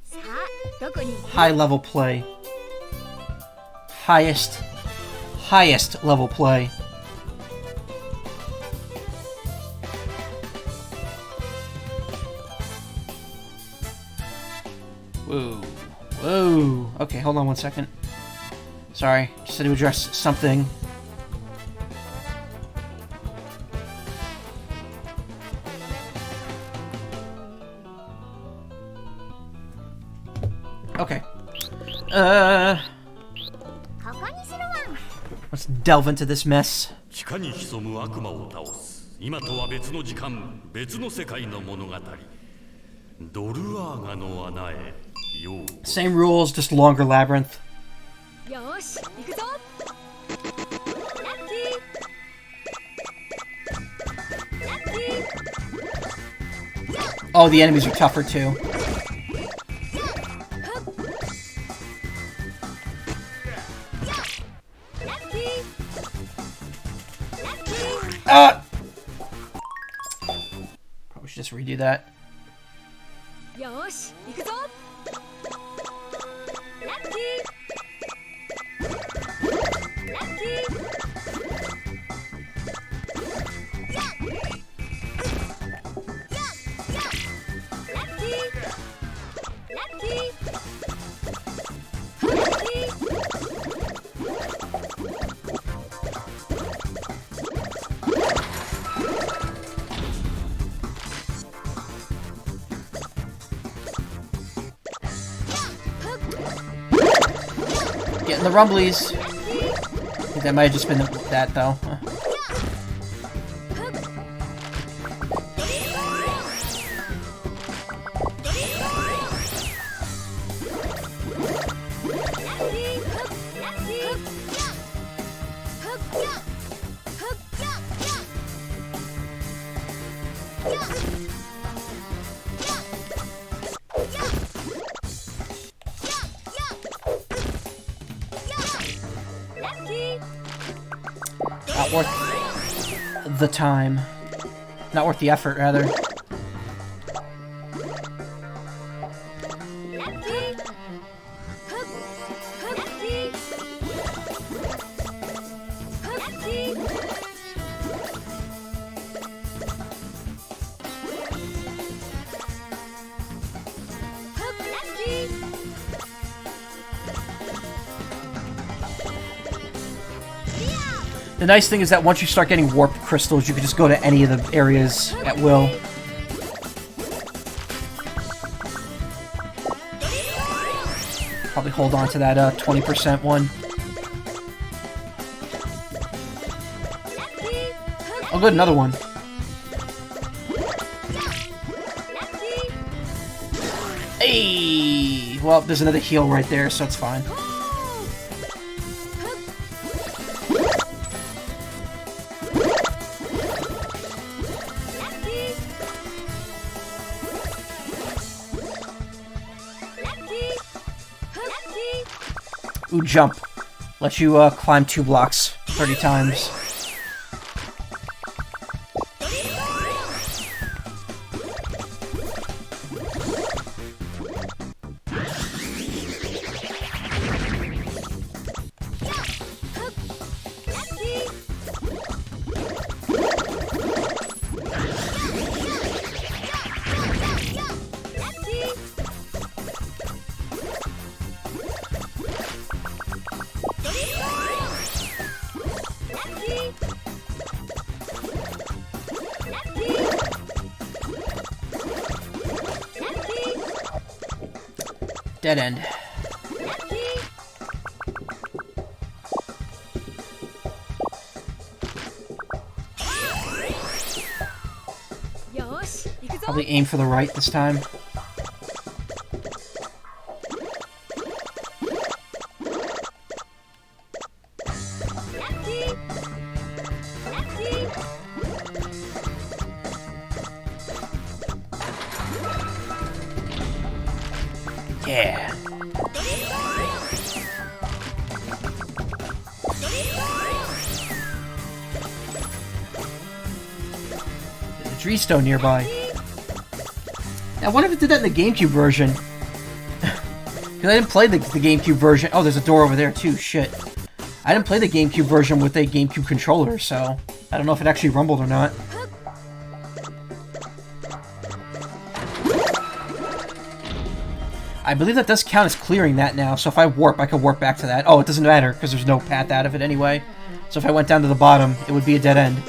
さあ、どこに High level play. Highest level play. Whoa. Okay, hold on one second. Sorry, just had to address something. Okay. Let's delve into this mess. 地下に潜む悪魔を倒す。今とは別の時間、別の世界の物語。ドルアーガの穴へよう。Same rules, just longer labyrinth. よし、行くぞ。Oh, the enemies are tougher too. Probably should just redo that. よし、行くぞ。Getting the rumblies. I think that might have just been that though. worth the time. Not worth the effort, rather. The nice thing is that once you start getting warp crystals, you can just go to any of the areas at will. Probably hold on to that 20% one. Oh good, another one. Hey! Well, there's another heal right there, so it's fine. Ooh, jump. Let you climb 2 blocks 30 times. Dead end. Probably aim for the right this time. Yeah. There's a tree stone nearby. Now, I wonder if it did that in the GameCube version. Because I didn't play the GameCube version. Oh, there's a door over there too. Shit. I didn't play the GameCube version with a GameCube controller, so I don't know if it actually rumbled or not. I believe that does count as clearing that now, so if I warp, I can warp back to that. Oh, it doesn't matter, because there's no path out of it anyway. So if I went down to the bottom, it would be a dead end.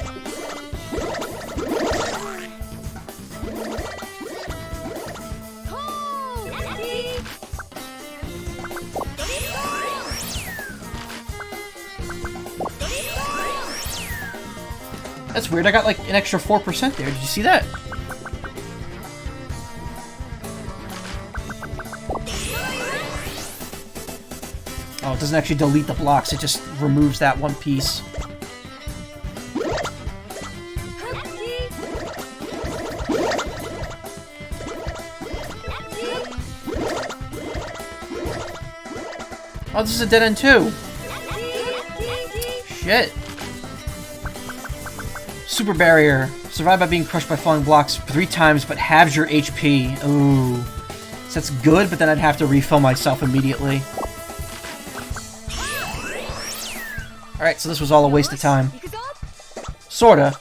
That's weird, I got like an extra 4% there. Did you see that? Oh, it doesn't actually delete the blocks, it just removes that one piece. Oh, this is a dead end too! Shit. Super barrier. Survive by being crushed by falling blocks 3 times, but halves your HP. Ooh. So that's good, but then I'd have to refill myself immediately. Alright, so this was all a waste of time. Sorta.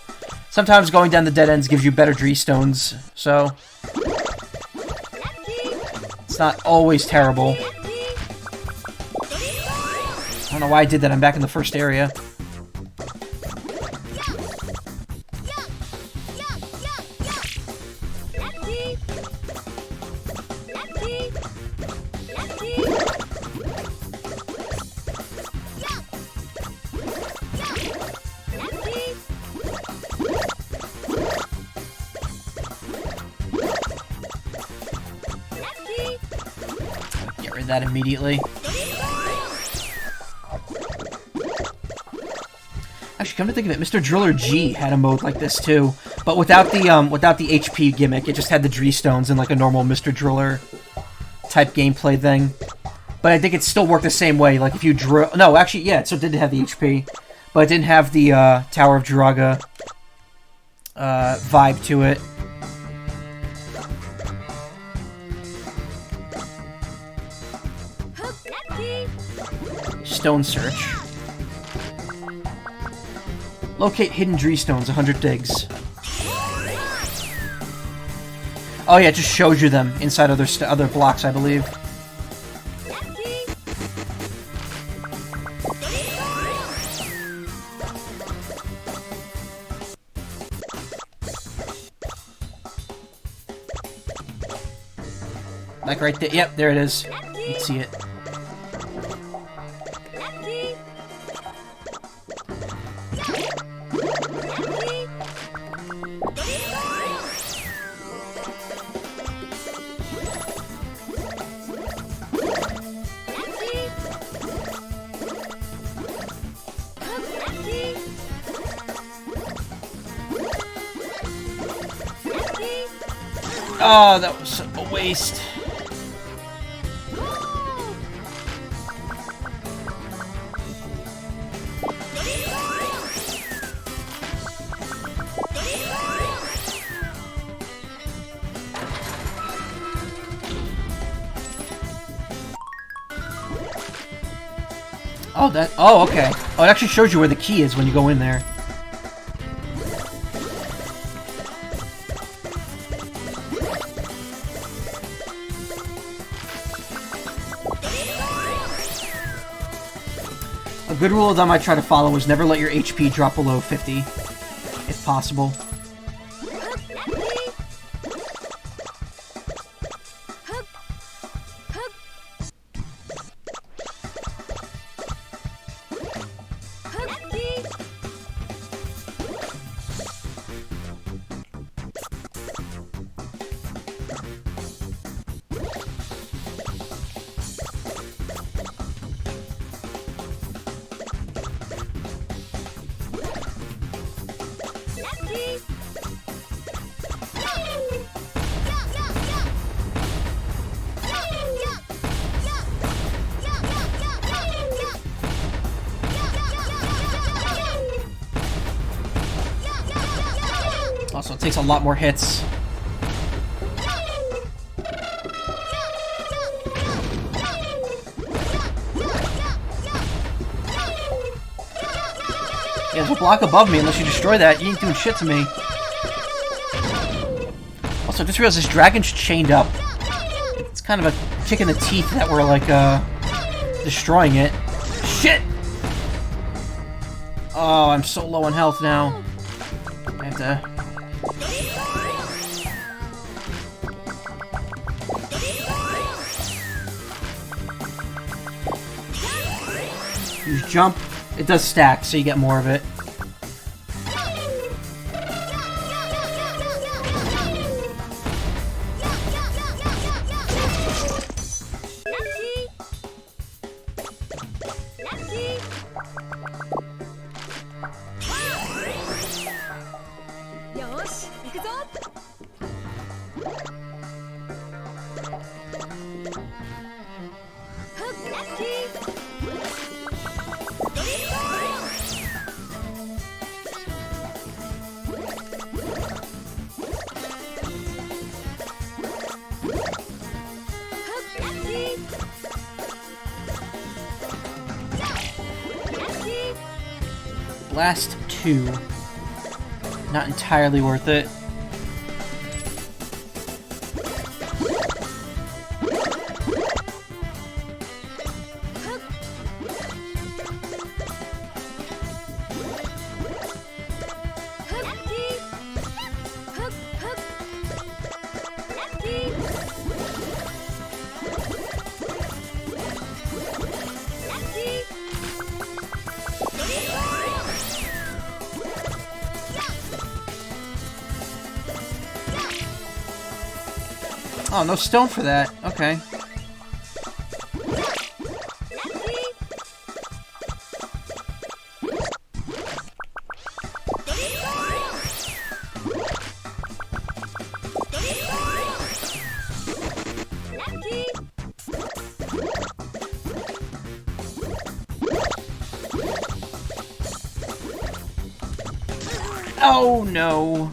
Sometimes going down the dead ends gives you better Dree stones, so... it's not always terrible. I don't know why I did that, I'm back in the first area. That immediately. Actually, come to think of it, Mr. Driller G had a mode like this too, but without the HP gimmick. It just had the Dree stones and like a normal Mr. Driller type gameplay thing. But I think it still worked the same way. Like if you drill, no, actually, yeah, so it did have the HP, but it didn't have the Tower of Druaga vibe to it. Stone search. Locate hidden Dree stones, 100 digs. Oh yeah, it just shows you them inside other blocks, I believe. Like right there. Yep, there it is. You can see it. Oh, that was a waste. Oh, that. Oh, okay. Oh, it actually shows you where the key is when you go in there. A good rule of thumb I try to follow is never let your HP drop below 50, if possible. Also, it takes a lot more hits. Yeah, there's a block above me. Unless you destroy that, you ain't doing shit to me. Also, I just realized this dragon's chained up. It's kind of a kick in the teeth that we're, like, destroying it. Shit! Oh, I'm so low on health now. I have to... use jump. It does stack, so you get more of it. Last two. Not entirely worth it. Oh, no stone for that. Okay. Oh no.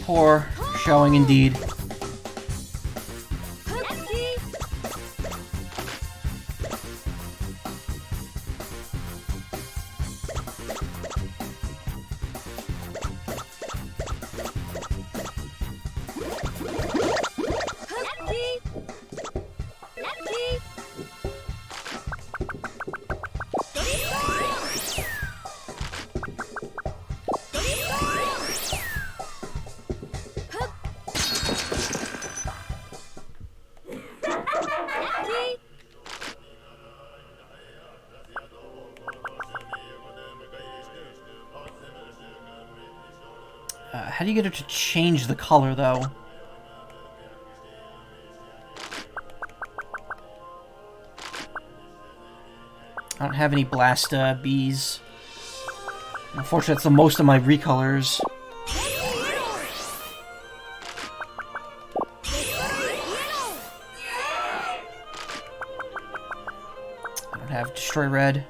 Poor showing indeed. How do you get her to change the color, though? I don't have any blast bees. Unfortunately, that's the most of my recolors. I don't have destroy red.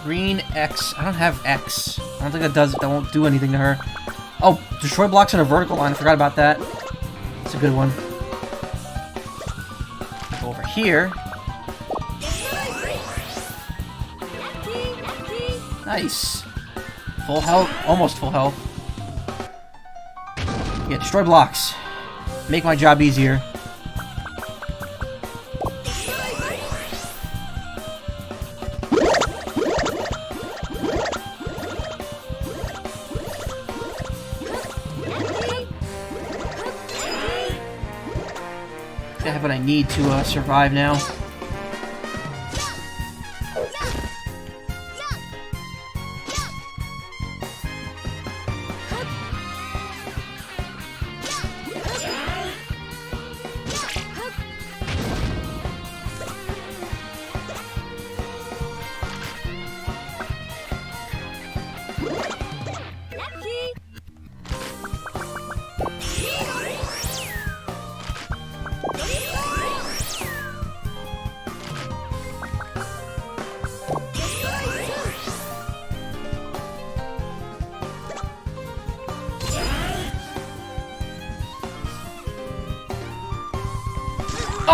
Green X. I don't have X. I don't think that won't do anything to her. Oh, destroy blocks in a vertical line. I forgot about that. That's a good one. Go over here. Nice. Full health. Almost full health. Yeah, destroy blocks. Make my job easier. I have what I need to survive now.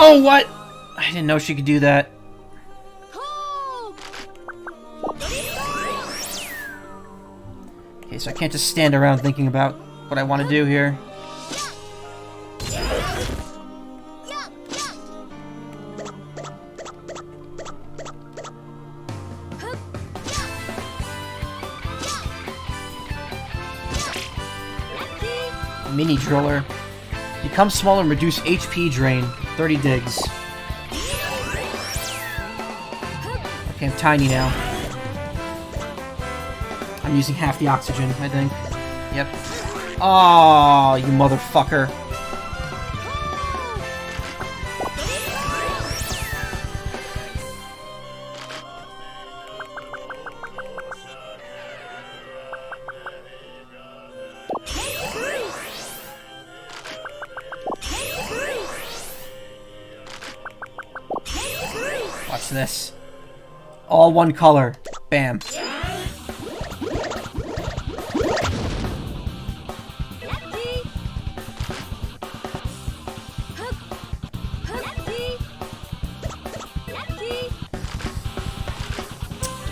Oh, what? I didn't know she could do that. Okay, so I can't just stand around thinking about what I want to do here. Mini driller. Become smaller and reduce HP drain. 30 digs. Okay, I'm tiny now. I'm using half the oxygen, I think. Yep. Oh, you motherfucker. Watch this. All one color. Bam. Don't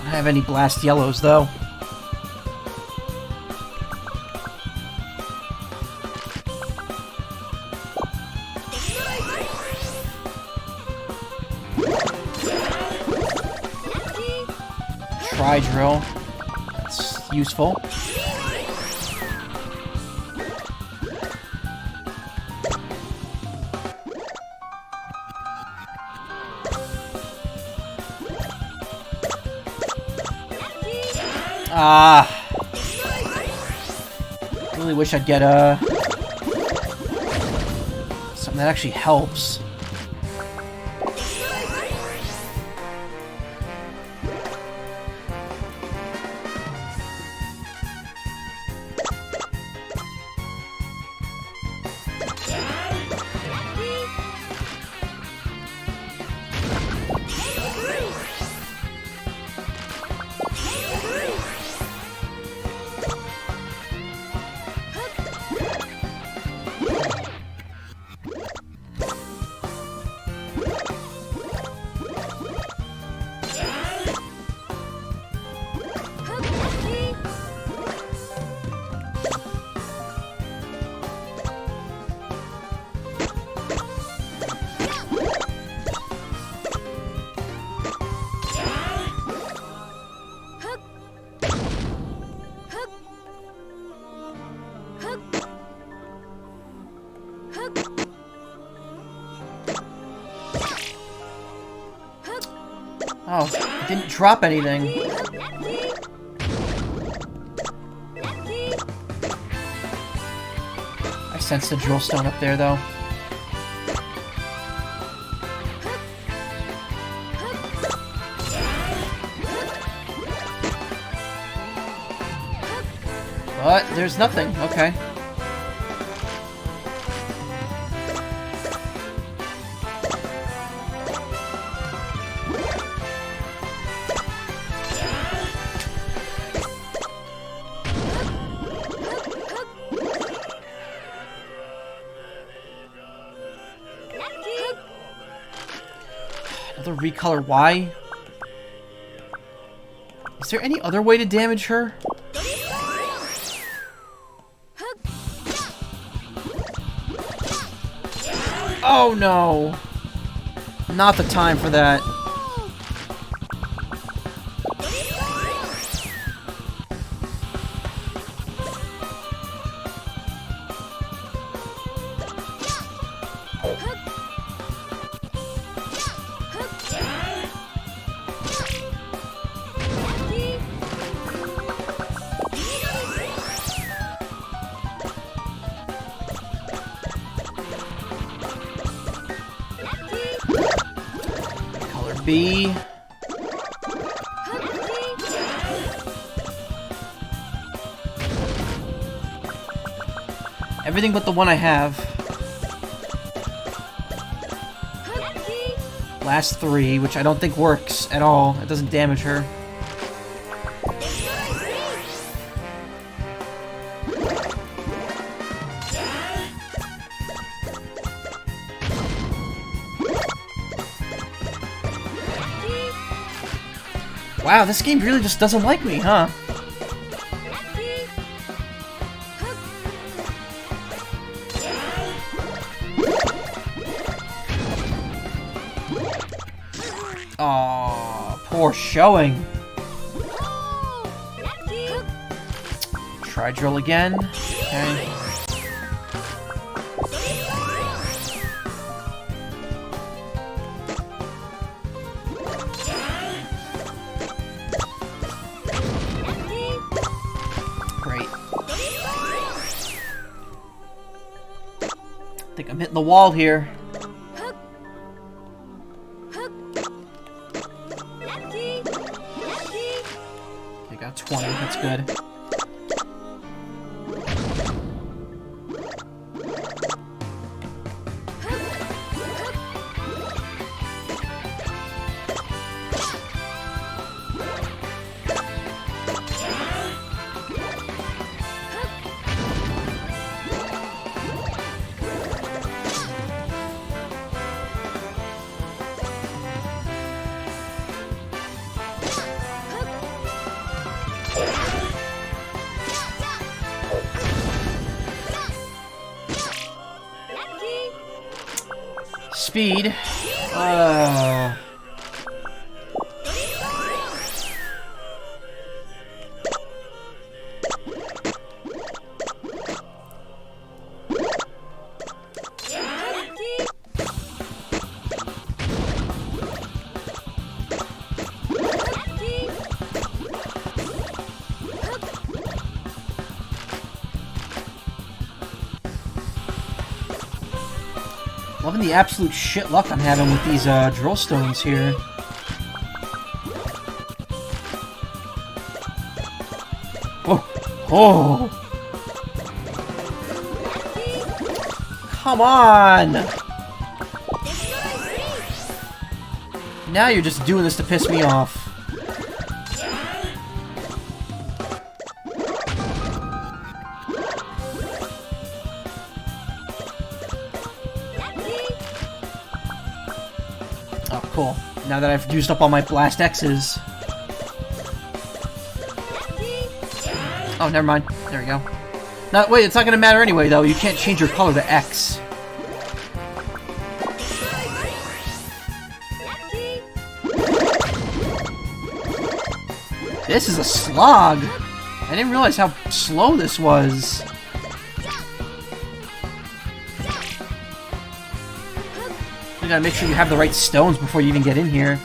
have any blast yellows though. Drill. That's useful. really wish I'd get something that actually helps. Oh, it didn't drop anything. I sensed the drill stone up there, though. But there's nothing. Okay. Another recolor. Why? Is there any other way to damage her? Oh no! Not the time for that. B. Everything but the one I have. Last three, which I don't think works at all. It doesn't damage her. Wow, this game really just doesn't like me, huh? Aw, poor showing. Try drill again. Okay. I'm hitting the wall here. I got 20, that's good. Speed. Loving the absolute shit luck I'm having with these drill stones here. Oh! Oh! Come on! Now you're just doing this to piss me off. Oh, cool. Now that I've used up all my blast X's. Oh, never mind. There we go. No, wait, it's not gonna matter anyway, though. You can't change your color to X. This is a slog! I didn't realize how slow this was. You gotta make sure you have the right stones before you even get in here.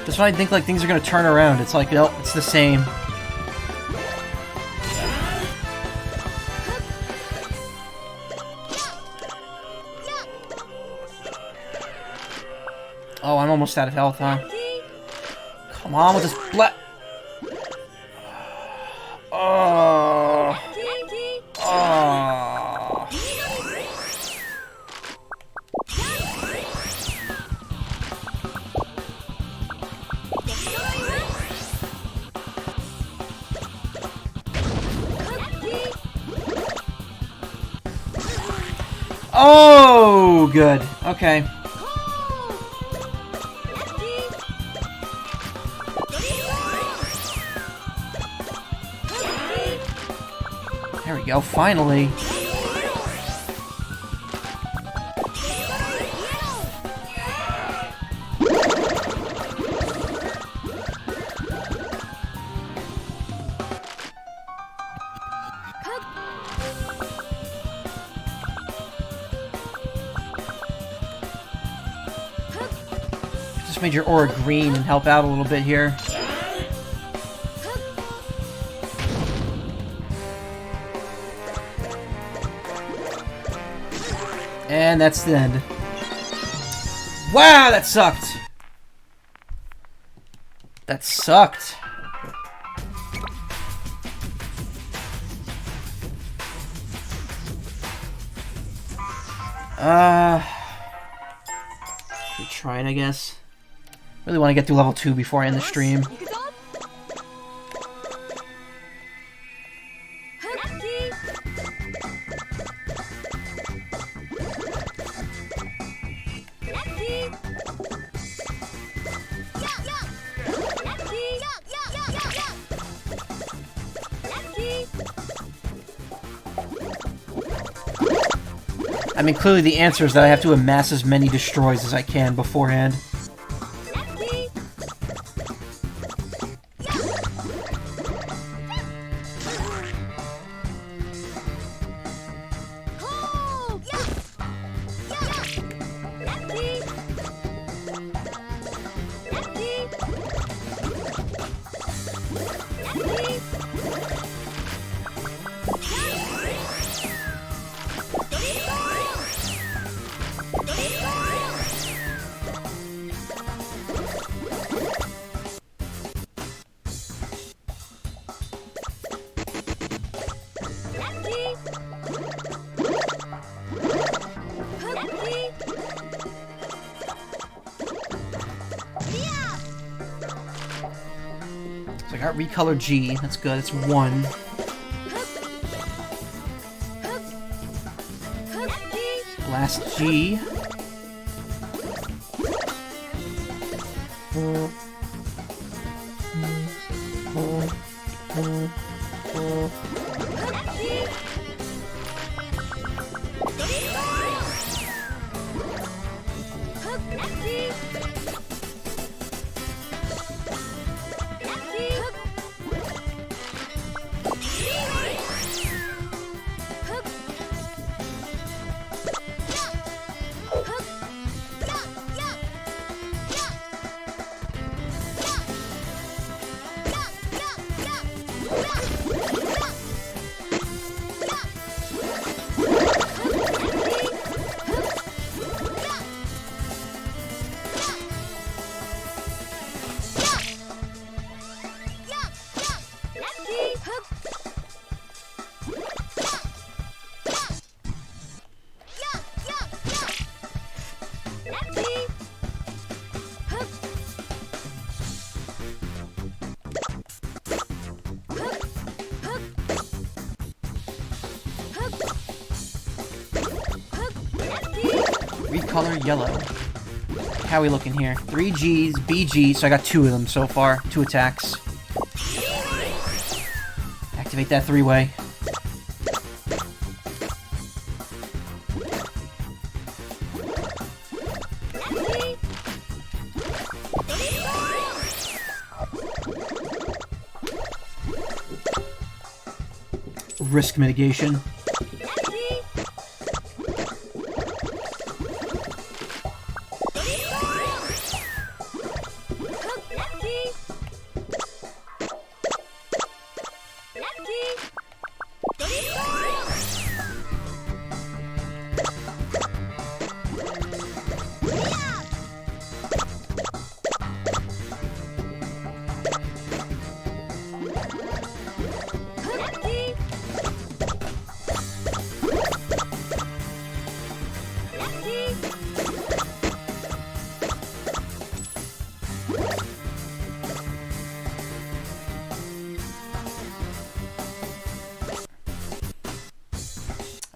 That's why I think like things are gonna turn around. It's like, nope, it's the same. Oh, I'm almost out of health, huh? Come on with this bla- Oh. Oh. Oh, good. Okay. There we go, finally. Just made your aura green and help out a little bit here. And that's the end. Wow, that sucked! That sucked. Keep trying, I guess. Really want to get through level 2 before I end the stream. I mean, clearly the answer is that I have to amass as many destroys as I can beforehand. Alright, recolor G. That's good. That's 1. Blast G. Recolor yellow. How are we looking here? 3 Gs, BG, so I got 2 of them so far. 2 attacks. Activate that 3-way. Risk mitigation.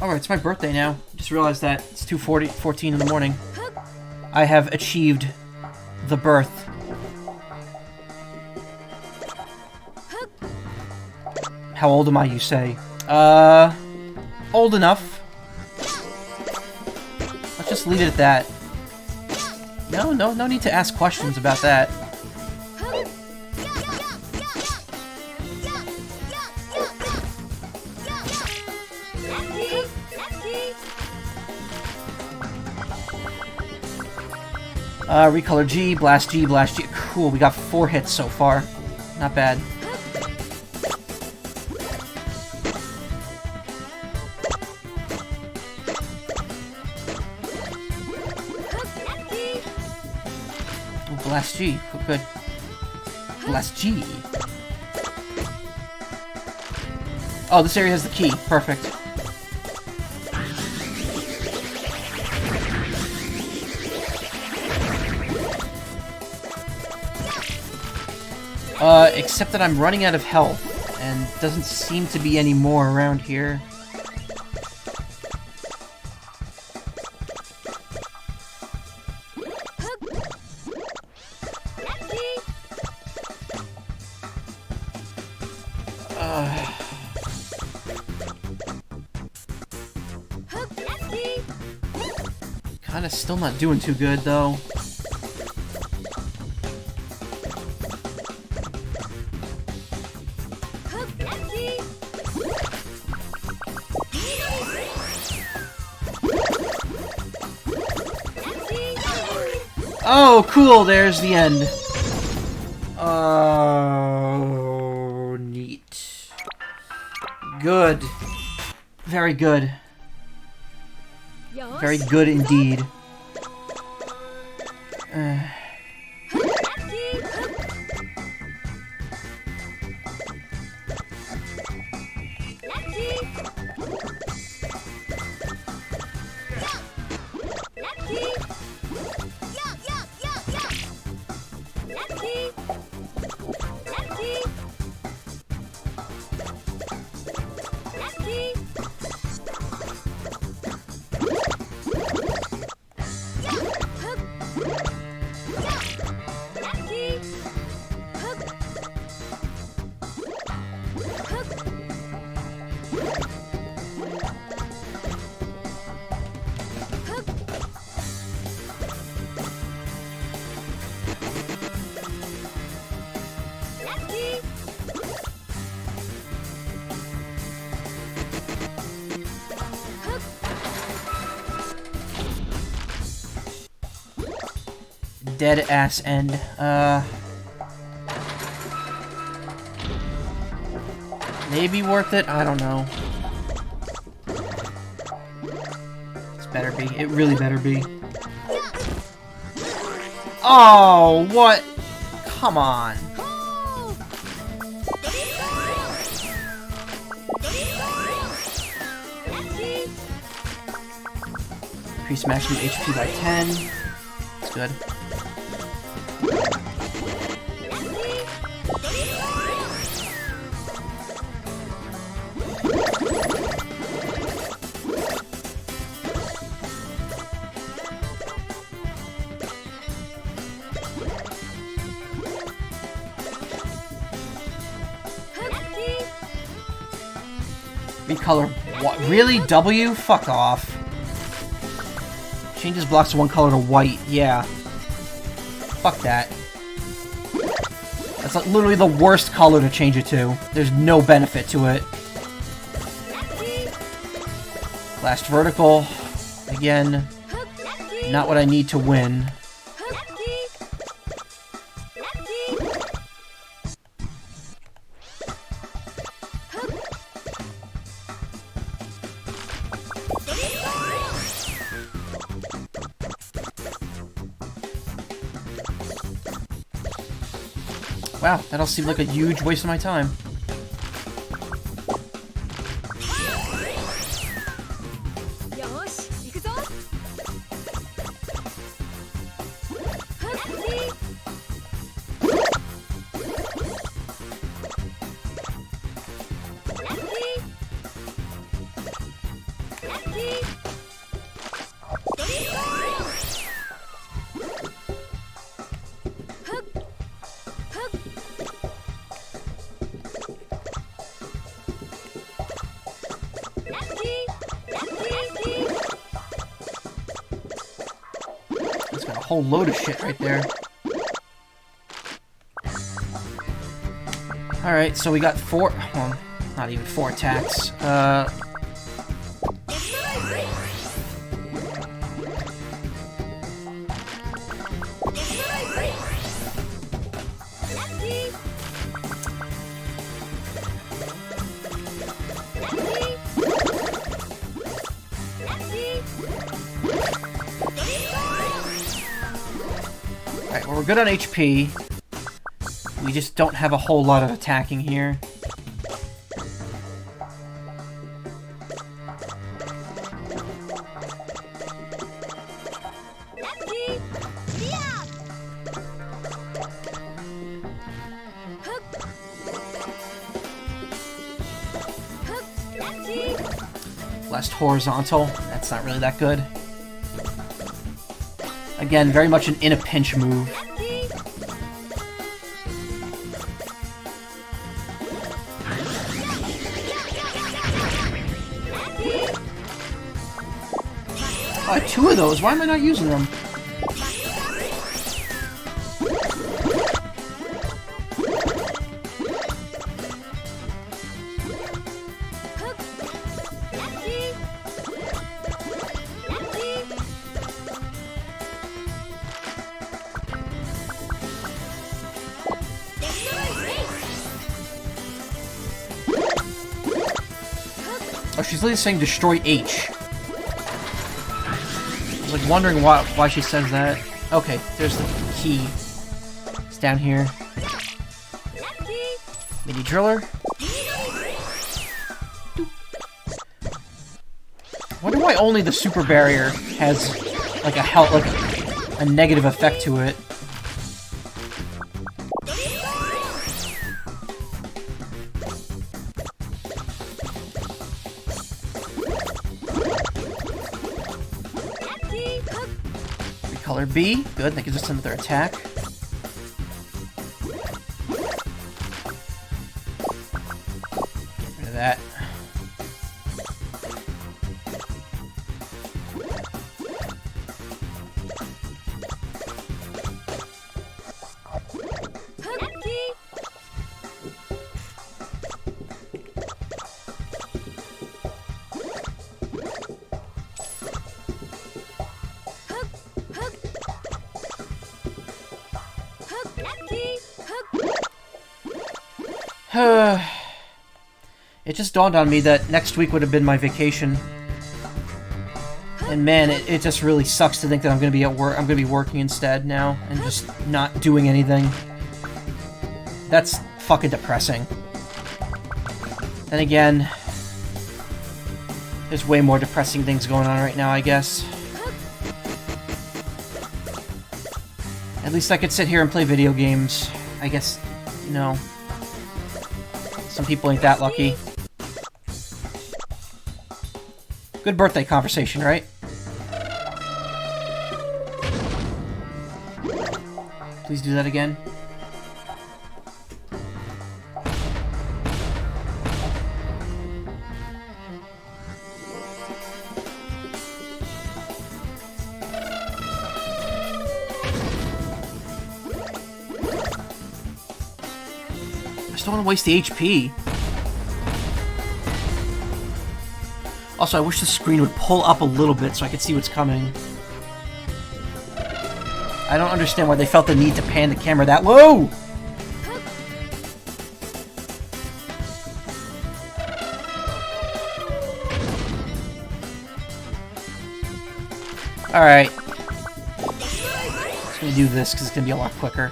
Alright, it's my birthday now. Just realized that it's 2:14 in the morning. I have achieved the birth. How old am I, you say? Old enough. Let's just leave it at that. No need to ask questions about that. Recolor G, Blast G, Blast G. Cool, we got 4 hits so far. Not bad. Oh, Blast G, good. Blast G. Oh, this area has the key. Perfect. Except that I'm running out of health, and doesn't seem to be any more around here. Kinda still not doing too good, though. Oh, cool, there's the end. Oh, neat. Good. Very good. Very good indeed. dead ass end. Maybe worth it? I don't know. This better be. It really better be. Oh, what? Come on. Increase maximum HP by 10. That's good. Recolor. What? Really? W? Fuck off. Changes blocks to one color to white. Yeah. Fuck that. That's like literally the worst color to change it to. There's no benefit to it. Last vertical. Again. Not what I need to win. Wow, that'll seem like a huge waste of my time. Whole load of shit right there. Alright, so we got 4, well, not even 4 attacks. Alright, well, we're good on HP. We just don't have a whole lot of attacking here. Last horizontal. That's not really that good. Again, very much an in-a-pinch move. Oh, I have 2 of those. Why am I not using them? Oh, she's literally saying destroy H. I was like wondering why she says that. Okay, there's the key. It's down here. Mini driller. Wonder why only the super barrier has like a negative effect to it. Color B, good, that gives us another attack. Get rid of that. It just dawned on me that next week would have been my vacation. And man, it just really sucks to think that I'm gonna be at work. I'm gonna be working instead now and just not doing anything. That's fucking depressing. Then again, there's way more depressing things going on right now, I guess. At least I could sit here and play video games. I guess, you know, some people ain't that lucky. Good birthday conversation, right? Please do that again. I just don't want to waste the HP. Also, I wish the screen would pull up a little bit so I could see what's coming. I don't understand why they felt the need to pan the camera that low! Alright. Just gonna do this because it's gonna be a lot quicker.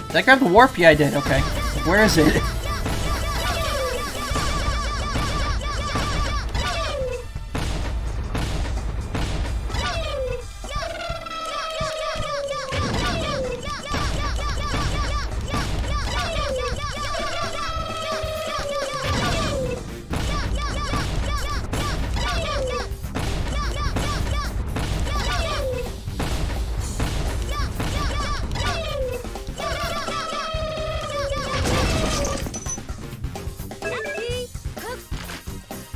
Did I grab the warp? Yeah, I did. Okay. Where is it?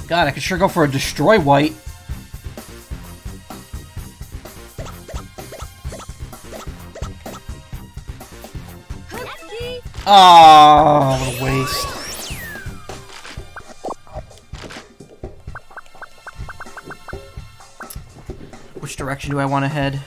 God, I could sure go for a destroy white. Oh, what a waste. Which direction do I want to head?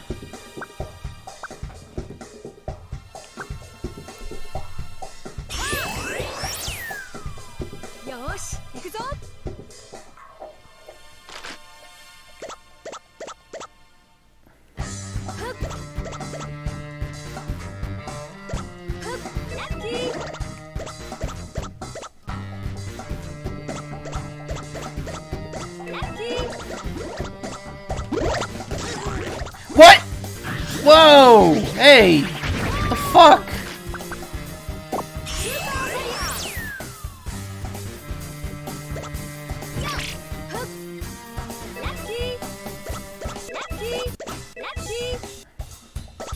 What? Whoa! Hey! What the fuck?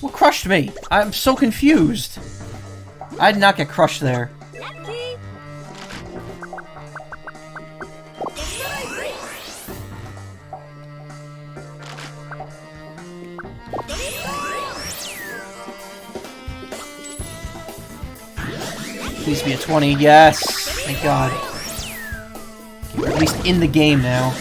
What crushed me? I'm so confused. I did not get crushed there. Please be a 20. Yes! Thank God. We're at least in the game now.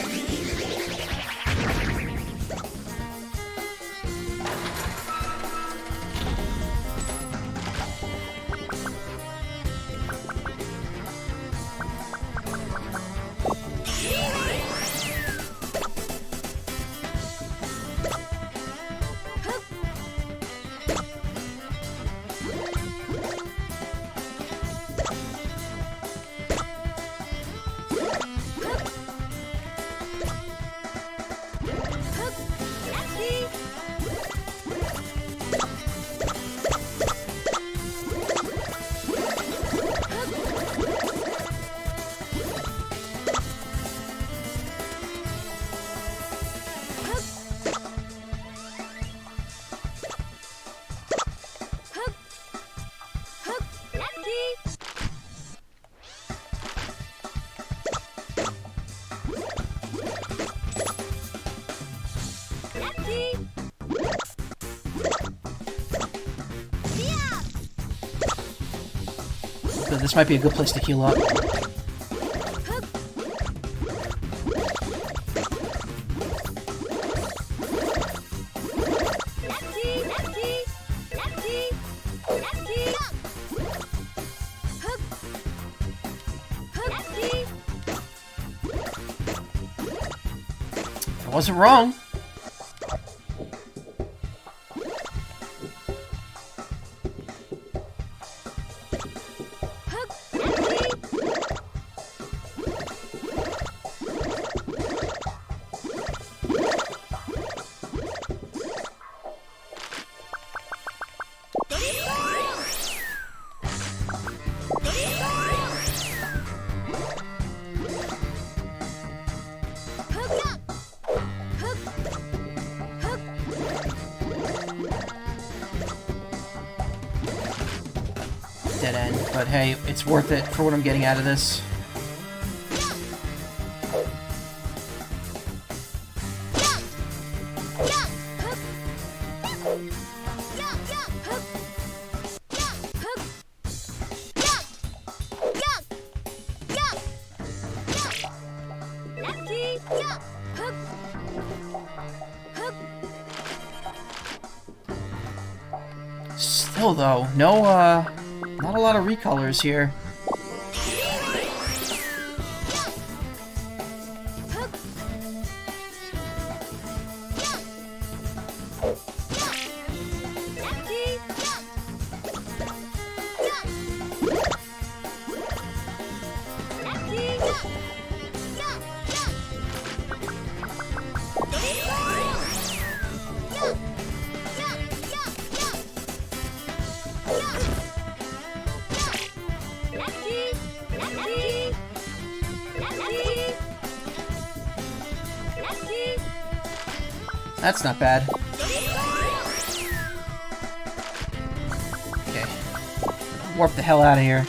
This might be a good place to heal up. wasn't wrong. Dead end, but hey, it's worth it for what I'm getting out of this. Still though, no, not a lot of recolors here. That's not bad. Okay. Warp the hell out of here.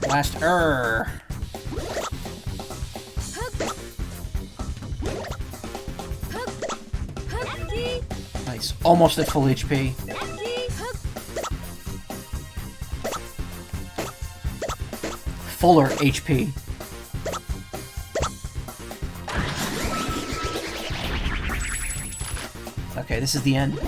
Last Nice. Almost at full HP. Fuller HP. Okay, this is the end.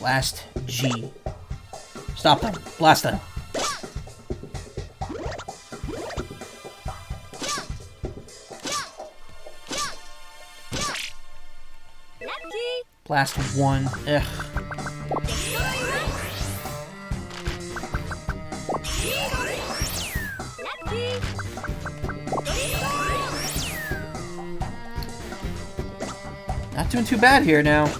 Last G. Stop them. Blast them. Blast 1. Ugh. Not doing too bad here now.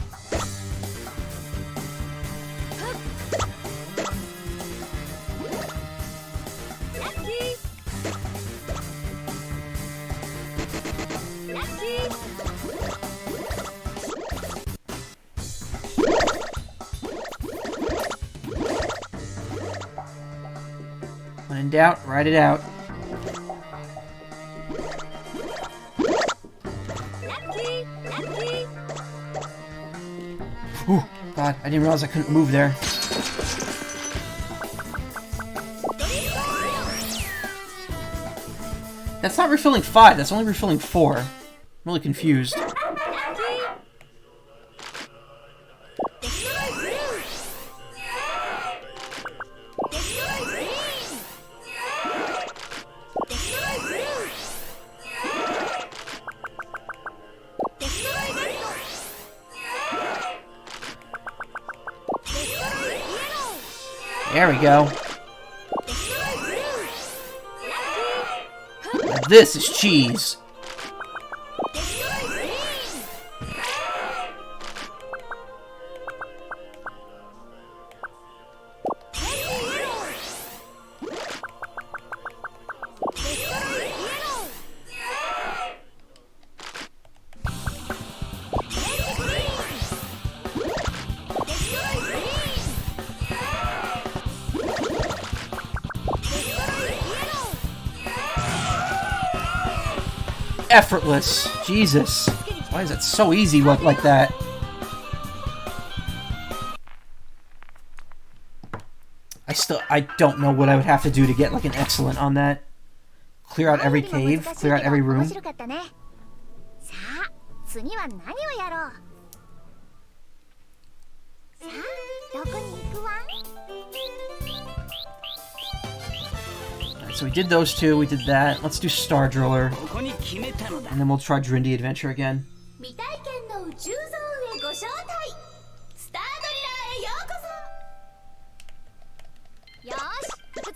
When in doubt, write it out. Ooh, God, I didn't realize I couldn't move there. That's not refilling 5, that's only refilling 4. I'm really confused. There we go. Now this is cheese. effortless. Jesus. Why is it so easy like that? I don't know what I would have to do to get like an excellent on that. Clear out every cave, clear out every room. さあ、次は何をやろう。さあ、どこに行くわ。 Alright, so we did those two, we did that. Let's do Star Driller. And then we'll try Drindy Adventure again. 未体験の宇宙ゾーンへご招待。スタードリラーへようこそ。よーし、行くぞ。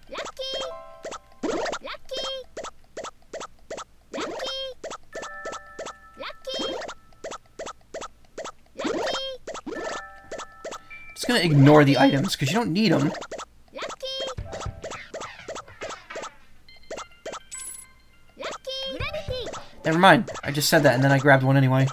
ラッキー。ラッキー。ラッキー。ラッキー。ラッキー。 I'm just gonna ignore the items because you don't need them. Never mind. I just said that and then I grabbed one anyway.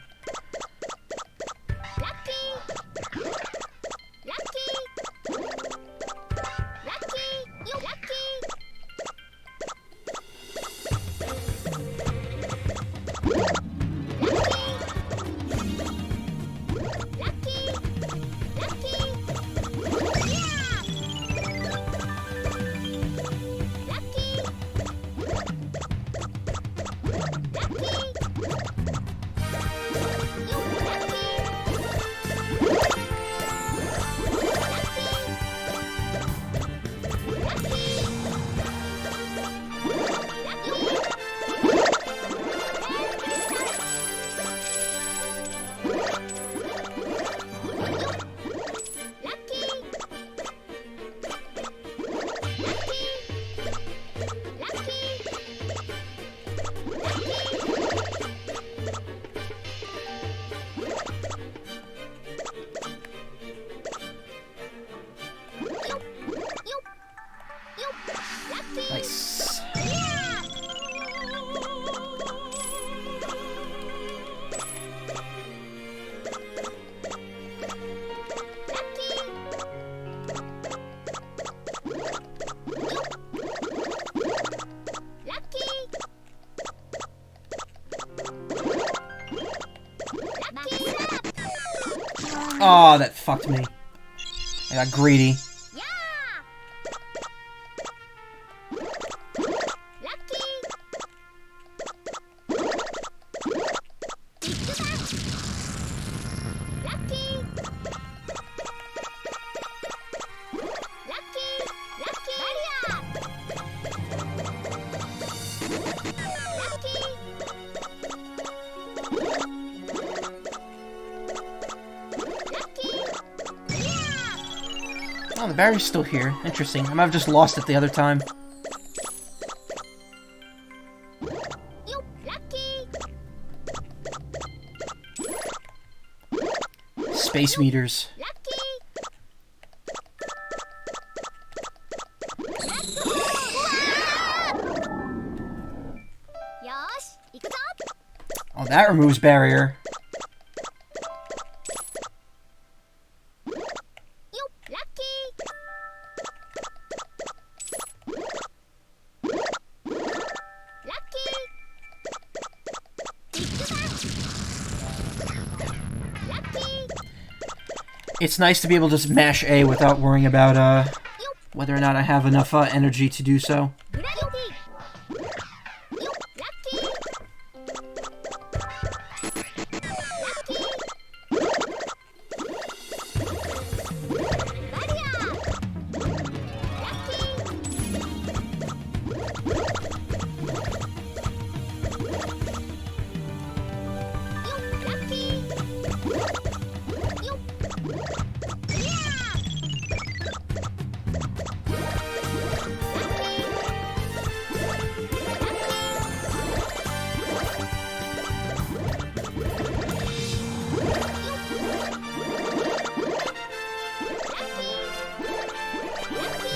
Nice. Oh, that fucked me. I got greedy. Oh, the battery's still here. Interesting. I might have just lost it the other time. Space meters. Oh, that removes barrier. It's nice to be able to just mash A without worrying about whether or not I have enough energy to do so.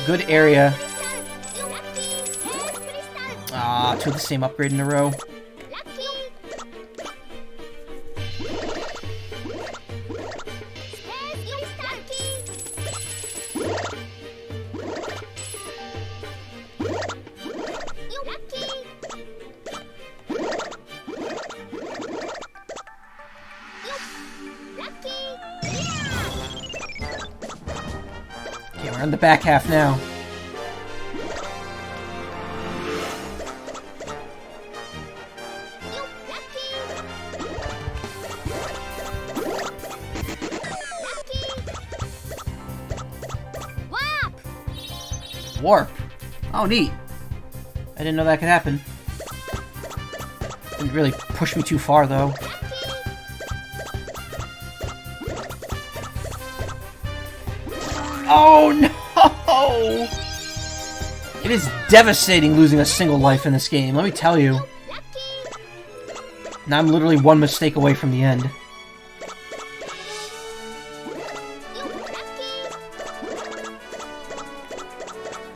Good area. Ah, two of the same upgrade in a row. We're in the back half now. Warp! Oh, neat. I didn't know that could happen. Didn't really push me too far, though. Oh, no! It is devastating losing a single life in this game, let me tell you. Now I'm literally one mistake away from the end.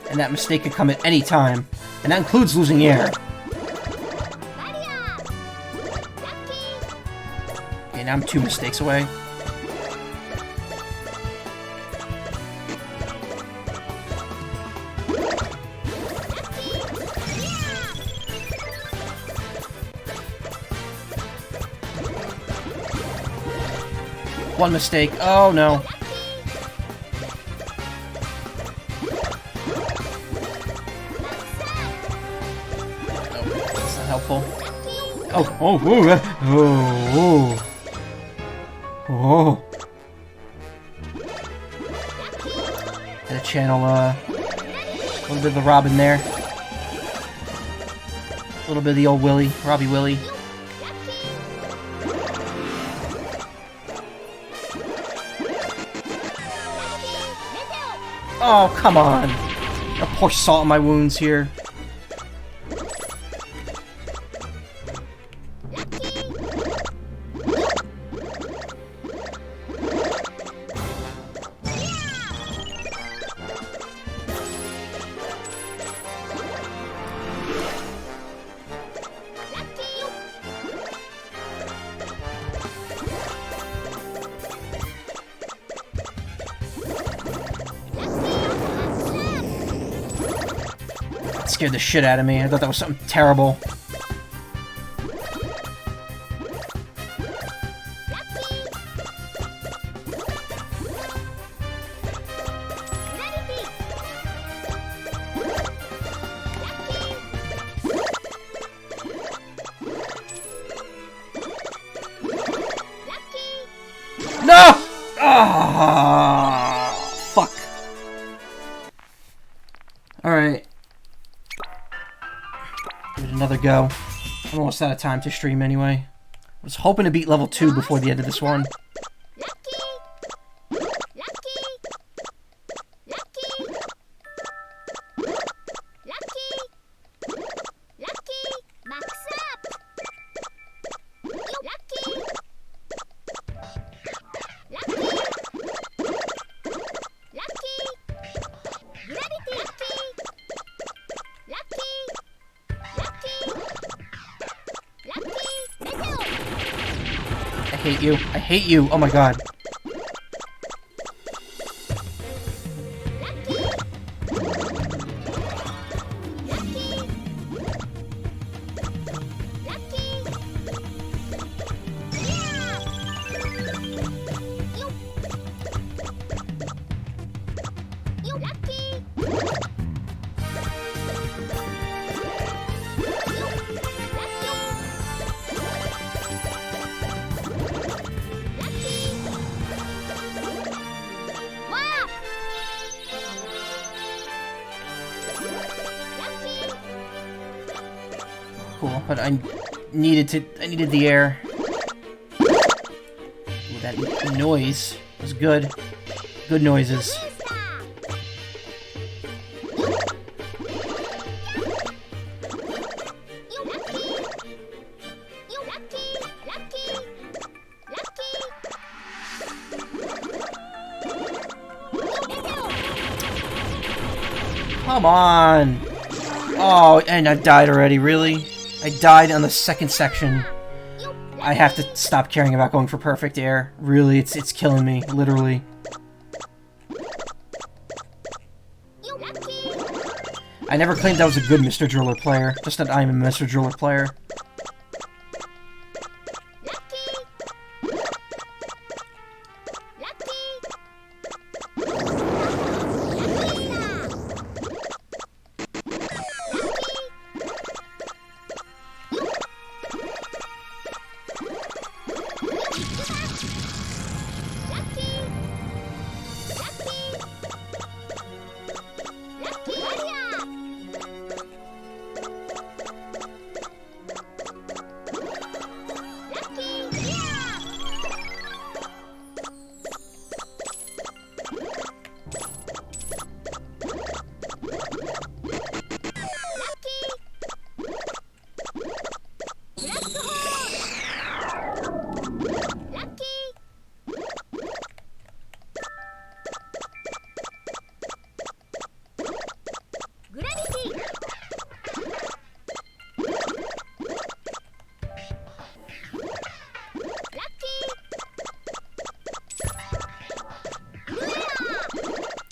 And that mistake could come at any time. And that includes losing air. Okay, now I'm 2 mistakes away. One mistake. Oh no. Helpful. Oh, oh, oh, oh, oh. Had to channel a little bit of the Robin there. A little bit of the old Willy, Robbie Willy. Oh, come on. I'll pour salt in my wounds here. Scared the shit out of me. I thought that was something terrible. No! Ah, fuck. Alright. Another go. I'm almost out of time to stream anyway. I was hoping to beat level 2 before the end of this one. I hate you. I hate you. Oh my god. Cool, but I needed the air. Ooh, that noise was good. Good noises. Come on! Oh, and I died already, really? I died on the second section. I have to stop caring about going for perfect air. Really, it's killing me, literally. I never claimed I was a good Mr. Driller player, just that I'm a Mr. Driller player.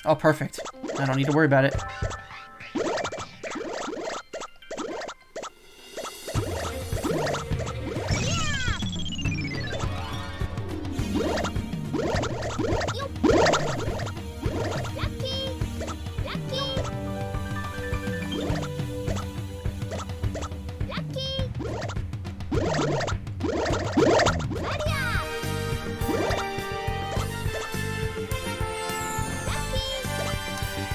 Oh, perfect. I don't need to worry about it.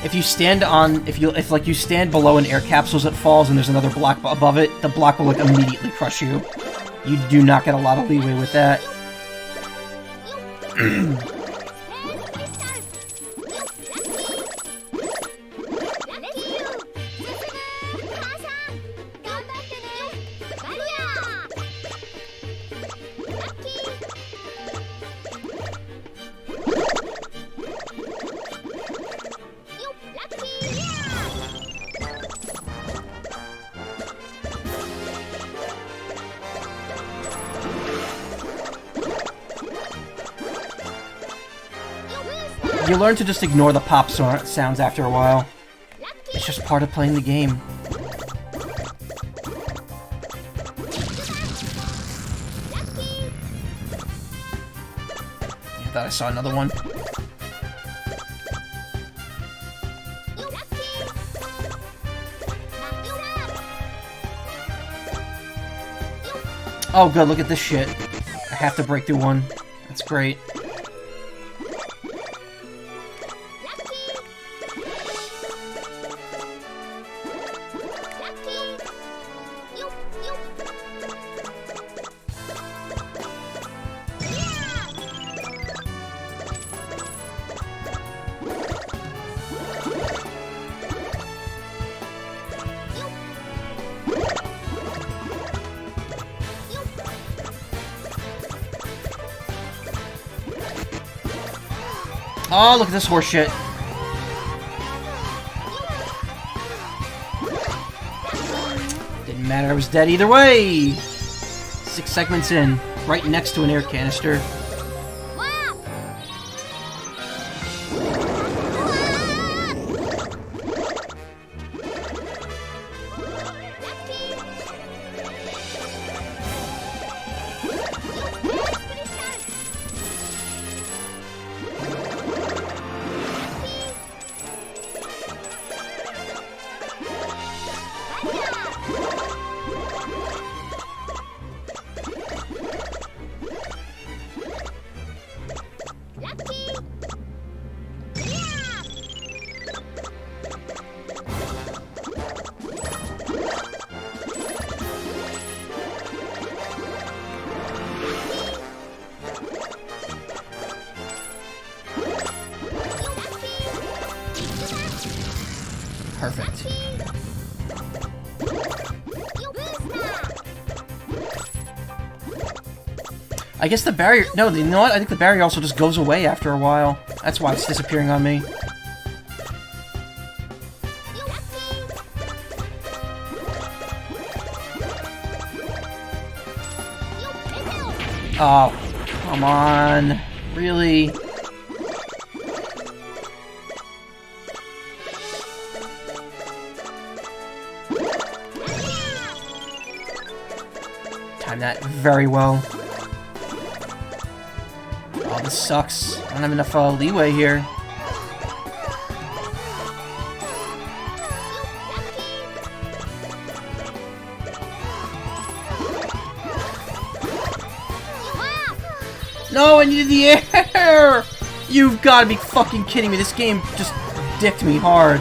If you stand on, if you stand below an air capsule as it falls and there's another block above it, the block will like immediately crush you. You do not get a lot of leeway with that. You learn to just ignore the pop sounds after a while. It's just part of playing the game. I thought I saw another one. Oh good, look at this shit. I have to break through one. That's great. Oh, look at this horse shit. Didn't matter, I was dead either way. 6 segments in, right next to an air canister. Perfect. I guess the barrier... No, you know what? I think the barrier also just goes away after a while. That's why it's disappearing on me. Oh, come on. Really? Timed that very well. Oh, this sucks. I don't have enough leeway here. No, I needed the air! You've got to be fucking kidding me. This game just dicked me hard.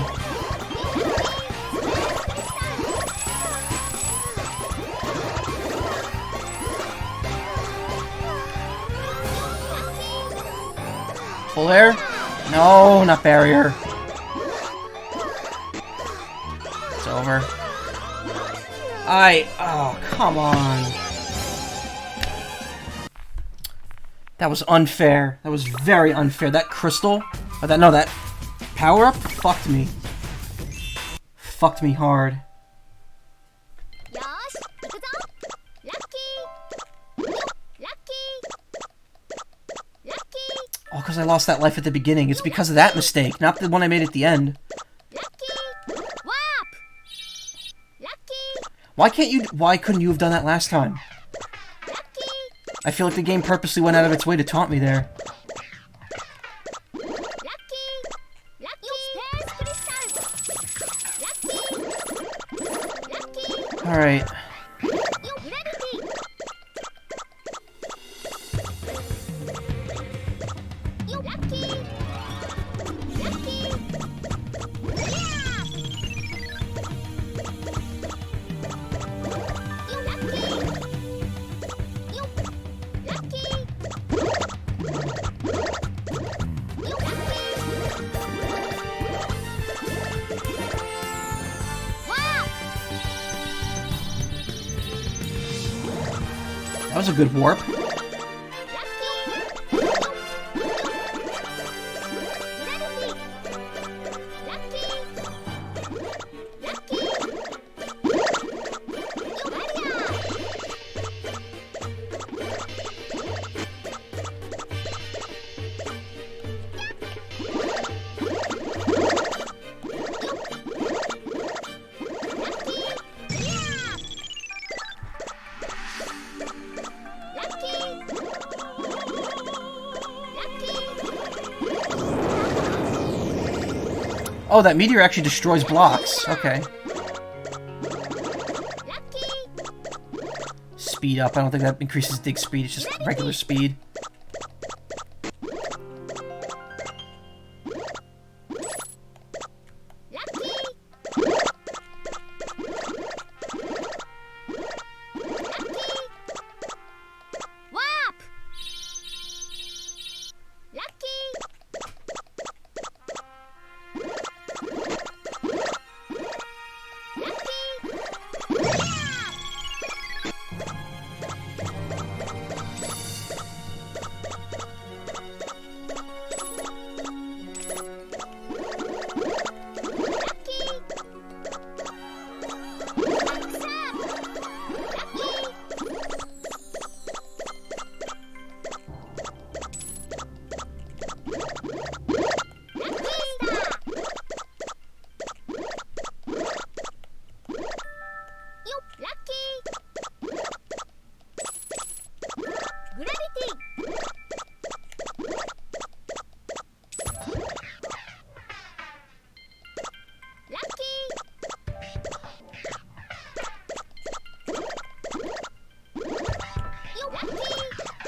Full air? No, not barrier. It's over. Oh, come on. That was unfair. That was very unfair. That crystal, that power-up fucked me. Fucked me hard. Oh, because I lost that life at the beginning. It's because of that mistake, not the one I made at the end. Why couldn't you have done that last time? I feel like the game purposely went out of its way to taunt me there. Alright. That was a good warp. Oh, that meteor actually destroys blocks. Okay. Speed up. I don't think that increases dig speed. It's just regular speed.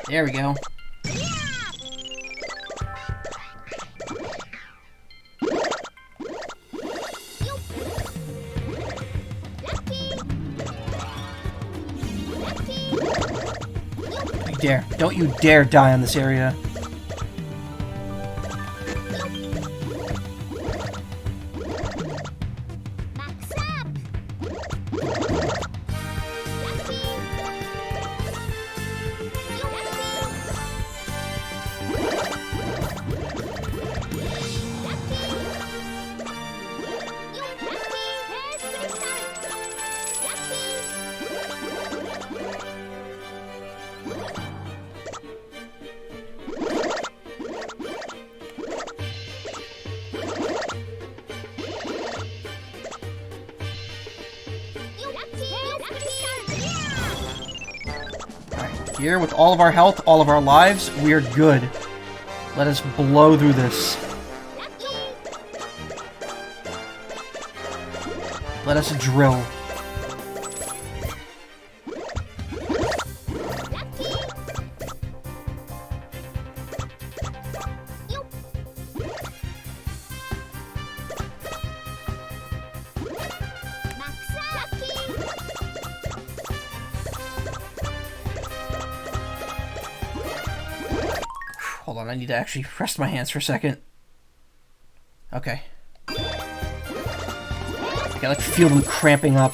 There we go. Don't you dare die on this area. Here, with all of our health, all of our lives, we're good. Let us blow through this. Let us drill. Hold on, I need to actually rest my hands for a second. Okay. I can like feel them cramping up.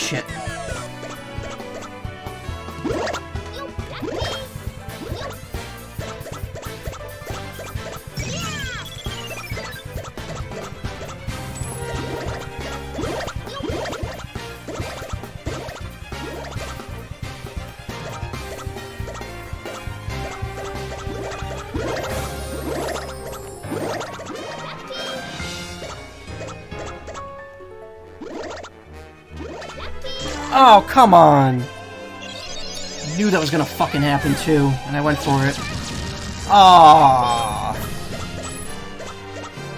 shit. Oh, come on! Knew that was gonna fucking happen too, and I went for it. Ah!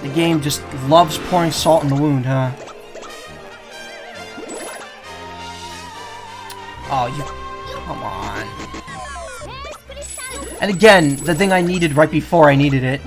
The game just loves pouring salt in the wound, huh? Oh, you... Come on. And again, the thing I needed right before I needed it.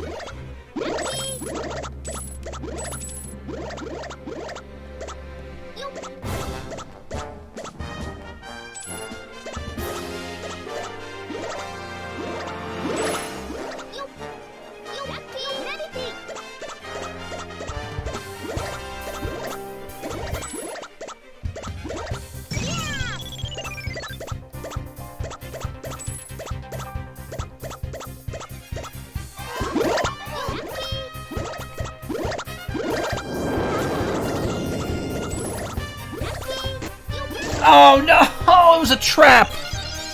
Oh no! Oh, it was a trap!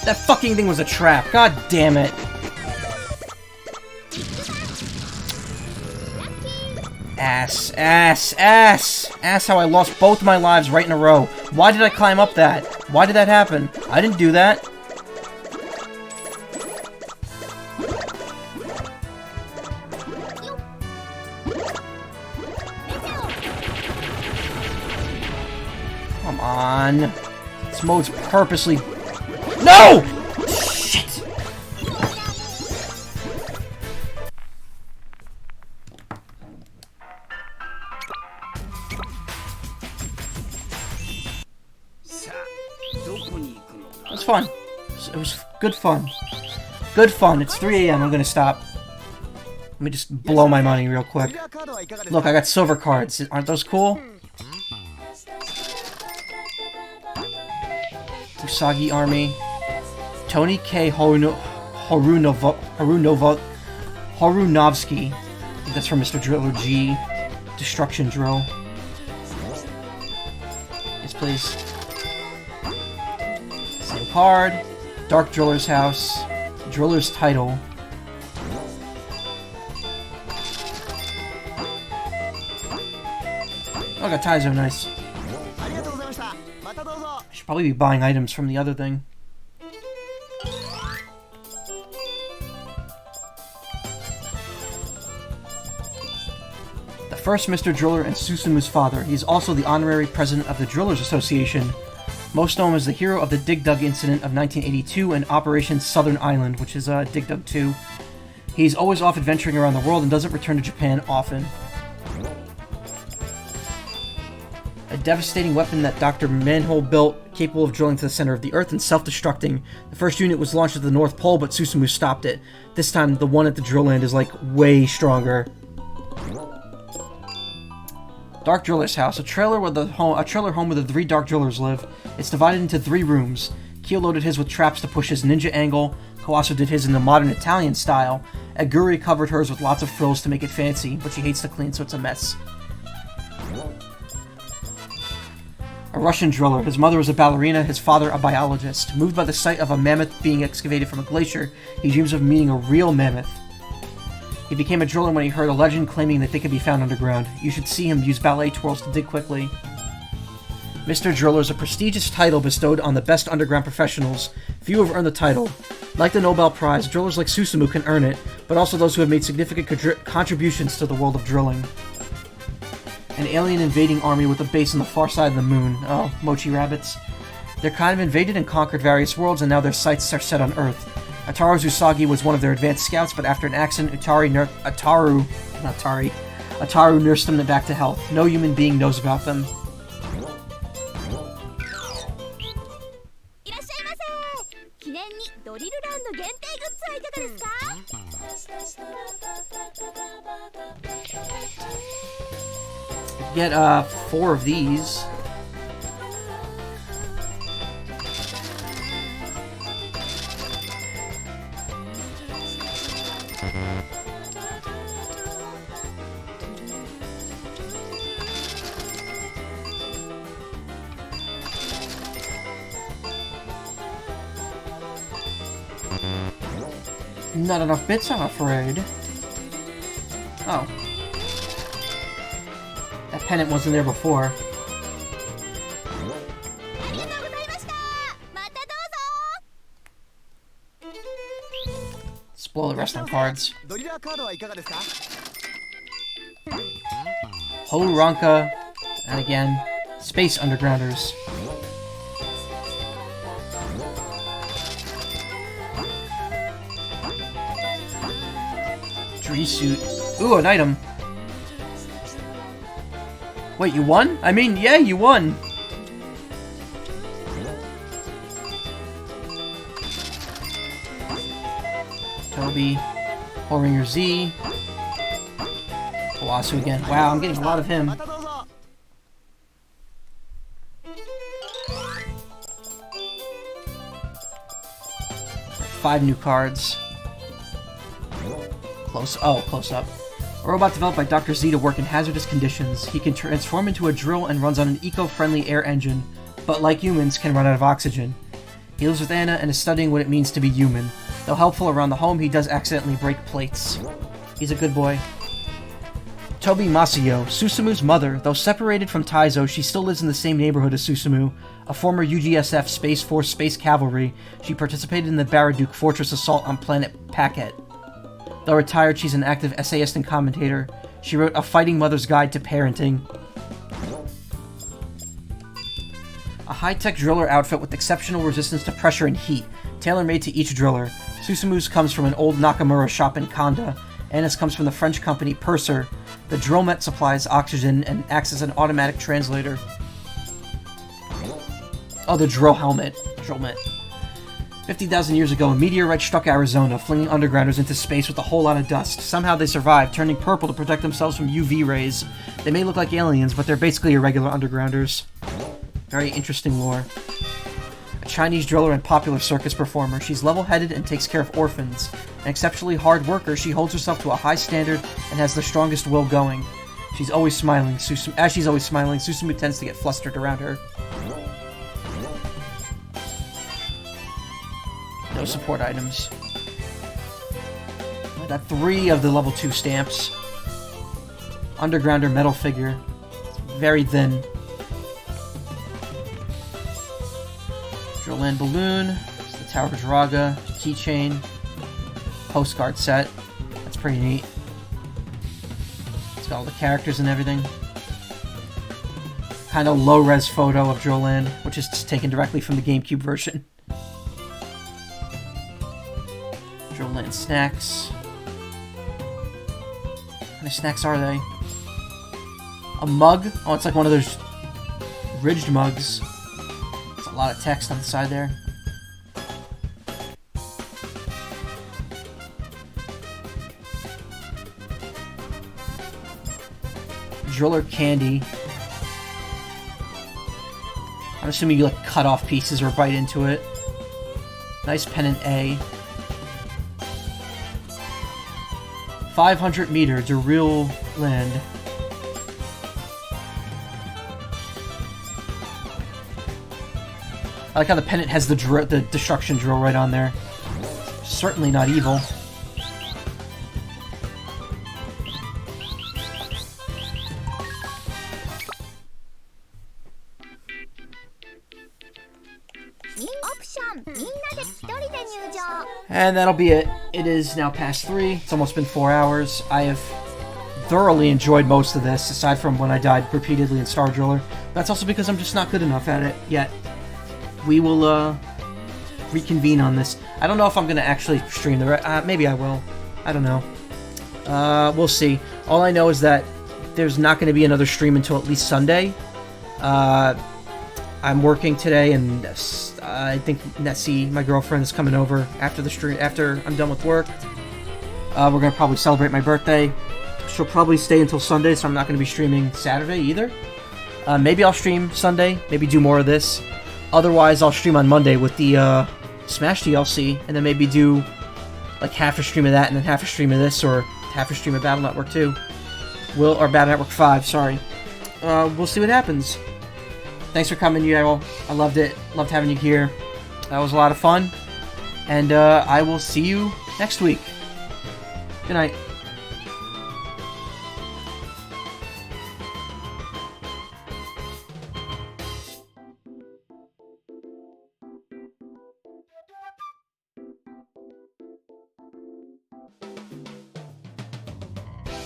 That fucking thing was a trap. God damn it. Ass, ass, ass! Ass how I lost both my lives right in a row. Why did I climb up that? Why did that happen? I didn't do that. Come on. This mode's purposely... No! Shit! It was fun. It was good fun. Good fun. It's 3 AM. I'm gonna stop. Let me just blow my money real quick. Look, I got silver cards. Aren't those cool? Usagi Army. Tony K. Horunovsky. I think that's from Mr. Driller G. Destruction Drill. Yes, please. Same card. Dark Driller's House. Driller's Title. Oh, I got Taizo, nice. I should probably be buying items from the other thing. The first Mr. Driller and Susumu's father. He is also the honorary president of the Drillers Association, most known as the hero of the Dig Dug incident of 1982 and Operation Southern Island, which is Dig Dug 2. He's always off adventuring around the world and doesn't return to Japan often. A devastating weapon that Dr. Manhole built, capable of drilling to the center of the Earth and self-destructing. The first unit was launched at the North Pole, but Susumu stopped it. This time, the one at the DrillLand is, like, way stronger. Dark Driller's House, a trailer home where the 3 Dark Drillers live. It's divided into 3 rooms. Kyo loaded his with traps to push his ninja angle. Kawasu did his in the modern Italian style. Aguri covered hers with lots of frills to make it fancy, but she hates to clean, so it's a mess. A Russian driller. His mother was a ballerina, his father a biologist. Moved by the sight of a mammoth being excavated from a glacier, he dreams of meeting a real mammoth. He became a driller when he heard a legend claiming that they could be found underground. You should see him use ballet twirls to dig quickly. Mr. Driller is a prestigious title bestowed on the best underground professionals. Few have earned the title. Like the Nobel Prize, drillers like Susumu can earn it, but also those who have made significant contributions to the world of drilling. An alien invading army with a base on the far side of the moon. Oh, mochi rabbits. They're kind of invaded and conquered various worlds, and now their sights are set on Earth. Ataru Usagi was one of their advanced scouts, but after an accident, Ataru nursed them back to health. No human being knows about them. Get 4 of these. Not enough bits, I'm afraid. Oh. That pennant wasn't there before. Let's blow the rest on cards. ドリラーカードはいかがですか？ Hole of Druaga, and again, Space Undergrounders. Tree suit. Ooh, an item. Wait, you won? I mean, yeah, you won. Toby, Horinger Z, Kawasu again. Wow, I'm getting a lot of him. またどうぞ。 5 new cards. Close up. A robot developed by Dr. Z to work in hazardous conditions. He can transform into a drill and runs on an eco-friendly air engine, but like humans, can run out of oxygen. He lives with Anna and is studying what it means to be human. Though helpful around the home, he does accidentally break plates. He's a good boy. Toby Masuyo, Susumu's mother. Though separated from Taizo, she still lives in the same neighborhood as Susumu. A former UGSF Space Force Space Cavalry, she participated in the Baraduke Fortress assault on planet Packet. Though retired, she's an active essayist and commentator. She wrote A Fighting Mother's Guide to Parenting. A high-tech driller outfit with exceptional resistance to pressure and heat, tailor-made to each driller. Susumu's comes from an old Nakamura shop in Kanda. Anna's comes from the French company Purser. The DrillMet supplies oxygen and acts as an automatic translator. Oh, the drill helmet. DrillMet. 50,000 years ago, a meteorite struck Arizona, flinging undergrounders into space with a whole lot of dust. Somehow they survived, turning purple to protect themselves from UV rays. They may look like aliens, but they're basically irregular undergrounders. Very interesting lore. A Chinese driller and popular circus performer, she's level-headed and takes care of orphans. An exceptionally hard worker, she holds herself to a high standard and has the strongest will going. She's always smiling. As she's always smiling, Susumu tends to get flustered around her. No support items. I got 3 of the level 2 stamps. Undergrounder metal figure. It's very thin. DrillLand balloon. The Tower of Druaga. Keychain. Postcard set. That's pretty neat. It's got all the characters and everything. Kind of low-res photo of DrillLand, which is taken directly from the GameCube version. DrillLand snacks. How many snacks are they? A mug? Oh, it's like one of those ridged mugs. There's a lot of text on the side there. Driller candy. I'm assuming you like cut off pieces or bite into it. Nice pennant A. 500 meter DrillLand. I like how the pennant has the destruction drill right on there. Certainly not evil. And that'll be it. It is now past 3. It's almost been 4 hours. I have thoroughly enjoyed most of this, aside from when I died repeatedly in Star Driller. That's also because I'm just not good enough at it yet. We will reconvene on this. I don't know if I'm going to actually stream the rest. Maybe I will. I don't know. We'll see. All I know is that there's not going to be another stream until at least Sunday. I'm working today, and I think Nessie, my girlfriend, is coming over after the stream. After I'm done with work, we're gonna probably celebrate my birthday. She'll probably stay until Sunday, so I'm not gonna be streaming Saturday either. Maybe I'll stream Sunday. Maybe do more of this. Otherwise, I'll stream on Monday with the Smash DLC, and then maybe do like half a stream of that, and then half a stream of this, or half a stream of Battle Network 2. Or Battle Network 5. Sorry. We'll see what happens. Thanks for coming, you all. I loved it. Loved having you here. That was a lot of fun. And I will see you next week. Good night.